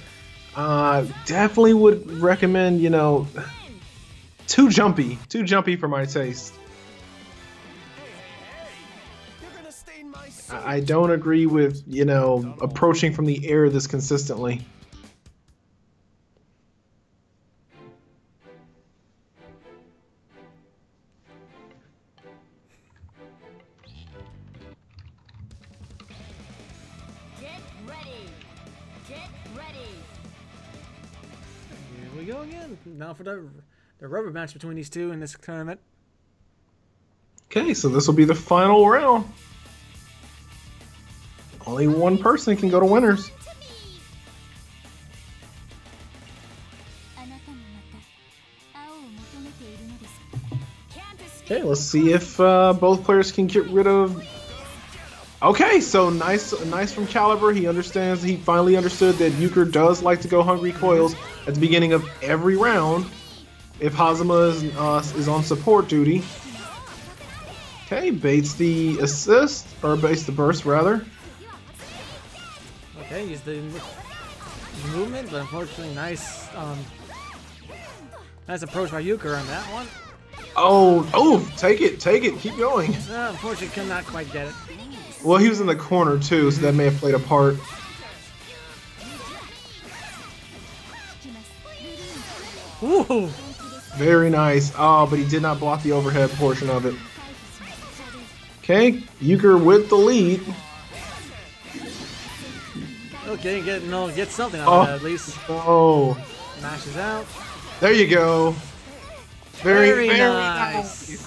Definitely would recommend, too jumpy for my taste. You're gonna stain my suit. I don't agree with, approaching from the air this consistently. Get ready. Get ready. Here we go again. Now for the the rubber match between these two in this tournament. Okay, so this will be the final round. Only one person can go to winners. Okay, let's see if both players can get rid of... Okay, so nice from Caliber. He understands. He finally understood that Euchre does like to go Hungry Coils at the beginning of every round if Hazama is on support duty. Okay, baits the assist, or baits the burst rather. Okay, use the movement, but unfortunately nice approach by Euchre on that one. Oh, take it, keep going. Unfortunately, could not quite get it. Well, he was in the corner too, so that may have played a part. Ooh! Very nice. Oh, but he did not block the overhead portion of it. Okay, Euchre with the lead. Okay, get something out of that at least. Oh. Mashes out. There you go. Very nice.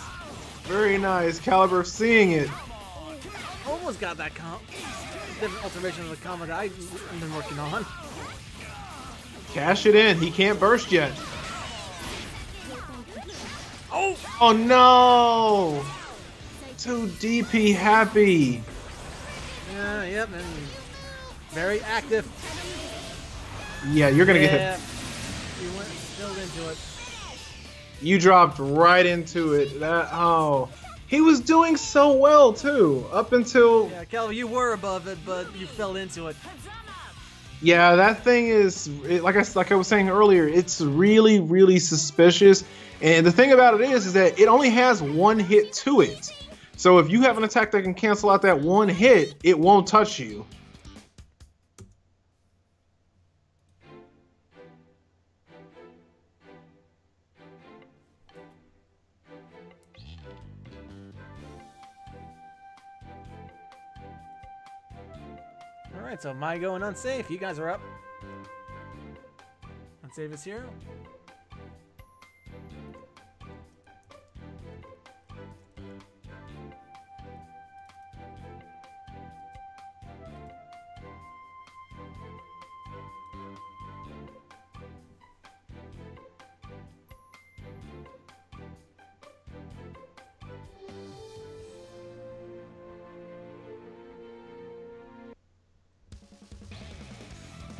Very nice. Caliber seeing it. Almost got that different alteration of the combo that I've been working on. Cash it in. He can't burst yet. Oh no! Too DP happy. Yeah, yep, and very active. Yeah, you're gonna get hit. You went filled into it. You dropped right into it. He was doing so well too, up until... Yeah, Calvin, you were above it, but you fell into it. Yeah, that thing is, like I was saying earlier, it's really, really suspicious. And the thing about it is that it only has one hit to it. So if you have an attack that can cancel out that one hit, it won't touch you. Alright, so Mygo and Unsafe, you guys are up. Unsafe is here.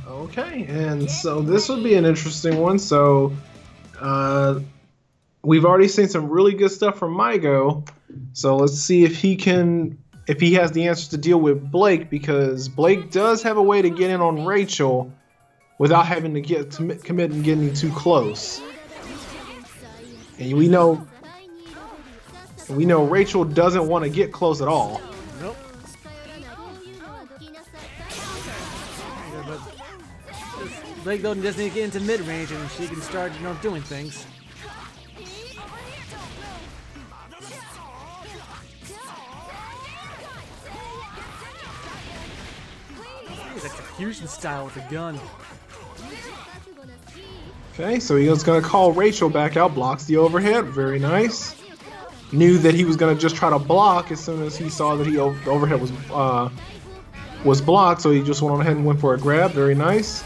Okay, and so this would be an interesting one. So we've already seen some really good stuff from Mygo. So let's see if he has the answers to deal with Blake, because Blake does have a way to get in on Rachel without having to commit and getting too close. And we know Rachel doesn't want to get close at all. Nope. Blake doesn't just need to get into mid-range and she can start, doing things. He's execution style with a gun. Okay, so he was going to call Rachel back out, blocks the overhead, very nice. Knew that he was going to just try to block as soon as he saw that the overhead was blocked, so he just went on ahead and went for a grab, very nice.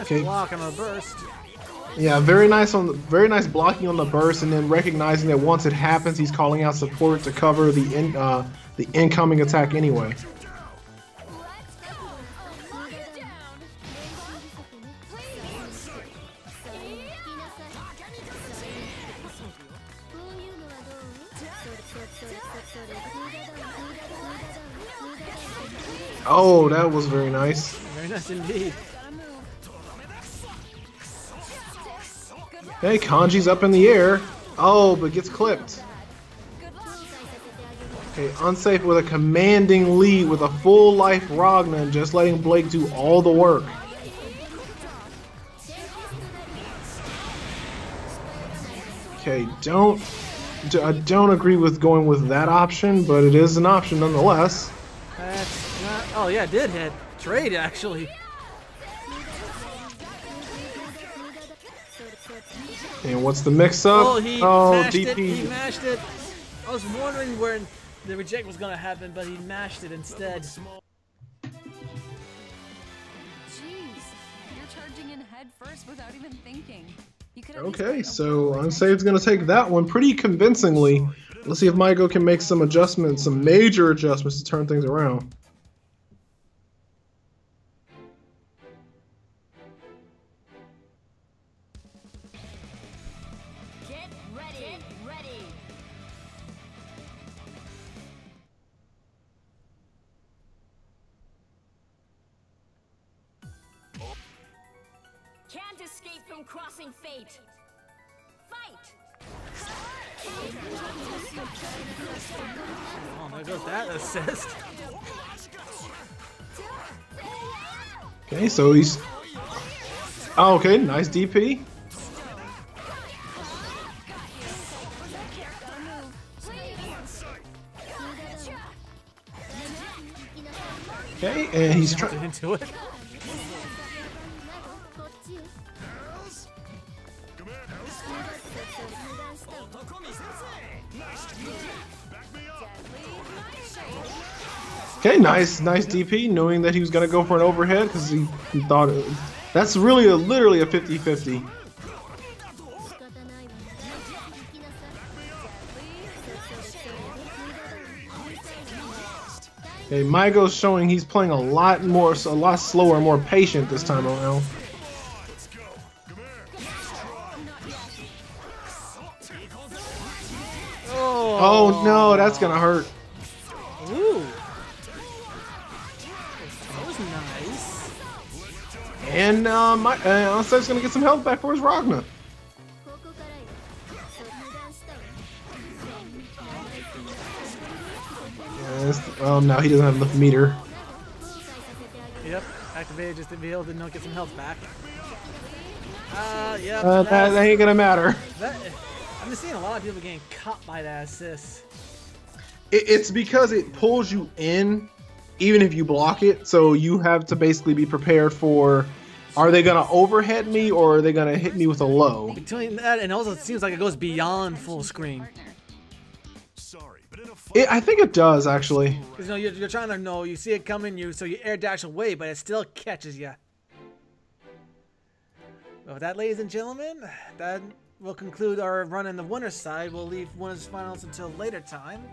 Okay. Block on a burst. Yeah, very nice blocking on the burst, and then recognizing that once it happens, he's calling out support to cover the incoming attack anyway. Oh, that was very nice. Very nice indeed. Hey, Kanji's up in the air. Oh, but gets clipped. Okay, Unsafe with a commanding lead with a full life Ragna and just letting Blake do all the work. Okay, I don't agree with going with that option, but it is an option nonetheless. That's not... Oh yeah, it did hit. Trade, actually. And what's the mix-up? Oh, he mashed DP. it. He mashed it. I was wondering where the reject was going to happen, but he mashed it instead. Jeez, you're charging in head first without even thinking. You could Okay, so Unsaved's gonna take that one pretty convincingly. Let's see if Maigo can make some adjustments, some major adjustments to turn things around. Get ready. Get ready. Can't escape from crossing fate. Fight. Oh, there goes that assist. Okay, so he's... Oh, okay, nice DP. Okay, and he's trying... Into it. Okay, nice DP, knowing that he was gonna go for an overhead because he thought that's really literally a 50-50. Okay, Maigo's showing he's playing a lot slower, more patient this time around. Oh no, that's gonna hurt. Ooh. That was nice. And Unsaved's gonna get some health back for his Ragna. Yes. Oh no, he doesn't have enough meter. Yep, activated just to be able to get some health back. Yep. That ain't gonna matter. I've been seeing a lot of people getting caught by that assist. It's because it pulls you in, even if you block it. So you have to basically be prepared for, are they gonna overhead me or are they gonna hit me with a low? Between that and also it seems like it goes beyond full screen. Sorry, but in a fight, I think it does actually. Because you're trying to know, you see it coming, so you air dash away, but it still catches you. Well, with that, ladies and gentlemen, that will conclude our run in the winner's side. We'll leave winners finals until later time.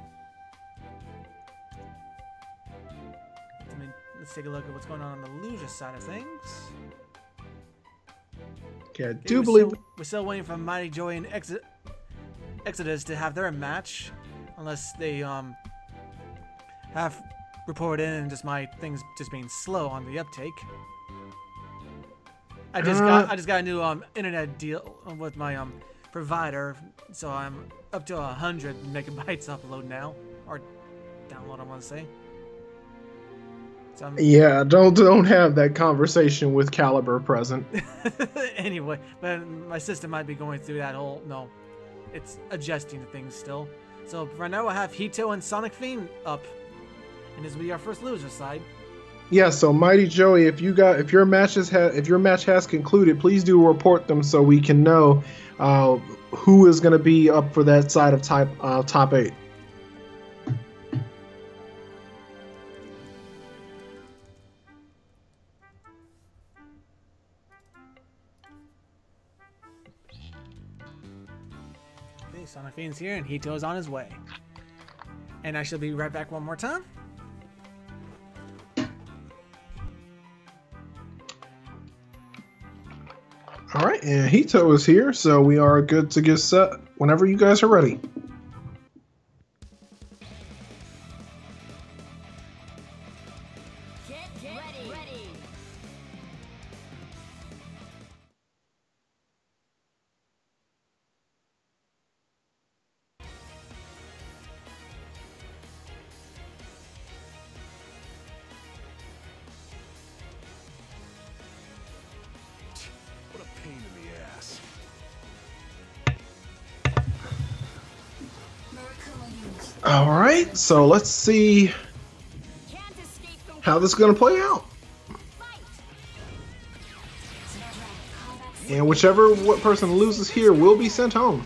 Let's take a look at what's going on the loser side of things. Okay, I do believe we're still waiting for Mighty Joey and Exodus to have their match, unless they have reported in and just my things just being slow on the uptake. I just got a new internet deal with my provider, so I'm up to 100 megabytes upload now, or download I want to say. So yeah, don't have that conversation with Caliber present. Anyway, but my system might be going through that whole it's adjusting to things still. So right now we'll have Hito and Sonic Fiend up, and this will be our first loser side. Yeah, so Mighty Joey, if your match has concluded, please do report them so we can know who is going to be up for that side of top 8. Okay, Sonic Fiend's here and Hito's on his way. And I shall be right back one more time. All right, and Hito is here, so we are good to get set whenever you guys are ready. Get ready. what a pain in the ass. All right, so let's see Can't escape from how this is going to play out. fight. And whichever person loses here will be sent home.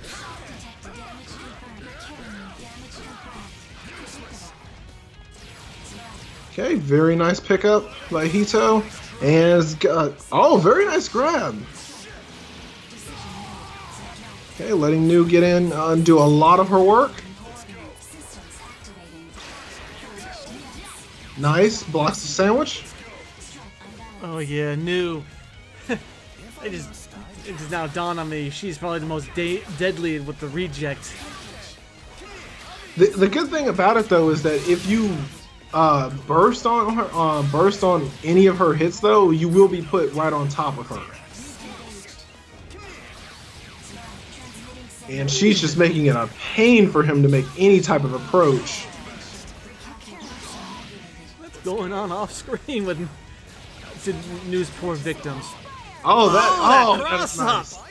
Okay, very nice pickup by Hito. And it's got, oh, very nice grab. Okay, letting Nu get in and do a lot of her work. Nice, blocks the sandwich. Oh yeah, Nu. it just now dawned on me. She's probably the most deadly with the reject. The good thing about it though is that if you burst on her, burst on any of her hits though, you will be put right on top of her. And she's just making it a pain for him to make any type of approach. What's going on off screen with Nu's poor victims? Oh, that cross that's nice. up.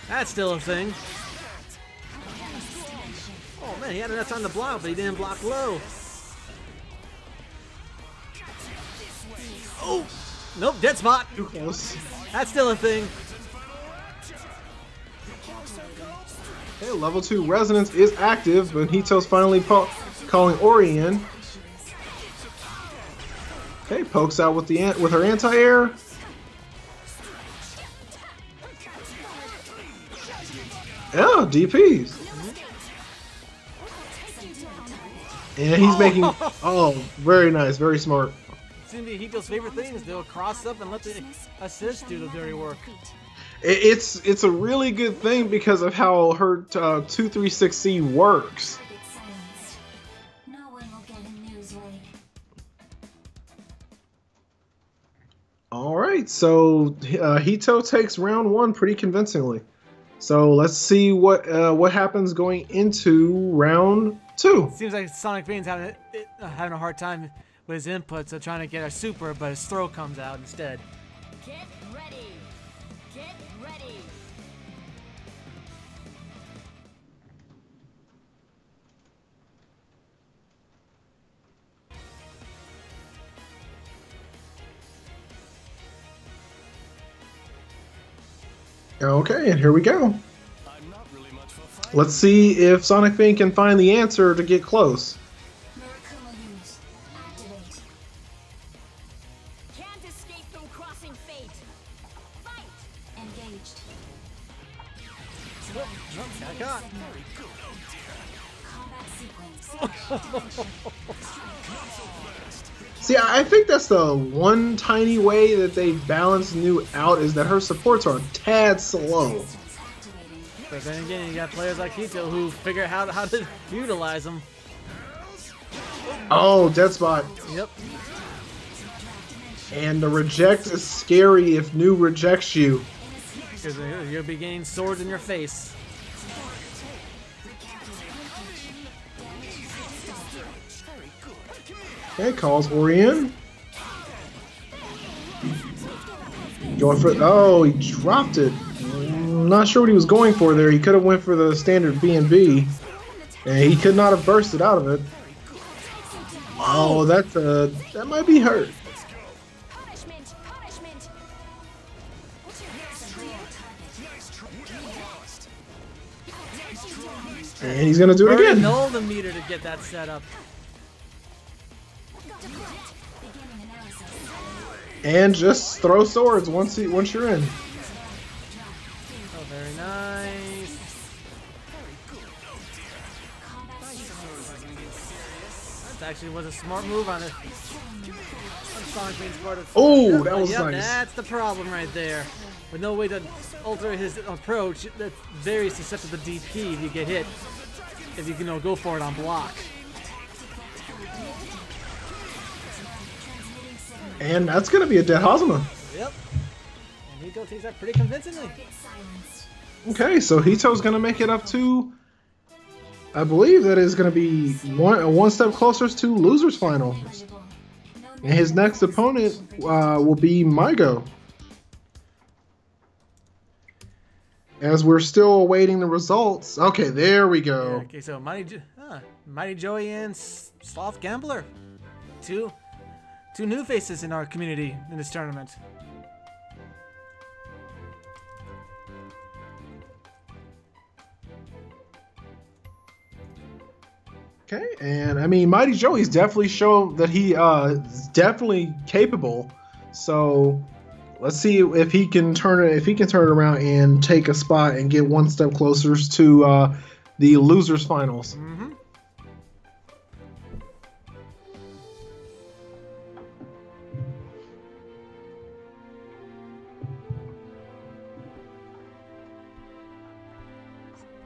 That's still a thing. Oh man, he had enough time to block, but he didn't block low. Oh, nope, dead spot. Too close. That's still a thing. Okay, level 2 resonance is active, but Hito's finally calling Ori in. Okay, pokes out with her anti-air. Yeah, DPs. And he's making, oh, very nice, very smart. Seems to be Hito's favorite thing is they'll cross up and let the assist do the dirty work. It's a really good thing because of how her 236C works. All right, so Hito takes round 1 pretty convincingly. So let's see what happens going into round 2. Seems like Sonic Bean's having a hard time with his inputs, so trying to get a super, but his throw comes out instead. Get ready. Get ready. Okay, and here we go. Let's see if Sonic Bean can find the answer to get close. Can't escape from crossing fate. Fight. Engaged. Back up. Combat sequence. See, I think that's the one tiny way that they balance Nu out is that her supports are a tad slow. But then again, you got players like Hito who figure out how to utilize them. Oh, dead spot. Yep. And the reject is scary if Nu rejects you. Because you'll be getting swords in your face. Okay, calls Ori in. Going for, oh, he dropped it. Not sure what he was going for there. He could have went for the standard B&B, and he could not have bursted out of it. Oh, that might be hurt. Punishment. Punishment. And he's gonna do it again. Null the meter to get that set up. And just throw swords once you're in. Oh, very nice. That actually was a smart move on it. Oh, that was yep, nice. That's the problem right there. With no way to alter his approach, that's very susceptible to DP if you get hit. If you can go for it on block. And that's going to be a dead Hazama. Yep. And Hito takes that pretty convincingly. Okay, so Hito's going to make it up to, I believe that is going to be one step closer to losers final. And his next opponent will be Mygo. As we're still awaiting the results. Okay, there we go. Yeah, okay, so Mighty Joey and Sloth Gambler. Two Two new faces in our community in this tournament. Okay, and I mean, Mighty Joey's definitely shown that he is definitely capable. So let's see if he can turn it. If he can turn it around and take a spot and get one step closer to the losers finals. Mm-hmm.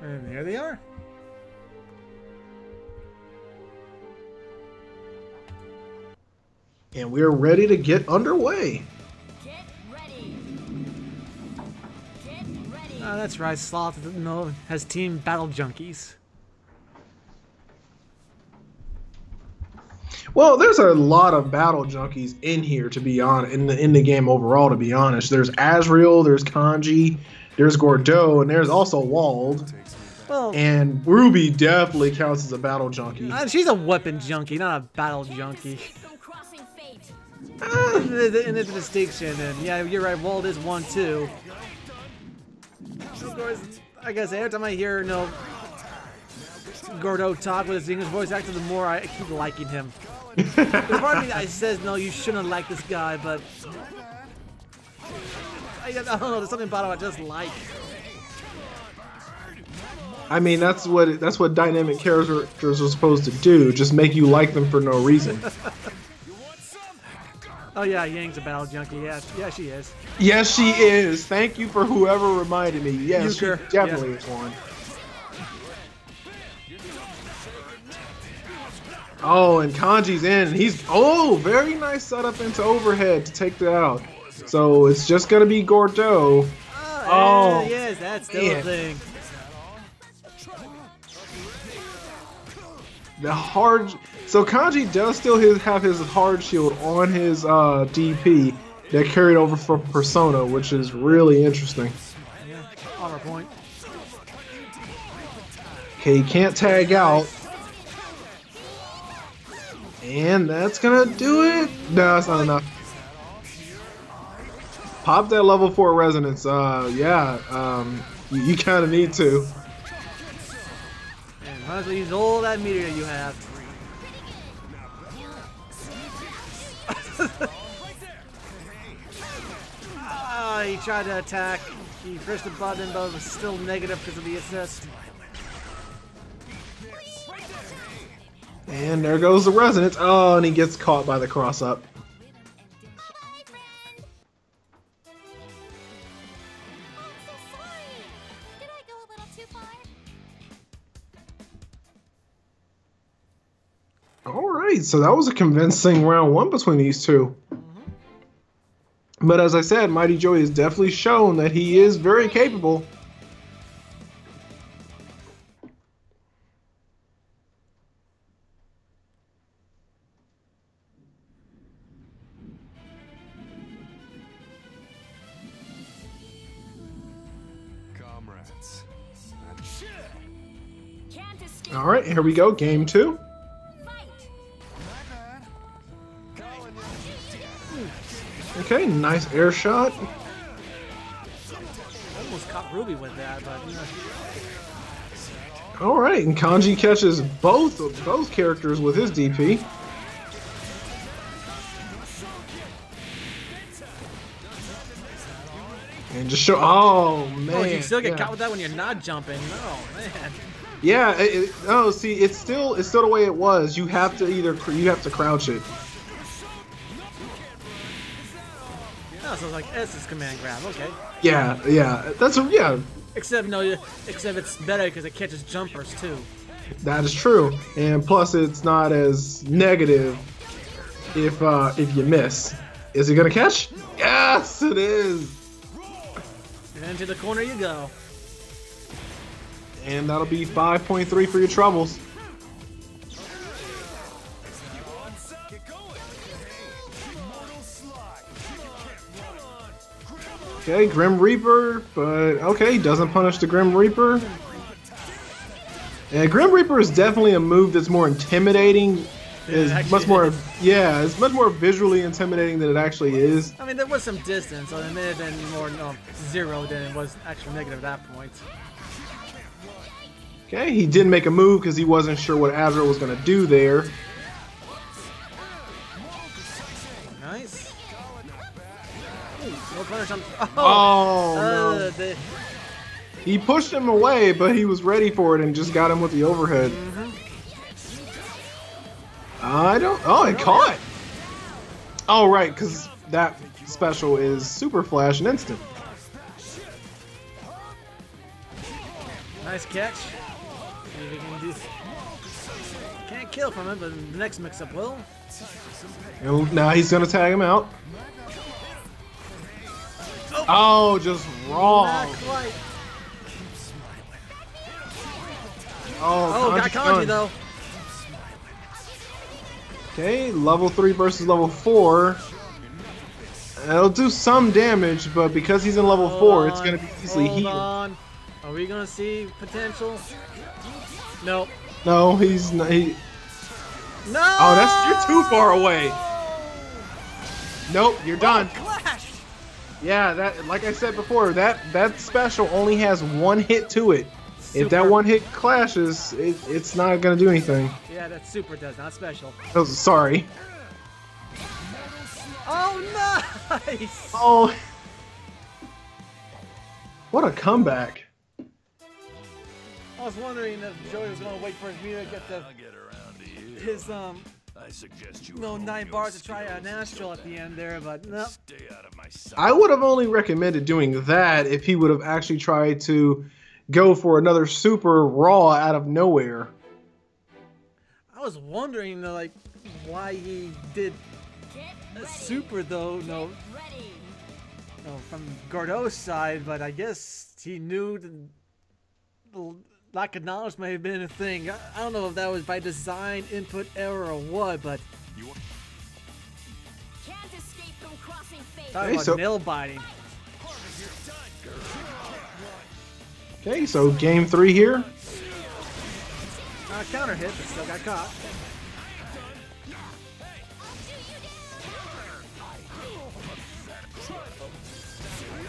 And there they are. And we're ready to get underway. Get ready. Get ready. That's right, Sloth has Team Battle Junkies. Well, there's a lot of battle junkies in here, to be honest, in the game overall, to be honest. There's Azrael, there's Kanji, there's Gordeau, and there's also Wald. Well, And Ruby definitely counts as a battle junkie. she's a weapon junkie, not a battle junkie. No crossing fate. And it's a distinction, and yeah, you're right, Wald is 1-2. Of course, I guess every time I hear, Gordeau talk with his English voice actor, the more I keep liking him. There's part of me that says, no, you shouldn't like this guy, but I don't know, there's something about him I just like. I mean, that's what dynamic characters are supposed to do, just make you like them for no reason. Oh yeah, Yang's a battle junkie, yeah, she is. Yes, she is. Thank you for whoever reminded me. Yes, she Euchre, definitely yes. is one. Oh, and Kanji's in. Very nice setup into overhead to take that out. So it's just gonna be Gordeau. Oh, yes, that's still a thing. So Kanji does still have his hard shield on his DP that carried over from Persona, which is really interesting. Yeah, armor point. Okay, he can't tag out. And that's gonna do it. No, that's not enough. Pop that level 4 resonance. You kind of need to. And might as well use all that meteor you have. He tried to attack. He pushed the button, but it was still negative because of the assist. And there goes the resonance. Oh, and he gets caught by the cross up. Bye-bye, friend. I'm so sorry. Did I go a little too far? Alright, so that was a convincing round 1 between these two. But as I said, Mighty Joey has definitely shown that he is very capable. Comrades. Can't escape. Alright, here we go, game 2. Fight. Okay, nice air shot. Almost caught Ruby with that, but Alright, and Kanji catches both characters with his DP. And just show. Oh man! Oh, you still get yeah. caught with that when you're not jumping. Oh man. Yeah. See, it's still the way it was. You have to crouch it. Oh, so it's like S is command grab. Okay. Yeah. Except it's better because it catches jumpers too. That is true, and plus it's not as negative if you miss. Is he gonna catch? Yes, it is. And into the corner you go. And that'll be 5.3 for your troubles. Okay, Grim Reaper, but okay, doesn't punish the Grim Reaper. And Grim Reaper is definitely a move that's more intimidating is much more, yeah, it's much more visually intimidating than it actually is. I mean, there was some distance, so it may have been more zero than it was actually negative at that point. Okay, he did make a move because he wasn't sure what Azrael was going to do there. Nice. Ooh, no punish on. Oh, no. He pushed him away, but he was ready for it and just got him with the overhead. Oh, it caught. Oh, right, because that special is Super Flash and Instant. Nice catch. Can't kill from it, but the next mix-up will. And now he's gonna tag him out. Oh, just wrong. Not quite. Oh, got Kanji though. Okay, level 3 versus level 4. It'll do some damage, but because he's in level 4, it's gonna be easily healed. Hold on. Are we gonna see potential? Nope. No, he's not. No! Oh, you're too far away. Nope, you're done. Clash! Yeah, that, like I said before, that special only has one hit to it. Super. If that one hit clashes, it's not gonna do anything. Yeah, that super does, not special. Oh, sorry. Oh, nice! Oh, what a comeback! I was wondering if Joey was gonna wait for his meter to get his I suggest you 9 bars to try an astral at the end there, but no. stay out of my sight. I would have only recommended doing that if he would have actually tried to go for another super raw out of nowhere. I was wondering like why he did a super though, no, from Gordeau's side, but I guess he knew the lack of knowledge may have been a thing. I don't know if that was by design, input error, or what, but Can't escape from crossing fate. talking about nail biting. Okay, so game 3 here. Counter hit, but still got caught.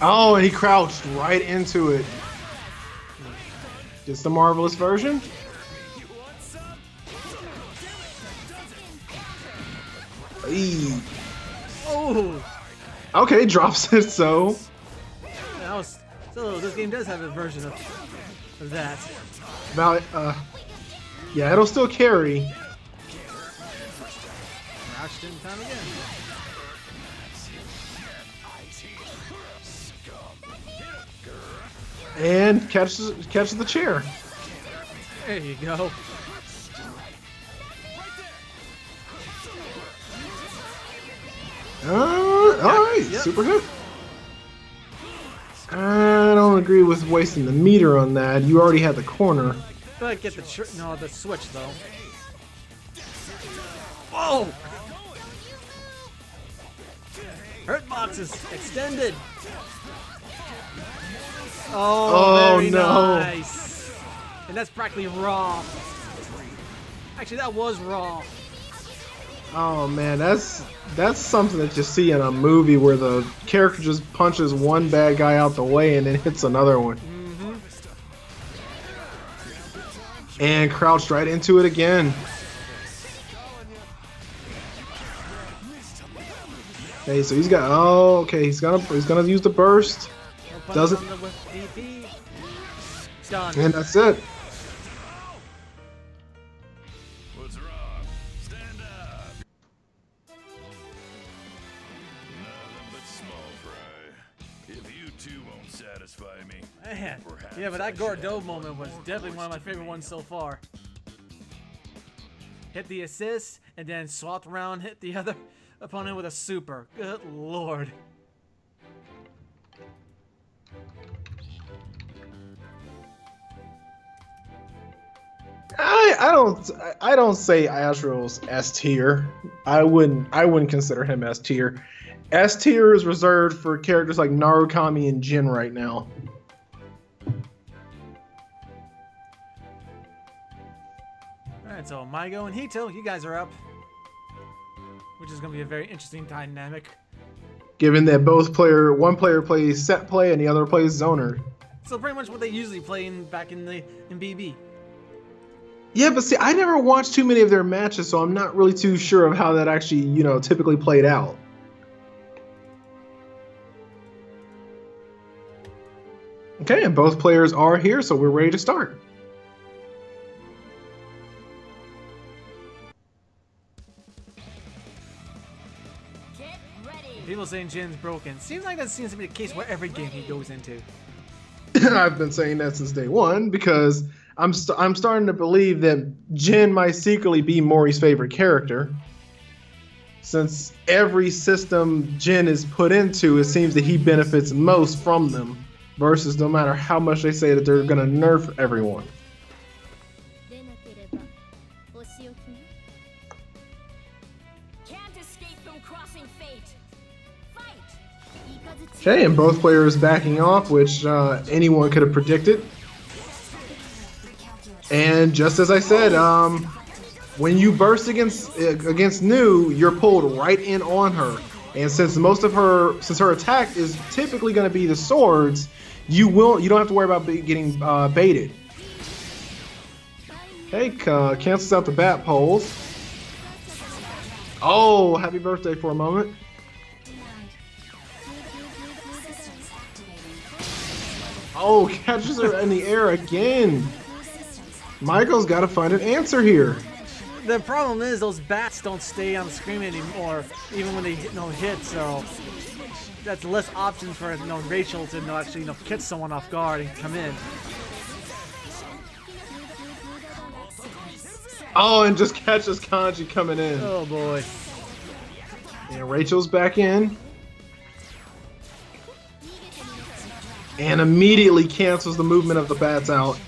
Oh, and he crouched right into it. Just the marvelous version. Eee. Oh! Okay, drops it, so. So this game does have a version of that. About, yeah, it'll still carry. Crouched in time again. And catches the chair. There you go. Alright, Yep. super hit. I don't agree with wasting the meter on that. You already had the corner. But get the switch though. Whoa! Hurt box is extended. Oh, very no. nice. And that's practically raw. Actually, that was raw. Oh man, that's something that you see in a movie where the character just punches one bad guy out the way and then hits another one. And crouched right into it again. Okay, so he's got. Oh, okay, he's gonna use the burst. Doesn't. Done. And that's it. What's wrong? Stand up. Nothing but small fry. If you two won't satisfy me, Man. perhaps Yeah, but I that should Gordeau have moment was definitely one of my favorite ones so far. Hit the assist and then swapped around, hit the other opponent with a super. Good lord. I don't say Azrael's S tier. I wouldn't consider him S tier. S tier is reserved for characters like Narukami and Jin right now. Alright, so Maigo and Hito, you guys are up. which is going to be a very interesting dynamic. Given that one player plays set play and the other plays zoner. So pretty much what they usually play back in BB. Yeah, but see, I never watched too many of their matches, so I'm not really too sure of how that actually, typically played out. Okay, and both players are here, so we're ready to start. Get ready. People saying Jin's broken. Seems like that seems to be the case where every game he goes into. I've been saying that since day one because I'm starting to believe that Jin might secretly be Mori's favorite character. Since every system Jin is put into, it seems that he benefits most from them. Versus no matter how much they say that they're gonna nerf everyone. Can't escape from crossing fate. Fight. Okay, and both players backing off, which anyone could have predicted. And just as I said, when you burst against New, you're pulled right in on her. And since since her attack is typically going to be the swords, you don't have to worry about getting baited. Okay, cancels out the bat poles. Oh, happy birthday for a moment. Oh, catches her in the air again. Michael's got to find an answer here. The problem is those bats don't stay on the screen anymore, even when they hit. So that's less options for Rachel to actually catch someone off guard and come in. Oh, and just catches Kanji coming in. Oh boy. And Rachel's back in. And immediately cancels the movement of the bats out.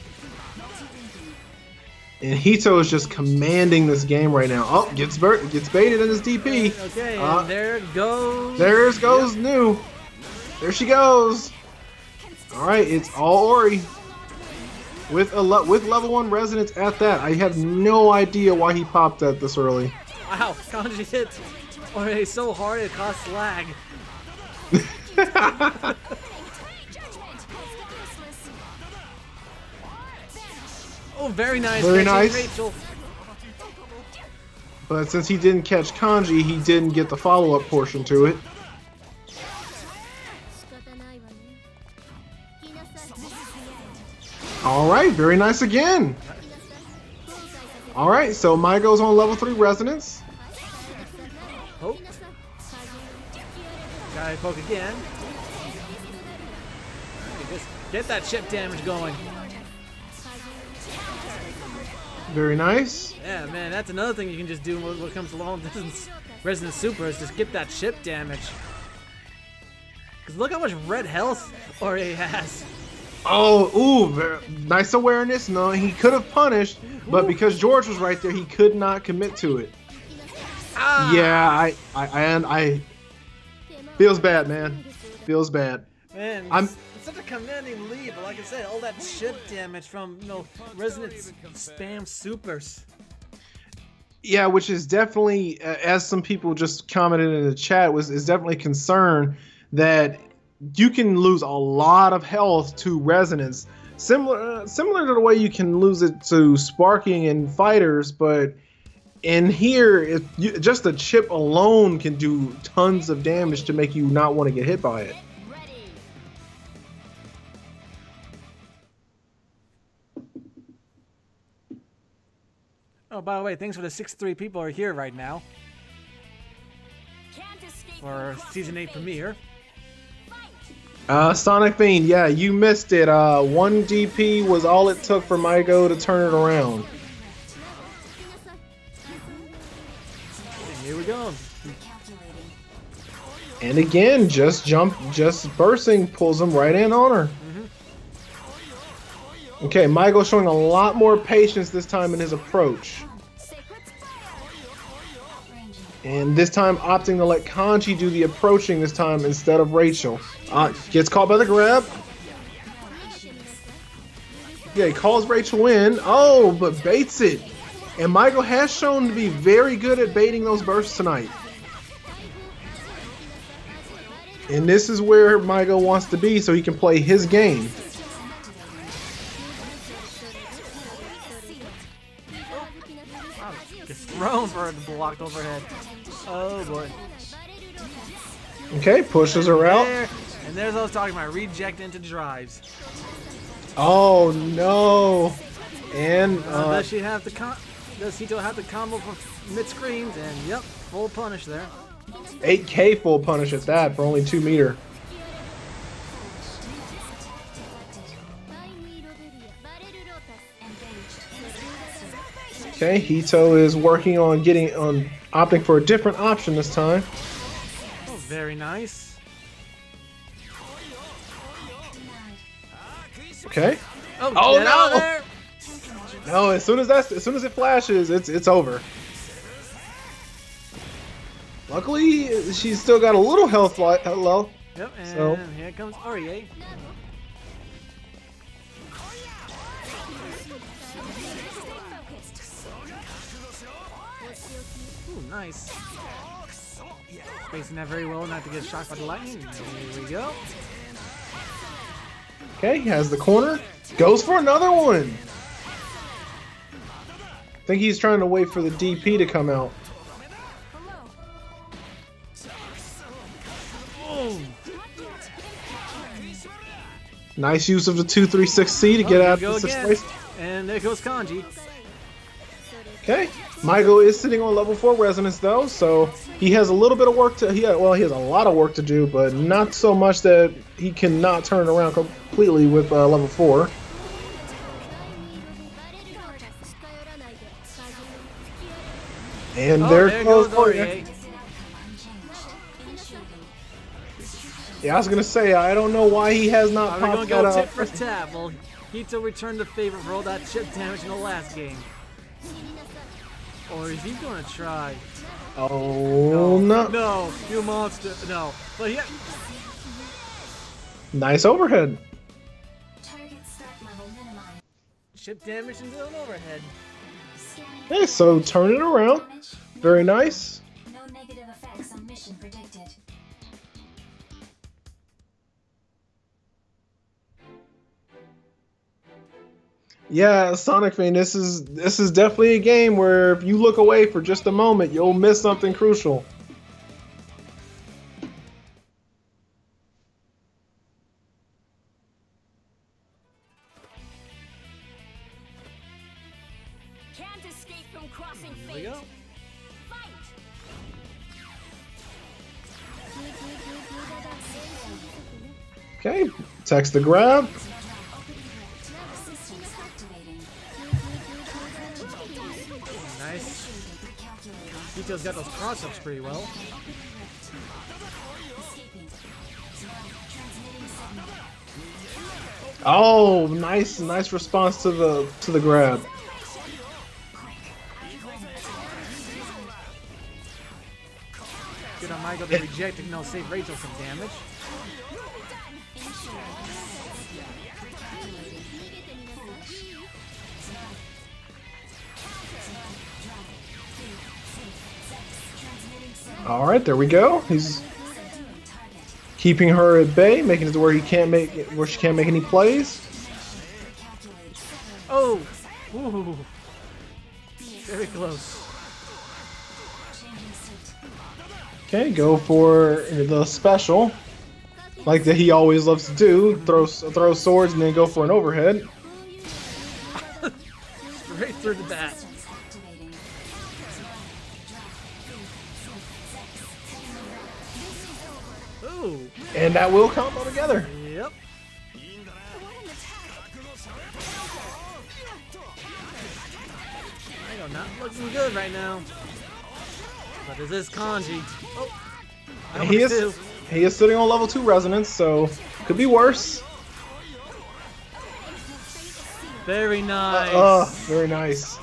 And Hito is just commanding this game right now. Oh, gets baited in his DP. Okay, and there it goes. There goes New. There she goes. All right, it's all Ori. With level 1 resonance at that. I have no idea why he popped that this early. Wow, Kanji hit Ori so hard it caused lag. Oh, very nice. Very nice. Rachel. But since he didn't catch Kanji, he didn't get the follow-up portion to it. Alright, very nice again. Alright, so Mai goes on level 3 resonance. Oh. Gotta poke again. Just get that chip damage going. Very nice. Yeah, man, that's another thing you can just do when it comes to long distance Resident Super is just get that chip damage. Because look how much red health Ori has. Oh, ooh, very nice awareness. No, he could have punished, but because George was right there, he could not commit to it. Ah. Yeah, I feels bad, man. Feels bad. Man, it's such a commanding lead, but like I said, all that chip damage from Resident spam supers. Yeah, which is definitely, as some people just commented in the chat, is definitely a concern that you can lose a lot of health to resonance, similar to the way you can lose it to sparking in fighters, but in here, just the chip alone can do tons of damage to make you not want to get hit by it. Oh, by the way, thanks for the 6-3 people are here right now for Season 8 premiere. Sonic Fiend, yeah, you missed it. 1 DP was all it took for Maiko to turn it around. And here we go. And again, just bursting pulls him right in on her. Okay, Maiko showing a lot more patience this time in his approach. And this time opting to let Kanji do the approaching this time instead of Rachel. Gets caught by the grab. Yeah, he calls Rachel in. Oh, but baits it. And Maiko has shown to be very good at baiting those bursts tonight. And this is where Maigo wants to be so he can play his game. Gets thrown for the blocked overhead. Oh boy. Okay, pushes her out. And there's what I was talking about. Reject into drives. Oh no. And does she have the does Hito have the combo for mid screens? And yep, full punish there. 8K full punish at that for only 2 meter. Okay, Hito is working on opting for a different option this time. Oh, very nice. Okay. Oh no! There. No, as soon as it flashes, it's over. Luckily, she's still got a little health low. Yep, and so here comes Arie. Ooh, nice. Facing that very well, not to get shocked by the lightning. There we go. Okay, he has the corner. Goes for another one. I think he's trying to wait for the DP to come out. Nice use of the 236C to get out of the 6th place. And there goes Kanji. Okay, Maigo is sitting on level 4 resonance though, so he has a little bit of work to. Well, he has a lot of work to do, but not so much that he cannot turn around completely with level 4. And there goes Arie. Yeah, I was gonna say I don't know why he has not popped that go up. Tip for tap. Well, Hito returned the favor for all that chip damage in the last game. Or is he gonna try? Oh no! No, you monster! No, but yeah. Nice overhead. Chip damage into an overhead. Okay, so turn it around. Very nice. No negative effects on mission predicted. Yeah, Sonic fan, this is definitely a game where if you look away for just a moment, you'll miss something crucial. Can't escape from crossing Here we fate. go. Fight! Okay, text the grab. Nice. Hito's got those cross-ups pretty well. Oh, nice response to the grab. Good on Michael to reject and save Rachel some damage. All right, there we go. He's keeping her at bay, making it to where she can't make any plays. Oh, ooh, very close. Okay, go for the special, like that he always loves to do. Throw swords and then go for an overhead. Straight through the bat. Ooh. And that will combo together. Yep. Michael not looking good right now. But this is Kanji. Oh, He is sitting on level 2 resonance, so could be worse. Very nice. Very nice.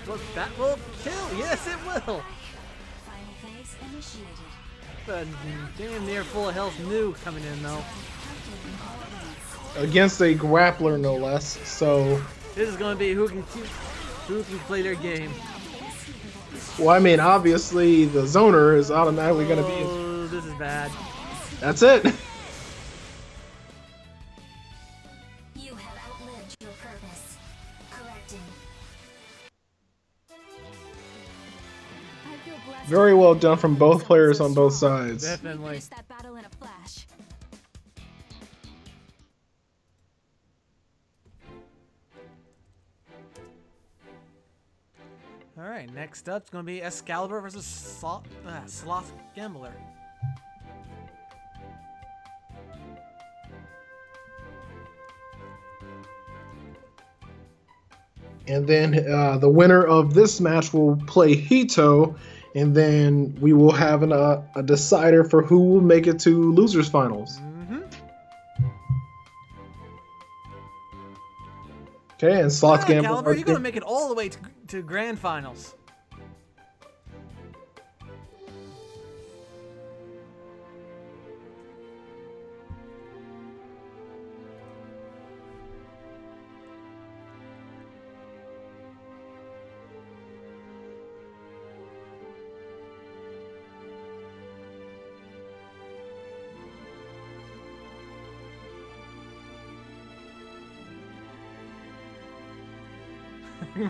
Look, that will kill. Yes, it will. But damn near full health new coming in though. Against a grappler, no less. So this is going to be who can play their game. Well, I mean, obviously the zoner is automatically going to be. Blazblue, this is bad. That's it. You have outlived your purpose. Correcting. I feel blessed. Very well done from both players on both sides. Definitely. Finished that battle in a flash. Alright, next up it's going to be Excalibur versus Sloth Gambler. And then the winner of this match will play Hito, and then we will have a decider for who will make it to losers finals. Okay, and Sloth Gambler. Excalibur, you're going to make it all the way to grand finals.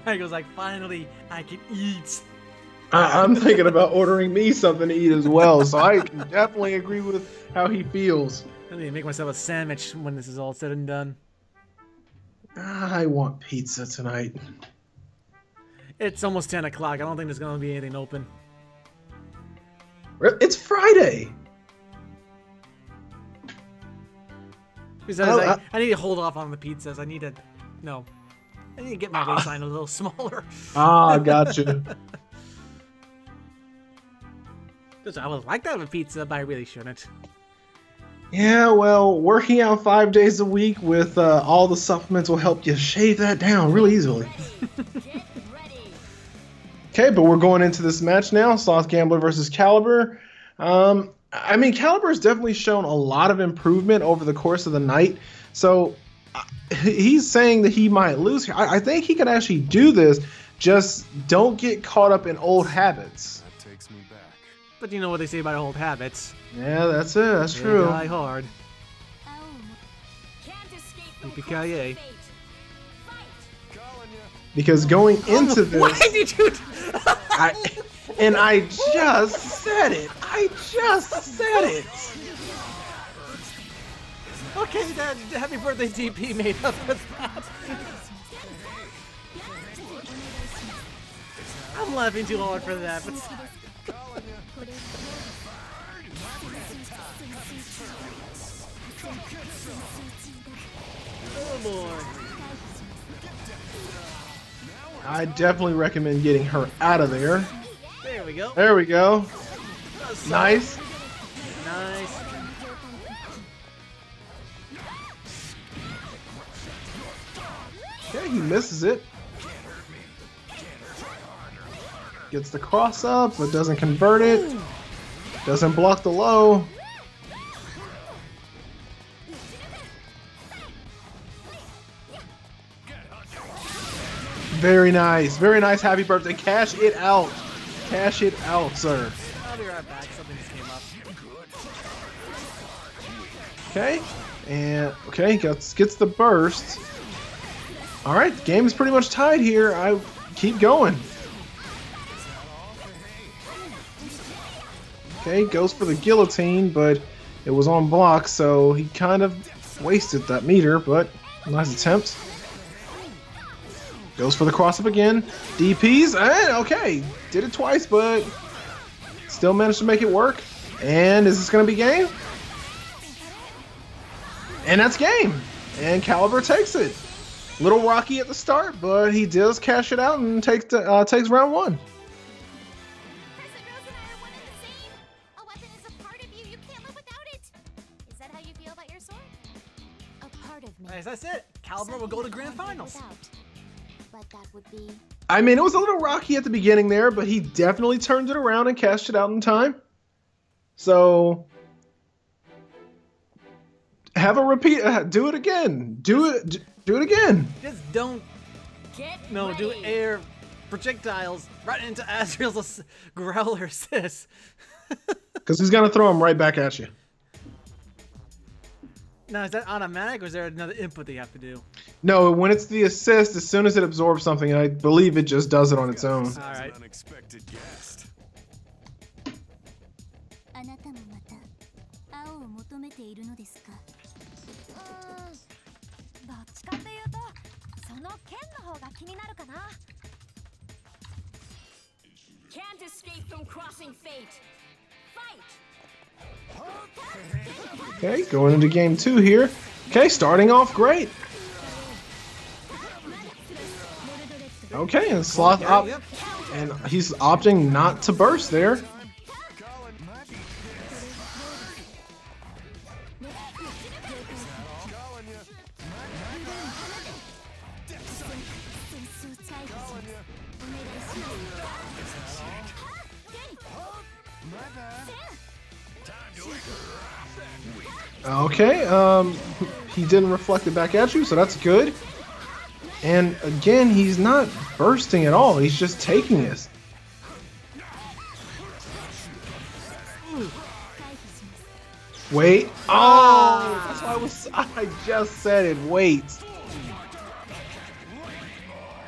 Michael's like, finally, I can eat. I'm thinking about ordering me something to eat as well, so I can definitely agree with how he feels. I need to make myself a sandwich when this is all said and done. I want pizza tonight. It's almost 10 o'clock. I don't think there's going to be anything open. It's Friday. Besides, I need to hold off on the pizzas. I need to get my waistline a little smaller. Ah, gotcha. I would like to have a pizza, but I really shouldn't. Yeah, well, working out 5 days a week with all the supplements will help you shave that down really easily. Okay, but we're going into this match now. Sloth Gambler versus Caliber. I mean, Caliber's definitely shown a lot of improvement over the course of the night. So he's saying that he might lose here. I think he can actually do this. Just don't get caught up in old habits. That takes me back. But you know what they say about old habits. Yeah, that's it. That's They true. die hard. Can't escape from Yippee-ki-yay. fate. Fight. Calling ya. Because going into this, Why did you? I just said it. I just said it. Okay, then happy birthday, DP made up with that. I'm laughing too hard for that, but oh boy. I definitely recommend getting her out of there. There we go. There we go. Nice. Nice. Okay, he misses it. Gets the cross up, but doesn't convert it. Doesn't block the low. Very nice. Very nice. Happy birthday. Cash it out. Cash it out, sir. I'll be right back. Something just came up. Okay. And, okay, gets the burst. Alright, the game is pretty much tied here. I keep going. Okay, goes for the guillotine, but it was on block, so he kind of wasted that meter, but nice attempt. Goes for the cross up again. DPs, and okay, did it twice, but still managed to make it work. And is this going to be game? And that's game. And Caliber takes it. Little rocky at the start, but he does cash it out and takes round one. Crescent Rose and I are one and the same. A weapon is a part of you. You can't live without it. Is that how you feel about your sword? A part of me. As I said, Caliber will go to grand finals. But that would be. I mean, it was a little rocky at the beginning there, but he definitely turned it around and cashed it out in time. So, have a repeat. Do it again. Do it again. Just don't. Get Do ready. air projectiles right into Azrael's growler, sis. Because he's gonna throw him right back at you. Now, is that automatic, or is there another input that you have to do? No, when it's the assist, as soon as it absorbs something, I believe it just does it on its own. All right. Unexpected guest. あなたもまた青を求めているのですか？どっちかというとその剣の方が気になるかな。 Can't escape from crossing fate. Fight! Okay, going into game 2 here. Okay, starting off great. Okay, and Sloth and he's opting not to burst there. Okay, he didn't reflect it back at you, so that's good. And again, he's not bursting at all. He's just taking it. Wait. Oh, that's why I just said it. Wait.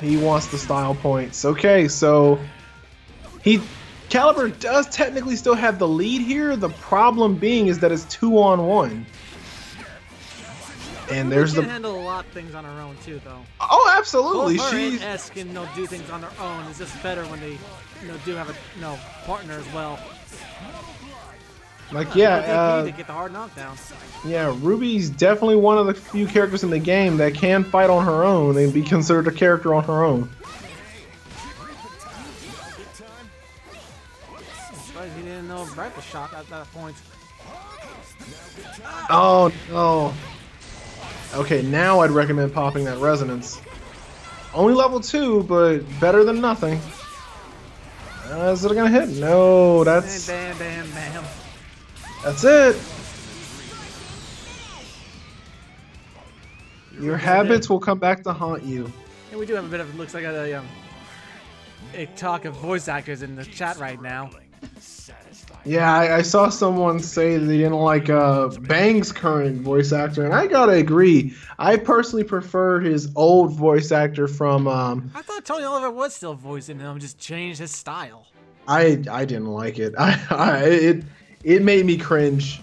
He wants the style points. Okay, so Caliber does technically still have the lead here. The problem being is that it's 2-on-1. And there's she can handle a lot of things on her own too, though. Oh, absolutely. Both her She's and S can do things on their own. It's just better when they do have a partner as well. Like to get the hard knockdown. Yeah, Ruby's definitely one of the few characters in the game that can fight on her own and be considered a character on her own. He didn't know Brett was shot at that point. Oh no. Okay, now I'd recommend popping that resonance. Only level 2, but better than nothing. Is it gonna hit? No, that's Bam, bam, bam. That's it. Your habits will come back to haunt you. And we do have a bit of looks like a talk of voice actors in the chat right now. Yeah, I saw someone say they didn't like Bang's current voice actor, and I gotta agree. I personally prefer his old voice actor from. I thought Tony Oliver was still voicing him, just changed his style. I didn't like it. It made me cringe.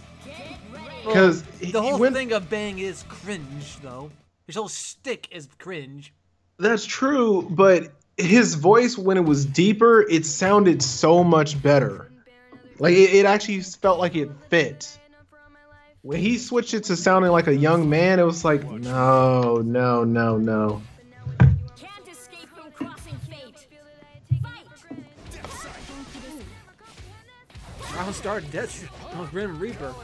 Because the whole thing of Bang is cringe, though. His whole shtick is cringe. That's true, but his voice, when it was deeper, it sounded so much better. Like, it actually felt like it fit. When he switched it to sounding like a young man, it was like, no, no, no, no. Can't escape from crossing fate. Fight! Round start, Death, Grim Reaper.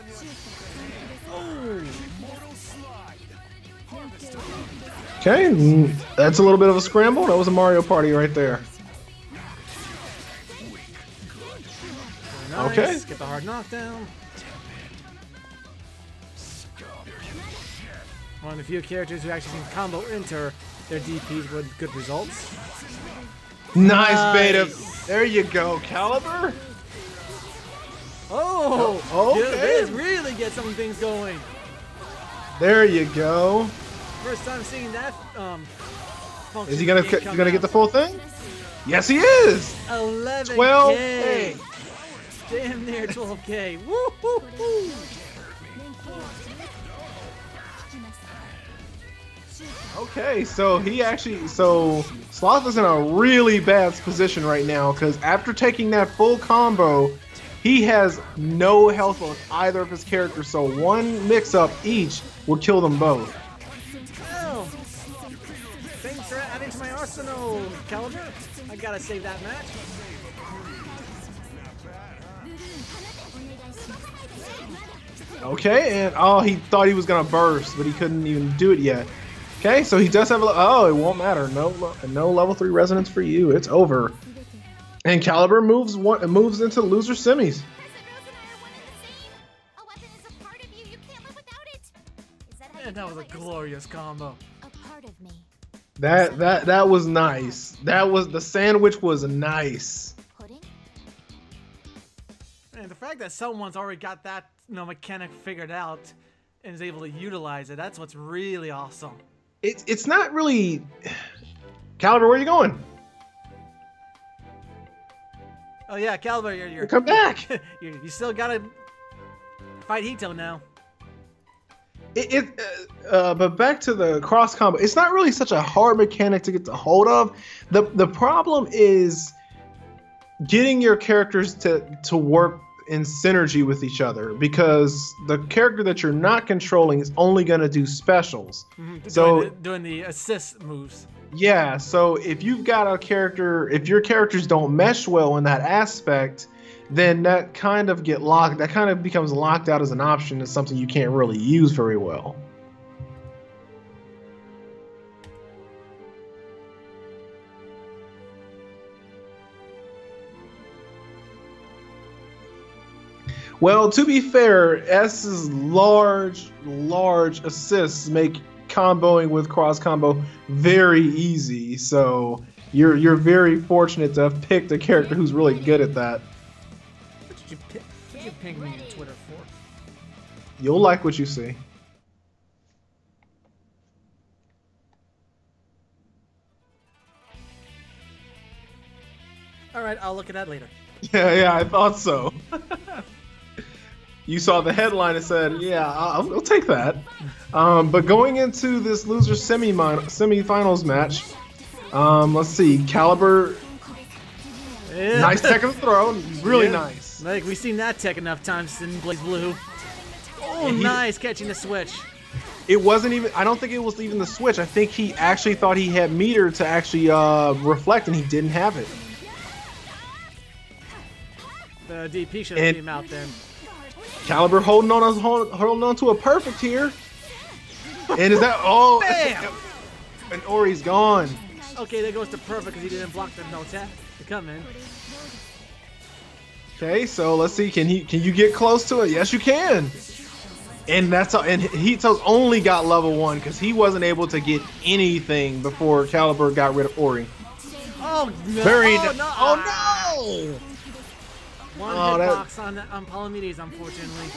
Okay, that's a little bit of a scramble. That was a Mario Party right there. Nice. Okay. Get the hard knockdown. One of the few characters who actually can combo enter their DPs with good results. Nice beta. There you go, Caliber. Oh, okay. This really gets some things going. There you go. First time seeing that. Is he gonna get the full thing? Yes, he is. 11K. 12K. Damn near 12K. Woo hoo hoo. Okay, so Sloth is in a really bad position right now because after taking that full combo, he has no health on either of his characters. So one mix-up each will kill them both. Oh, thanks for adding to my arsenal, Caliber. I gotta save that match. Okay, and oh, he thought he was gonna burst, but he couldn't even do it yet. Okay, so he does have oh, it won't matter. No level 3 resonance for you. It's over. And Caliber moves into loser semis. And that was a glorious combo. That was nice. The sandwich was nice. And the fact that someone's already got that mechanic figured out and is able to utilize it, that's what's really awesome. It's not really... Caliber, where are you going? Oh yeah, Caliber, you're come back. you still gotta fight Hito now. But back to the cross combo. It's not really such a hard mechanic to get a hold of. The problem is getting your characters to work in synergy with each other, because the character that you're not controlling is only going to do specials. So doing the assist moves. Yeah, so if you've got a character, if your characters don't mesh well in that aspect, then that kind of becomes locked out as an option, as something you can't really use very well. Well, to be fair, S's large assists make comboing with cross combo very easy. So you're very fortunate to have picked a character who's really good at that. What did you ping me on Twitter for? You'll like what you see. All right, I'll look at that later. Yeah, I thought so. You saw the headline and said, yeah, I'll take that. But going into this loser semifinals match, let's see, Caliber, nice tech of the throw, really nice. Like, we've seen that tech enough times in Blazblue. Oh, nice, catching the switch. It wasn't even, I don't think it was even the switch. I think he actually thought he had meter to actually reflect, and he didn't have it. The DP should have came out then. Caliber holding on to a perfect here. And is that bam! And Ori's gone. Okay, there goes to perfect because he didn't block the no tap to come in. Okay, so let's see. Can you get close to it? Yes, you can. And that's all. And Hito's only got level 1 because he wasn't able to get anything before Caliber got rid of Ori. Oh no! Oh no! One hitbox on Palamedes, unfortunately.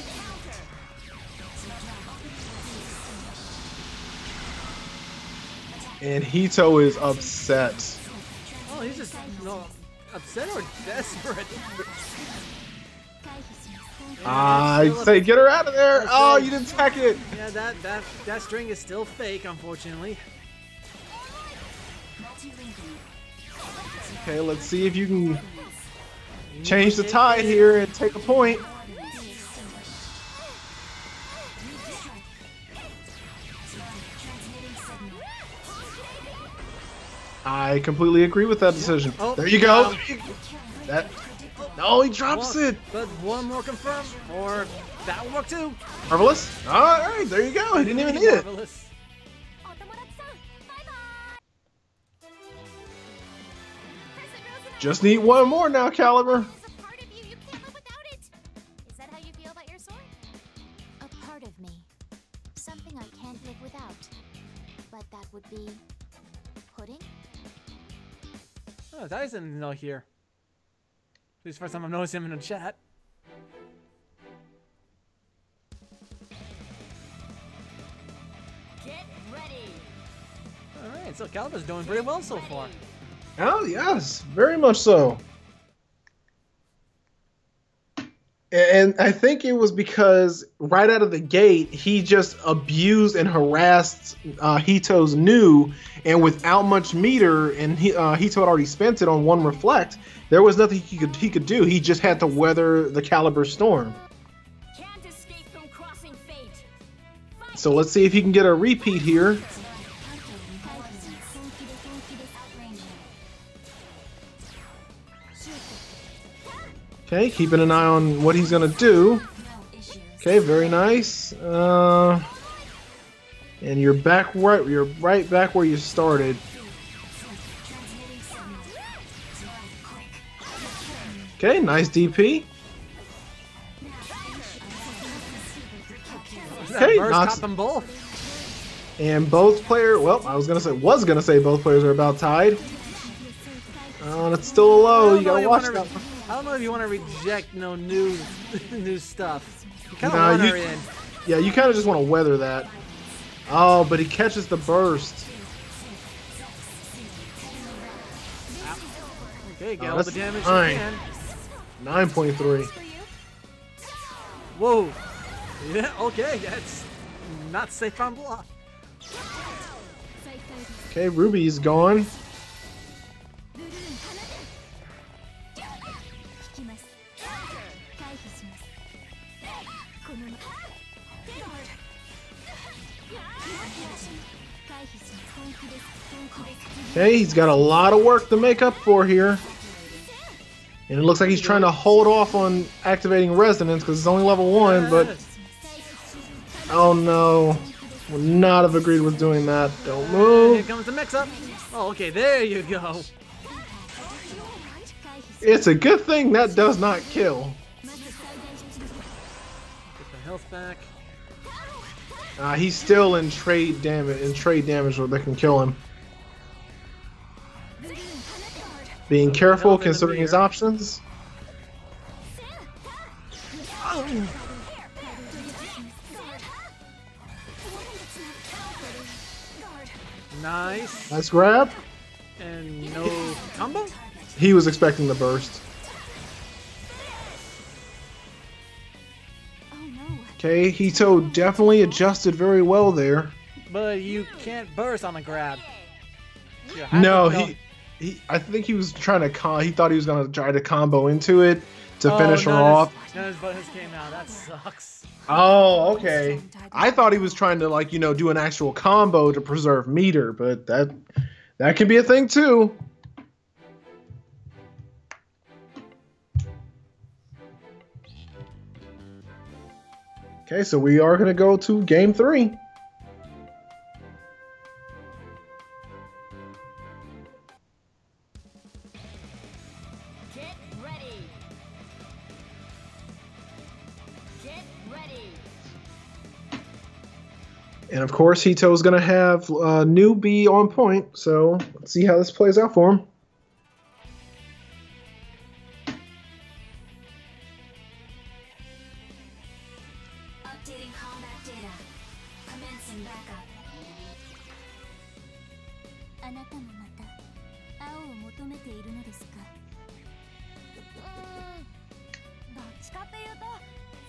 And Hito is upset. Oh, he's just upset or desperate. I say get her out of there. Oh, you didn't tech it. Yeah, that string is still fake, unfortunately. Okay, let's see if you can change the tide here and take a point. I completely agree with that decision. Oh, there you go. No, he drops it. But one more confirmed, or that will work too. Marvelous. All right, there you go. He didn't even need it. Just need one more now, Caliber. Is that how you feel about your sword? A part of me. Something I can't live without. But that would be pudding? Oh, Dyson not here. At least first time I've noticed him in the chat. Get ready. Alright, so Caliber's doing pretty well so far. Oh, yes, very much so. And I think it was because right out of the gate, he just abused and harassed Hito's new, and without much meter, and Hito had already spent it on one reflect, there was nothing he could do. He just had to weather the Caliber storm. Can't escape from crossing fate. So let's see if he can get a repeat here. Okay, keeping an eye on what he's gonna do. Okay, very nice. And you're back right. You're right back where you started. Okay, nice DP. Okay, knocks them both. And both players. Well, I was gonna say both players are about tied. It's still low. You gotta watch that one. I don't know if you want to reject new stuff. You kind of Nah, want her in. Yeah, you kind of just want to weather that. Oh, but he catches the burst. Okay, get Oh, all the that's damage you fine. can. 9.3. Whoa. Yeah, okay, that's not safe on block. Okay, Ruby's gone. Okay, he's got a lot of work to make up for here. And it looks like he's trying to hold off on activating Resonance because it's only level 1, but... Oh no. Would not have agreed with doing that. Don't Here move. comes the mix-up. Oh, okay, there you go. It's a good thing that does not kill. Get the health back. He's still in trade damage where they can kill him. Being careful considering his options. Nice. Nice grab. And no combo? He was expecting the burst. Okay, Hito definitely adjusted very well there. But you can't burst on a grab. No, I think he was trying to he thought he was gonna try to combo into it to finish her off. None of his buttons came out. That sucks. Oh, okay. I thought he was trying to, like, you know, do an actual combo to preserve meter, but that can be a thing too. Okay, so we are gonna go to game 3. Get ready. Get ready. And of course, Hito's gonna have new B on point, so let's see how this plays out for him. Updating combat data. Commencing backup. あなたもまた青を求めているのですか？どっちかというと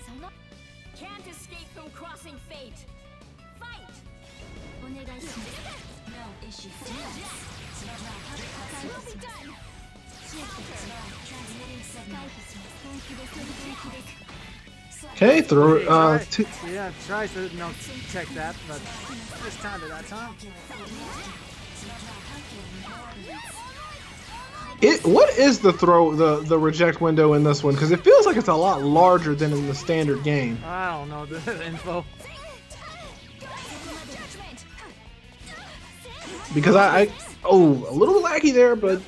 その Can't escape from crossing fate. Fight. お願いします。No issue. Will be done. Transmitting signal. 本気です。本気です。 Okay, throw Yeah, tries to check that, but it's time to that time. What is the the reject window in this one? Because it feels like it's a lot larger than in the standard game. I don't know the info. Because a little laggy there, but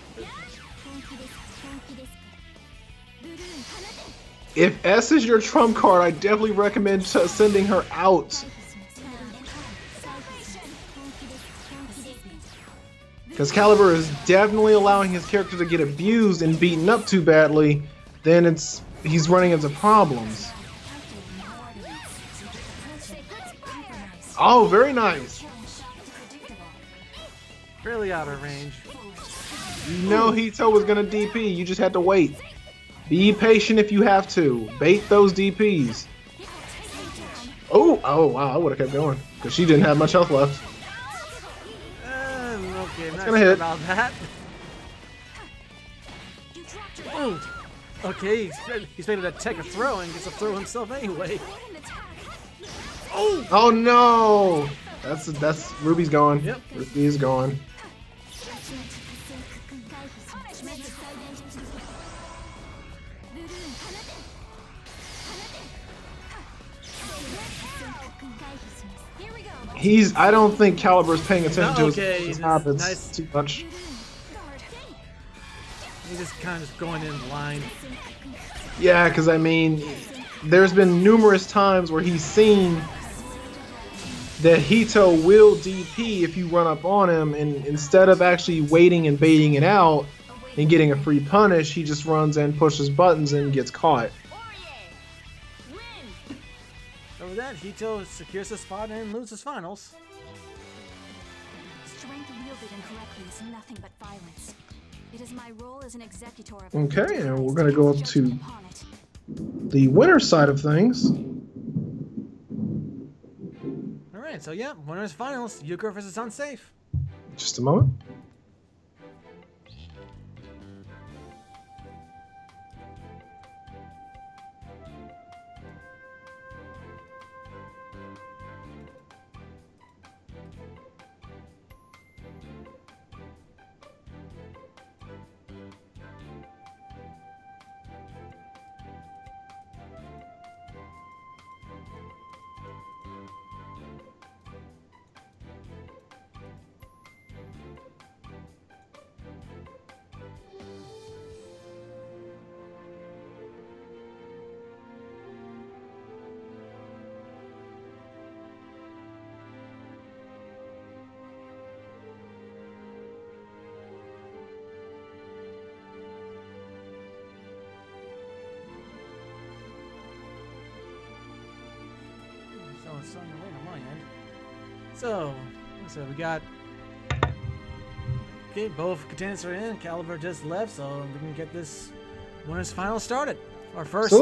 if S is your trump card, I definitely recommend sending her out. Because Caliber is definitely allowing his character to get abused and beaten up too badly, then he's running into problems. Oh, very nice. Really out of range. You know Hito was gonna DP, you just had to wait. Be patient if you have to. Bait those DPs. Oh wow, I would have kept going. Because she didn't have much health left. Okay, I'm not gonna sure hit. about that. Oh, okay, he's ready to take a throw and gets a throw himself anyway. Oh no! That's Ruby's gone. Yep. Ruby is gone. I don't think Caliber's paying attention to his habits nice. too much. He's just kind of going in blind. Yeah, because I mean, there's been numerous times where he's seen that Hito will DP if you run up on him, and instead of actually waiting and baiting it out, and getting a free punish, he just runs and pushes buttons and gets caught. Over that, Hito secures the spot and loses finals. Strength wielded incorrectly is nothing but violence. It is my role as an executor of Okay, and we're gonna go up to the winner's side of things. Alright, so yeah, winner's finals, Euchre versus Unsafe. Just a moment. It's starting to rain on my end. So we got both contenders are in. Caliber just left, so we can get this winners final started. Our first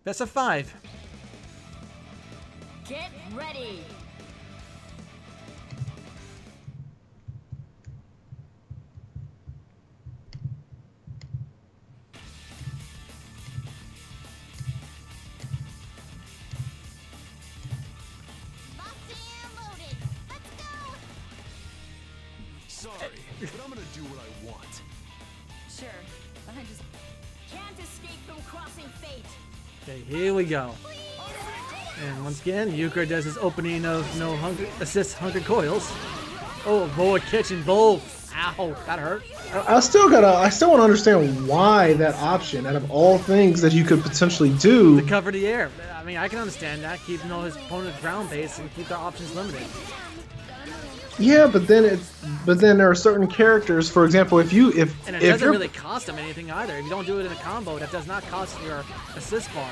best of 5. Get ready. Sorry, but I'm gonna do what I want. Sure, but I just Can't escape from crossing fate. Okay, here we go. And once again, Euchre does his opening of no hunger assist 100 coils. Oh, boy, catching both. Ow, that hurt. I still want to understand why that option, out of all things that you could potentially do. To cover the air. I mean, I can understand that, keeping all his opponent ground based and keep their options limited. Yeah, but then there are certain characters, for example, if And it doesn't really cost him anything either. If you don't do it in a combo, that does not cost your assist bar.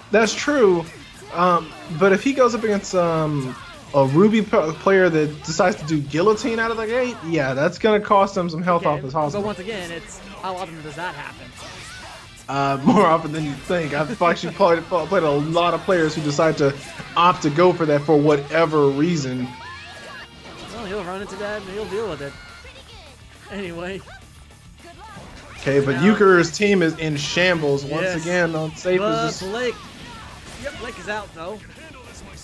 That's true, but if he goes up against a Ruby player that decides to do guillotine out of the gate, yeah, that's gonna cost him some health off his hospital. But once again, it's how often does that happen? More often than you think. I've actually played a lot of players who decide to opt to go for that for whatever reason. Well, he'll run into that and he'll deal with it. Anyway. Okay, but Euchre's team is in shambles once again. Unsafe is just... Blake. Yep, Blake is out though.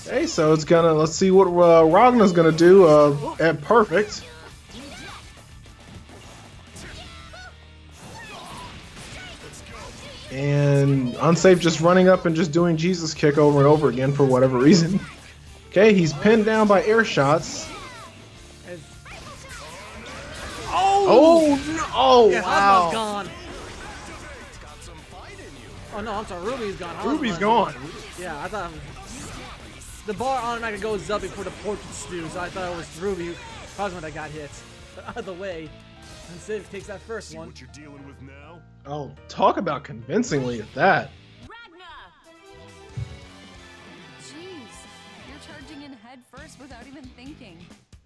Okay, so it's gonna. Let's see what Ragna's gonna do at perfect. And Unsafe just running up and just doing Jesus kick over and over again for whatever reason. Okay, he's pinned down by air shots. Oh no! Oh yeah, wow! Gone. Oh no, I'm sorry, Ruby's gone. Ruby's gone. Yeah, I thought the bar automatically goes up before the portrait stew, so I thought it was Ruby causing that got hit. But either way, Unsafe takes that first one. What you're dealing with now? Oh, talk about convincingly at that. jeez, you're charging in head first without even thinking.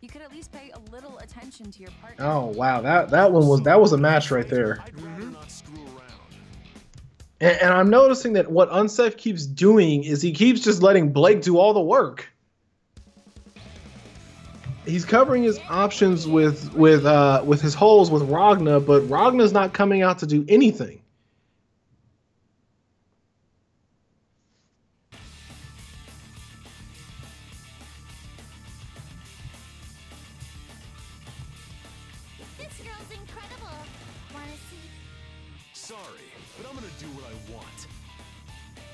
You could at least pay a little attention to your partner. Oh wow, that was a match right there. I'd rather not screw around. And I'm noticing that what Unsafe keeps doing is he keeps just letting Blake do all the work. He's covering his options with his holes with Ragna, but Ragna's not coming out to do anything. This girl's incredible. Wanna see? Sorry, but I'm gonna do what I want.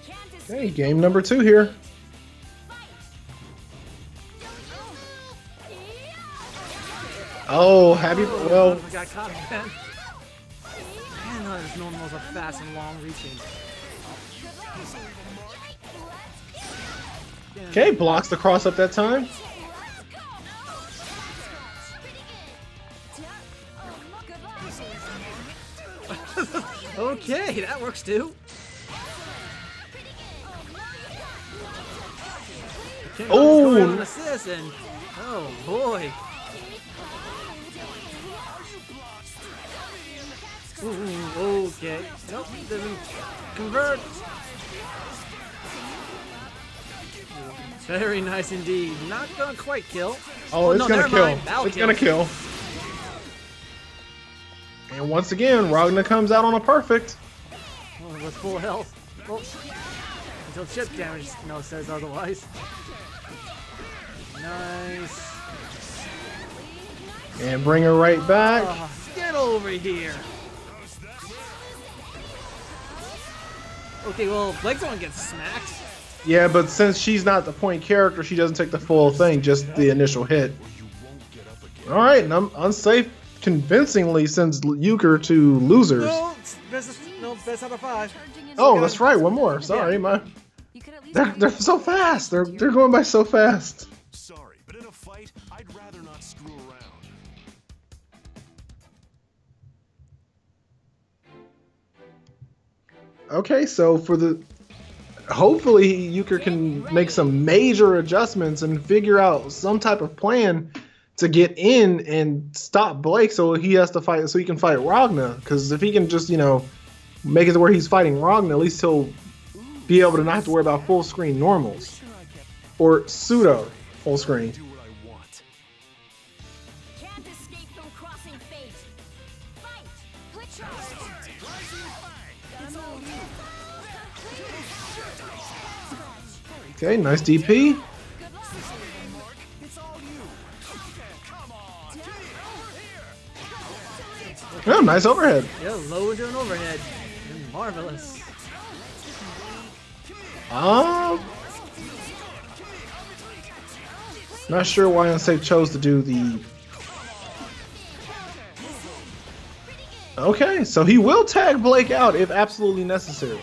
Can't escape. Hey, game number 2 here. Oh, happy well. I got caught again. Man, no, this normals are fast and long reaching. Okay, blocks the cross up that time. Okay, that works too. Okay, Oh! an assist and oh boy. Ooh, okay. Nope, doesn't convert. Very nice indeed. Not gonna quite kill. Oh, it's no, gonna never kill. mind. That'll It's gonna kill. And once again, Ragnar comes out on a perfect. Oh, with full health. Well, until chip damage says otherwise. Nice. And bring her right back. Oh, get over here. Okay, well, Blake's the one gets smacked. Yeah, but since she's not the point character, she doesn't take the full thing, just the initial hit. Alright, and unsafe convincingly sends Euchre to losers. No, best out of 5. Oh, that's right, one more. Sorry, they're so fast. They're going by so fast. Sorry, but in a fight, I'd rather not screw around. Okay, so for the... Hopefully, Euchre can make some major adjustments and figure out some type of plan to get in and stop Blake so he has to fight, so he can fight Ragnar. Because if he can just, you know, make it to where he's fighting Ragnar, at least he'll be able to not have to worry about full screen normals. Or pseudo full screen. Can't escape from crossing fate. Fight! Put your Okay, nice DP. Oh, nice overhead. Yeah, low into an overhead. Marvelous. Not sure why Unsafe chose to do the... Okay, so he will tag Blake out if absolutely necessary.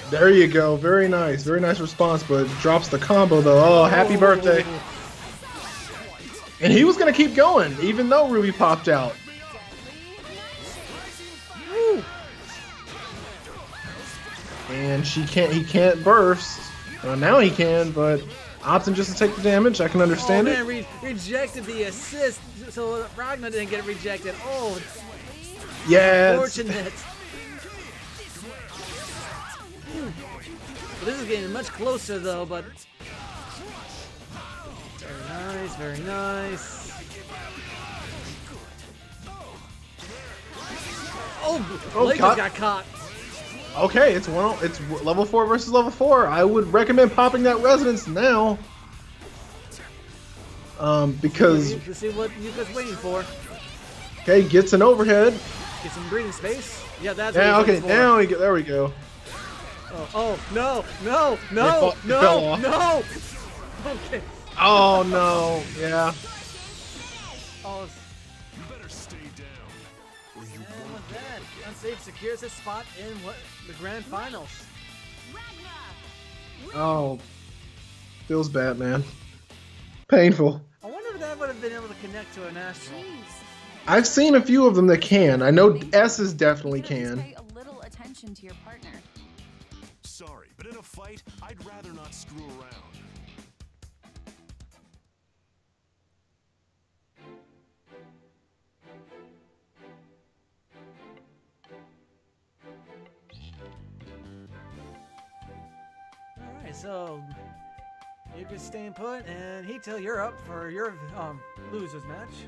There you go. Very nice. Very nice response, but drops the combo though. Oh, happy birthday. And he was going to keep going, even though Ruby popped out. And he can't burst. Now he can, but opting just to take the damage. I can understand it. Rejected the assist, so Ragnar didn't get rejected. Oh, yeah. Fortunate. Well, this is getting much closer though, but very nice, very nice. Oh, Blake just got caught. Okay, it's level 4 versus level 4. I would recommend popping that resonance now. Because let's see what Yuka's waiting for. Okay, gets an overhead. Get some breathing space. Yeah, that's yeah. what Okay, now we get there. We go. Oh no! Okay. Oh no! Yeah. Oh. You better stay down. And with that, Unsafe secures his spot in the grand finals. Oh, feels bad, man. Painful. I wonder if that would have been able to connect to a national. I've seen a few of them that can. I know S's definitely can. Pay a little attention to your partner. Sorry, but in a fight, I'd rather not screw around. Alright, so you can stay put, and Hito, you're up for your losers match.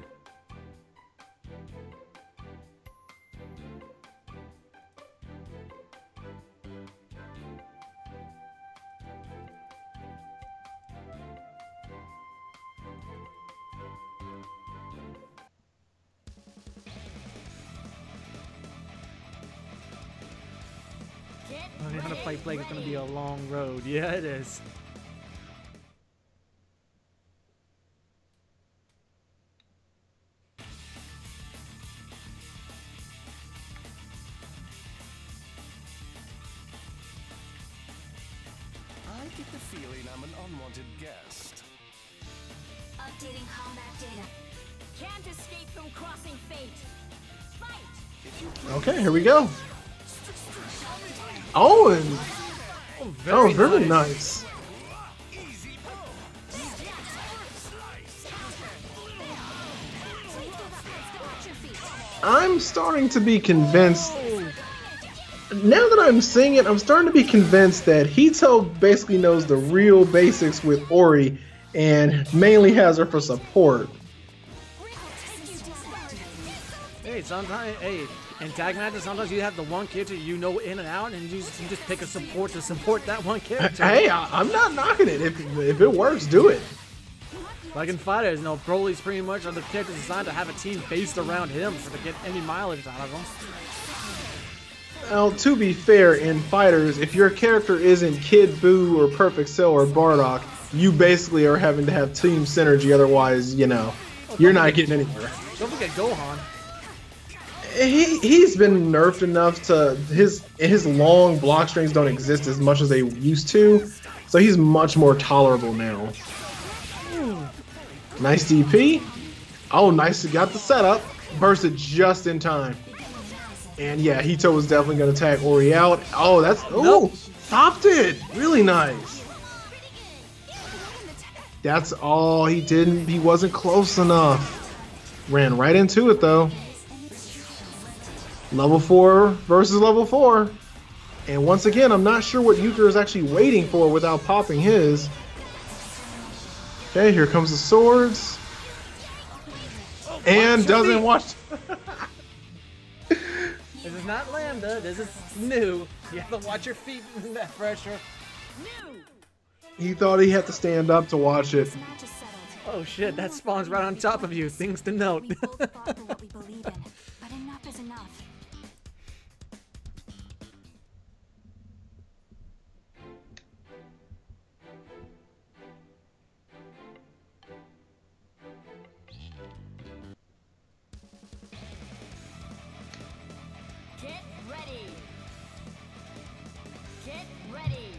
Learning how to fight Blake is going to be a long road. Yeah, it is. I get the feeling I'm an unwanted guest. Updating combat data. Can't escape from crossing fate. Fight. Okay, here we go. Oh, and very nice. I'm starting to be convinced. Now that I'm seeing it, I'm starting to be convinced that Hito basically knows the real basics with Ori and mainly has her for support. Hey, sometimes, in tag matches, sometimes you have the one character you know in and out, and you just pick a support to support that one character. Hey, I'm not knocking it. If it works, do it. Like in Fighters, you know, Broly's pretty much are the characters designed to have a team based around him to get any mileage out of them. Well, to be fair, in Fighters, if your character isn't Kid Buu or Perfect Cell or Bardock, you basically are having to have team synergy, otherwise, you know, you're not getting anywhere. Don't forget Gohan. He's been nerfed enough to his long block strings don't exist as much as they used to, so he's much more tolerable now. Nice DP. Oh, nice. Got the setup. Bursted just in time. And yeah, Hito was definitely going to tag Ori out. Oh, that's... Oh, nope. Stopped it. Really nice. That's all he didn't... He wasn't close enough. Ran right into it, though. Level 4 versus level 4. And once again, I'm not sure what Euchre is actually waiting for without popping his. Okay, here comes the swords. And doesn't watch. This is not Lambda, this is new. You have to watch your feet in that pressure. He thought he had to stand up to watch it. Oh shit, that spawns right on top of you. Things to note. We both fought for what we believe in, but enough is enough.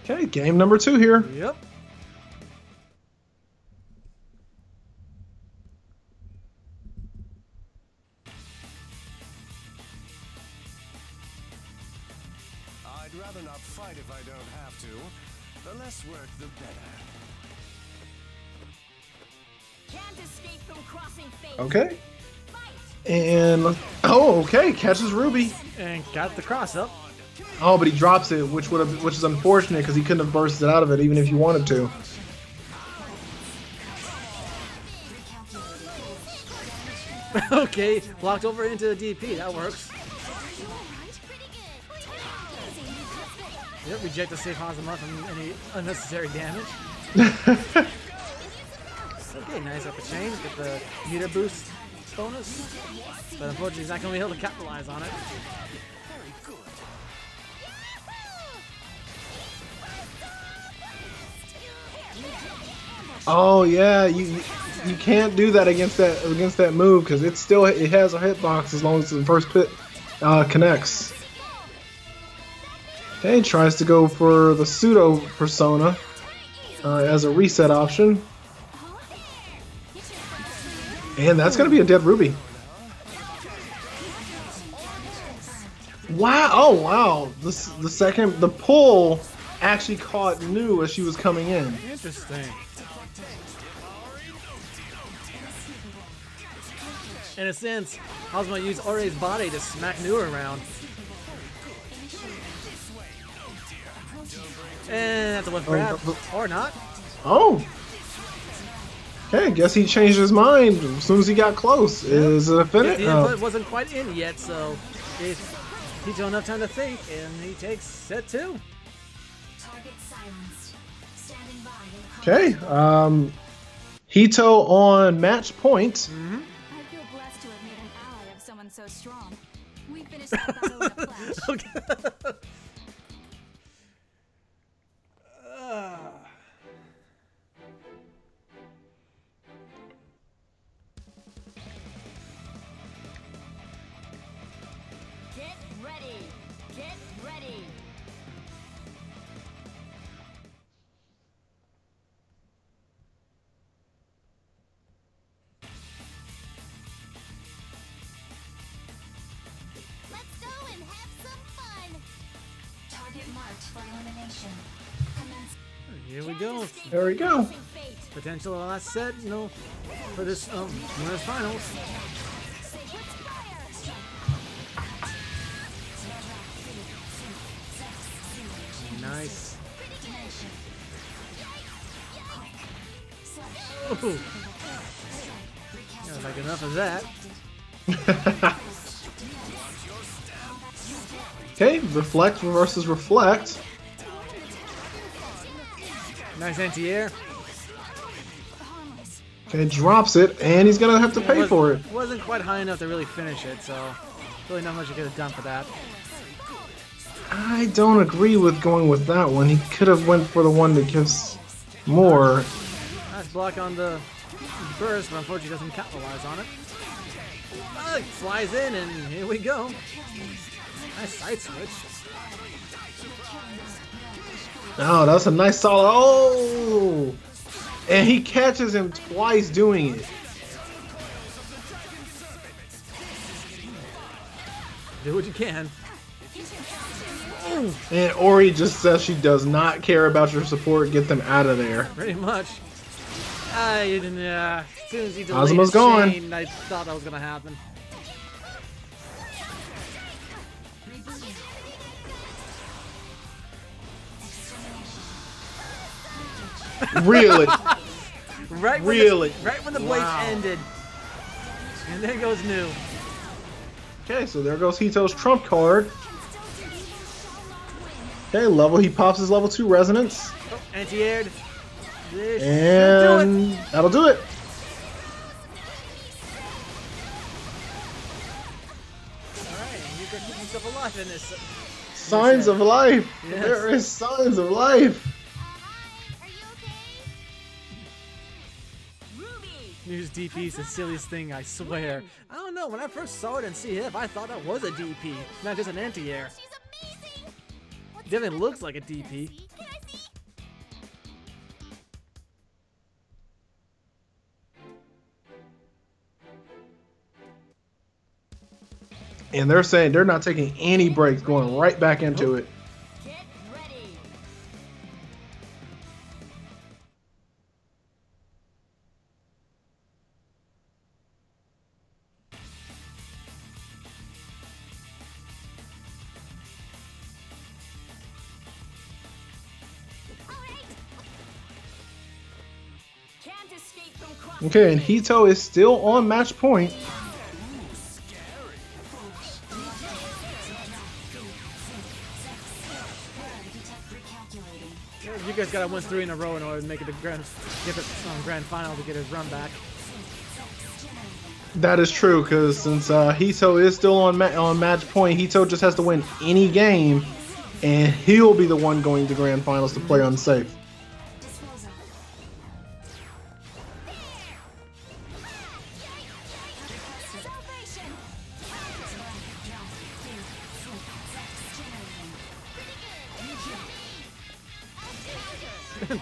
Okay, game number 2 here. Yep. I'd rather not fight if I don't have to. The less work, the better. Can't escape from crossing fate. Okay. And oh, okay, catches Ruby. And got the cross up. Oh, but he drops it, which is unfortunate because he couldn't have bursted out of it even if he wanted to. Okay, blocked over into the DP. That works. Yep, reject to save Hazama from any unnecessary damage. Okay, nice up a chain. Get the meter boost bonus. But unfortunately, he's not going to be able to capitalize on it. Oh yeah, you can't do that against that move because it has a hitbox as long as the first pit connects. Okay, tries to go for the pseudo persona as a reset option, and that's gonna be a dead Ruby. Wow! Oh wow! The pull actually caught Nu as she was coming in. Interesting. In a sense, Hazama used Ori's body to smack Nu around. And that's a whip grab. Or not. Oh! Okay, guess he changed his mind as soon as he got close. Is it a finish? The input wasn't quite in yet, so he took enough time to think, and he takes set 2. Okay, Hito on match point. I feel blessed to have made an ally of someone so strong. We finished that battle in a flash. Okay. Get ready. Get ready. Here we go. There we go. Potential last set, you know, for this winners finals. Nice. Ooh. Like enough of that. Okay, reflect versus reflect. Nice anti-air. Okay, drops it, and he's gonna have to pay for it. Wasn't quite high enough to really finish it, so really not much you could have done for that. I don't agree with going with that one. He could have went for the one that gives more. Nice block on the burst, but unfortunately doesn't capitalize on it. Flies in, and here we go. Nice side switch. Oh, that's a nice solid. Oh! And he catches him twice doing it. Do what you can. And Ori just says she does not care about your support. Get them out of there. Pretty much. As soon as he delayed Azuma's gone. Shane, I thought that was gonna happen. Really? Right when Really? right when the blades ended. And there goes New. Okay, so there goes Hito's trump card. Okay, he pops his level 2 resonance. Oh, anti-aired. And that'll do it. Alright, you can keep yourself alive in this. Signs of life. Yes. There is signs of life. Are you okay? News DP is the silliest thing, I swear. I don't know, when I first saw it in CF, I thought that was a DP, not just an anti-air. She's amazing. What's Definitely looks like a DP. Can I see? And they're saying they're not taking any breaks, going right back into it. Get ready. Can't escape from crossing Okay, and Hito is still on match point. You guys gotta win 3 in a row in order to make it get the grand final to get his run back. That is true, because since Hito is still on match point, Hito just has to win any game, and he'll be the one going to grand finals to play unsafe.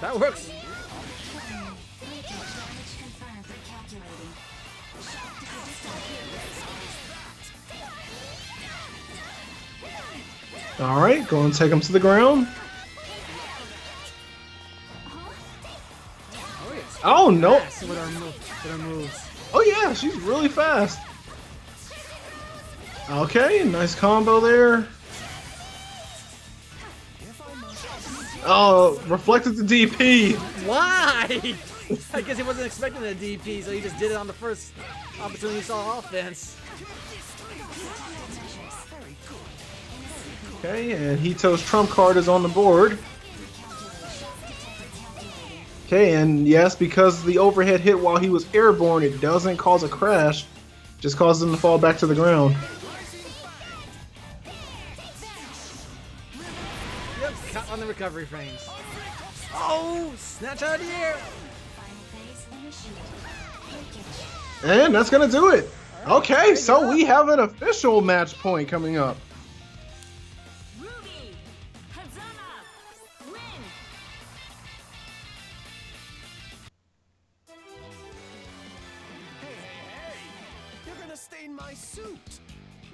That works. All right, go and take him to the ground. Oh no! With our moves. Oh yeah, she's really fast. Okay, nice combo there. Oh, reflected the DP. Why? I guess he wasn't expecting a DP, so he just did it on the first opportunity he saw offense. Okay, and Hito's trump card is on the board. Okay, and yes, because the overhead hit while he was airborne, it doesn't cause a crash, just causes him to fall back to the ground. Yep, cut on the recovery frames. Oh, snatch out of the air. And that's gonna do it. Okay, so we have an official match point coming up. Ruby, Hazama, win. Hey, you're gonna stain my suit.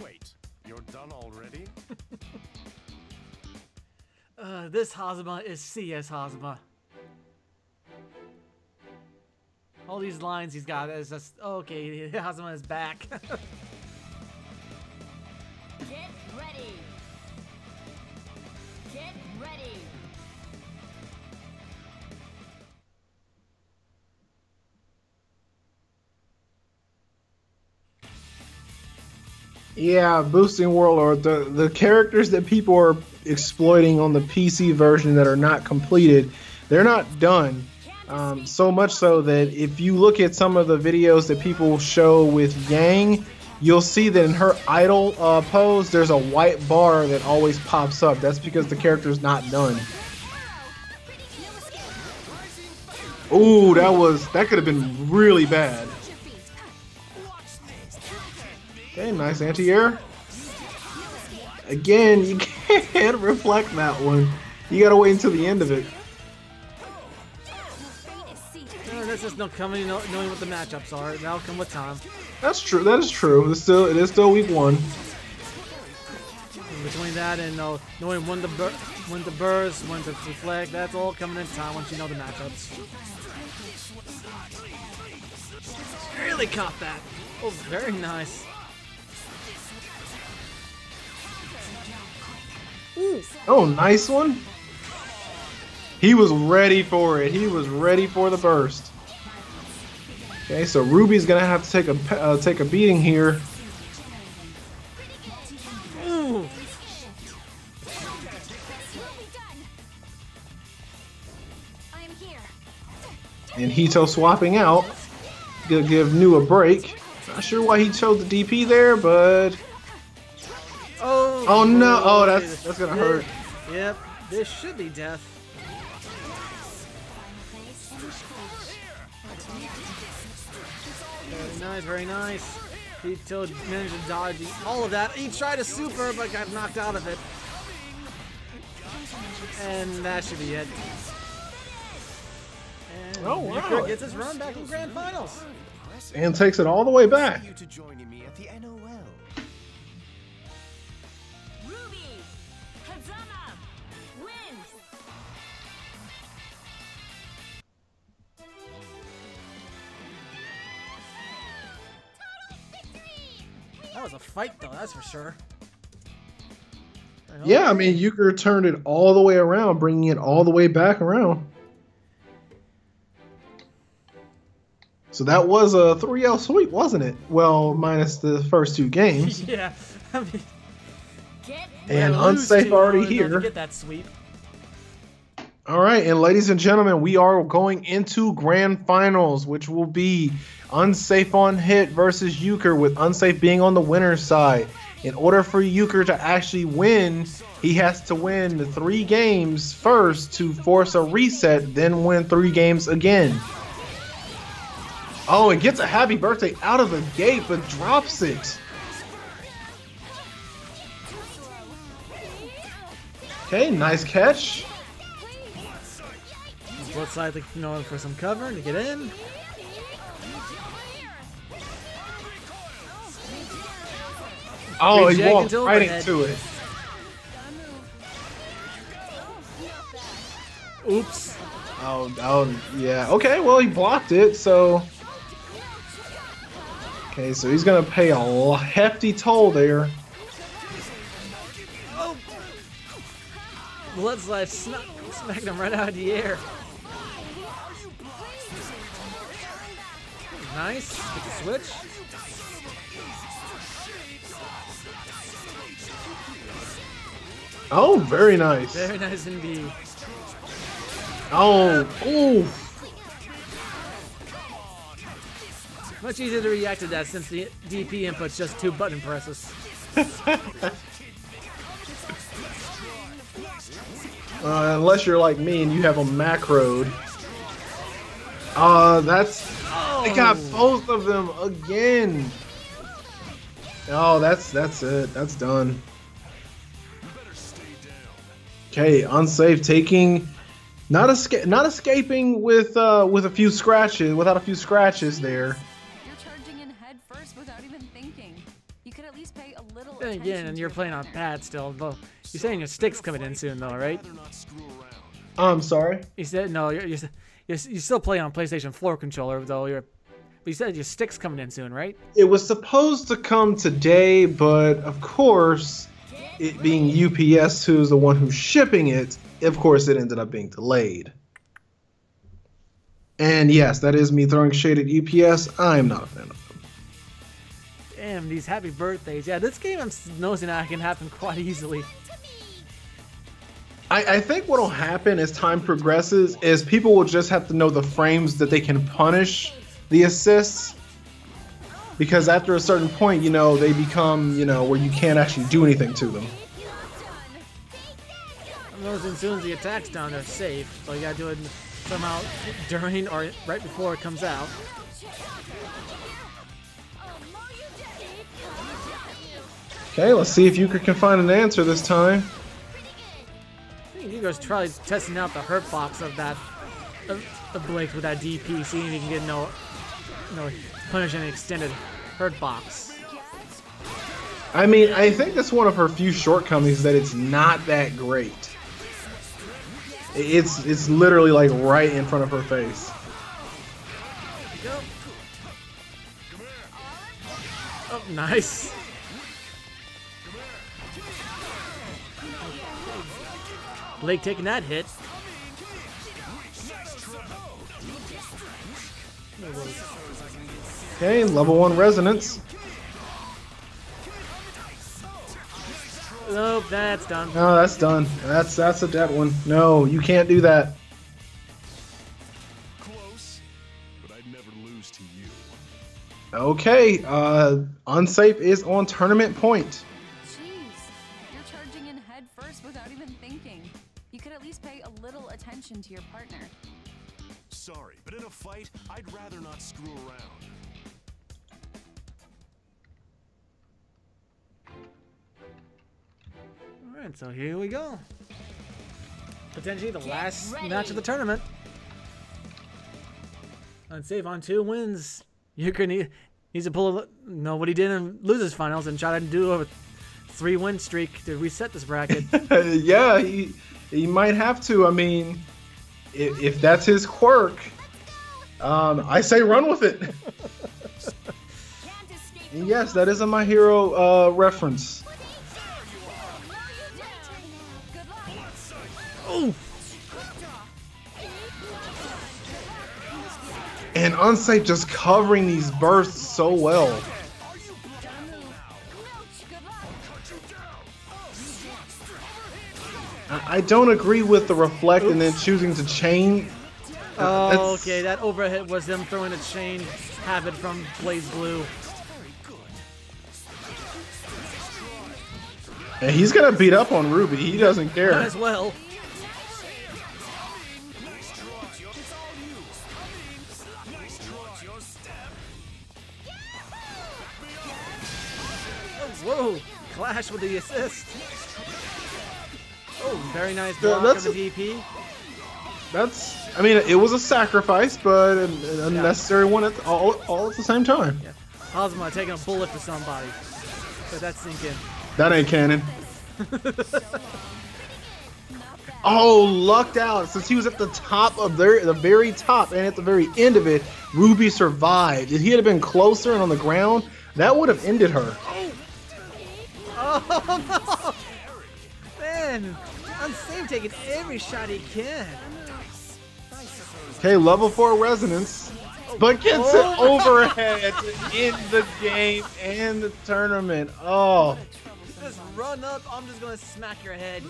Wait, you're done already? This Hazama is CS Hazama. All these lines he's got is just okay. Hazama is back. Get ready. Get ready. Yeah, boosting Warlord. The characters that people are exploiting on the PC version that are not completed, they're not done. So much so that if you look at some of the videos that people show with Yang, you'll see that in her idle pose, there's a white bar that always pops up. That's because the character is not done. Ooh, that could have been really bad. Okay, nice anti-air. Again, you can't reflect that one. You gotta wait until the end of it. That's just no coming, knowing what the matchups are. That'll come with time. That's true. That is true. It is still week 1. Between that and knowing when to burst, when to reflect, that's all coming in time once you know the matchups. Really caught that. Oh, very nice. Ooh. Oh, nice one. He was ready for it. He was ready for the burst. Okay, so Ruby's gonna have to take a beating here. Ooh. And Hito swapping out. Gonna give New a break. Not sure why he chose the DP there, but oh no! Oh, that's gonna hurt. Yep, this should be death. Very nice, very nice. Hito managed to dodge all of that. He tried a super, but got knocked out of it. And that should be it. And oh wow! Yuka gets his run back in Grand Finals. And takes it all the way back. You to joining me at the NOL. Ruby Hazama wins. That was a fight, though. That's for sure. Yeah, I mean, Euchre turned it all the way around, bringing it all the way back around. So that was a 3-0 sweep, wasn't it? Well, minus the first 2 games. Yeah, I mean, and Unsafe already here. To get that sweep. All right, and ladies and gentlemen, we are going into Grand Finals, which will be Unsafe on hit versus Euchre, with Unsafe being on the winner's side. In order for Euchre to actually win, he has to win the 3 games first to force a reset, then win 3 games again. Oh, it gets a happy birthday out of the gate, but drops it. Okay, nice catch. Both sides going for some cover to get in. Oh, he walked right into it. Oops. Oh, yeah. Okay, well, he blocked it, so... Okay, so he's gonna pay a hefty toll there. Oh! Bloodslide smacked him right out of the air. Nice. Get the switch. Oh, very nice. Very nice indeed. Oh, ooh. Much easier to react to that since the DP input's just 2 button presses. Unless you're like me and you have a macroed. They got both of them again. Oh, that's it. That's done. Okay, Unsafe taking, not escaping with a few scratches, without a few scratches there. You're charging in head first without even thinking. You could at least pay a little Then attention again, and to you're your playing on partner. pad still. Though you're saying your stick's coming in soon, though, right? I'm sorry. You said no. You still play on PlayStation 4 controller, though. But you said your stick's coming in soon, right? It was supposed to come today, but of course, it being UPS, who's the one who's shipping it, of course, it ended up being delayed. And yes, that is me throwing shade at UPS. I'm not a fan of them. Damn, these happy birthdays. Yeah, this game I'm noticing that can happen quite easily. I think what will happen as time progresses is people will just have to know the frames that they can punish the assists. Because after a certain point, you know, they become, you know, where you can't actually do anything to them. I'm noticing as soon as the attack's done, they're safe. So you gotta do it somehow during or right before it comes out. Okay, let's see if Euchre can find an answer this time. I think Yugo's trying testing out the hurt box of that of Blake with that DP, seeing if he can get no punish an extended hurt box. I mean, I think that's one of her few shortcomings, that it's not that great. It's literally like right in front of her face. Oh, nice. Blake taking that hit. Okay, level 1 resonance. Nope, that's done. No, that's done. That's a dead one. No, you can't do that. Close, but I'd never lose to you. Okay, Unsafe is on tournament point. Jeez, you're charging in head first without even thinking. You could at least pay a little attention to your partner. Sorry, but in a fight, I'd rather not screw around. Alright, so here we go. Potentially the last match of the tournament. Unsafe on 2 wins. Euchre needs to pull what he did in losers finals and try to do a 3-win streak to reset this bracket. Yeah, he might have to. I mean, if that's his quirk, I say run with it. Yes, that is a My Hero reference. Oh! And Unsafe just covering these bursts so well. I don't agree with the reflect and then choosing to chain. Oh, okay, that overhit was them throwing a chain habit from Blazblue. And he's gonna beat up on Ruby. He doesn't care. Might as well. Whoa! Clash with the assist. Oh, very nice block That's of the DP. I mean, it was a sacrifice, but an unnecessary one all at the same time. Yeah. Ozma taking a bullet for somebody. Let that sink in. That ain't canon. Oh, lucked out. Since he was at the top of the very top and at the very end of it, Ruby survived. If he had been closer and on the ground, that would have ended her. Oh no! Man, Unsafe taking every shot he can. Okay, level 4 resonance, but gets it overhead to end the game and the tournament. Oh. Just run up, I'm just gonna smack your head.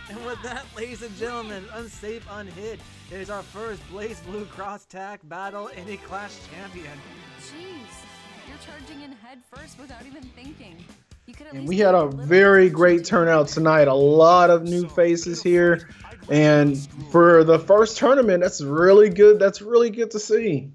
And with that, ladies and gentlemen, Unsafe Unhit is our first Blazblue Cross Tag Battle AniClash champion. Jeez, you're charging in head first without even thinking. You could at And least we had a very great turnout tonight. A lot of new faces here. And for the first tournament, that's really good. That's really good to see.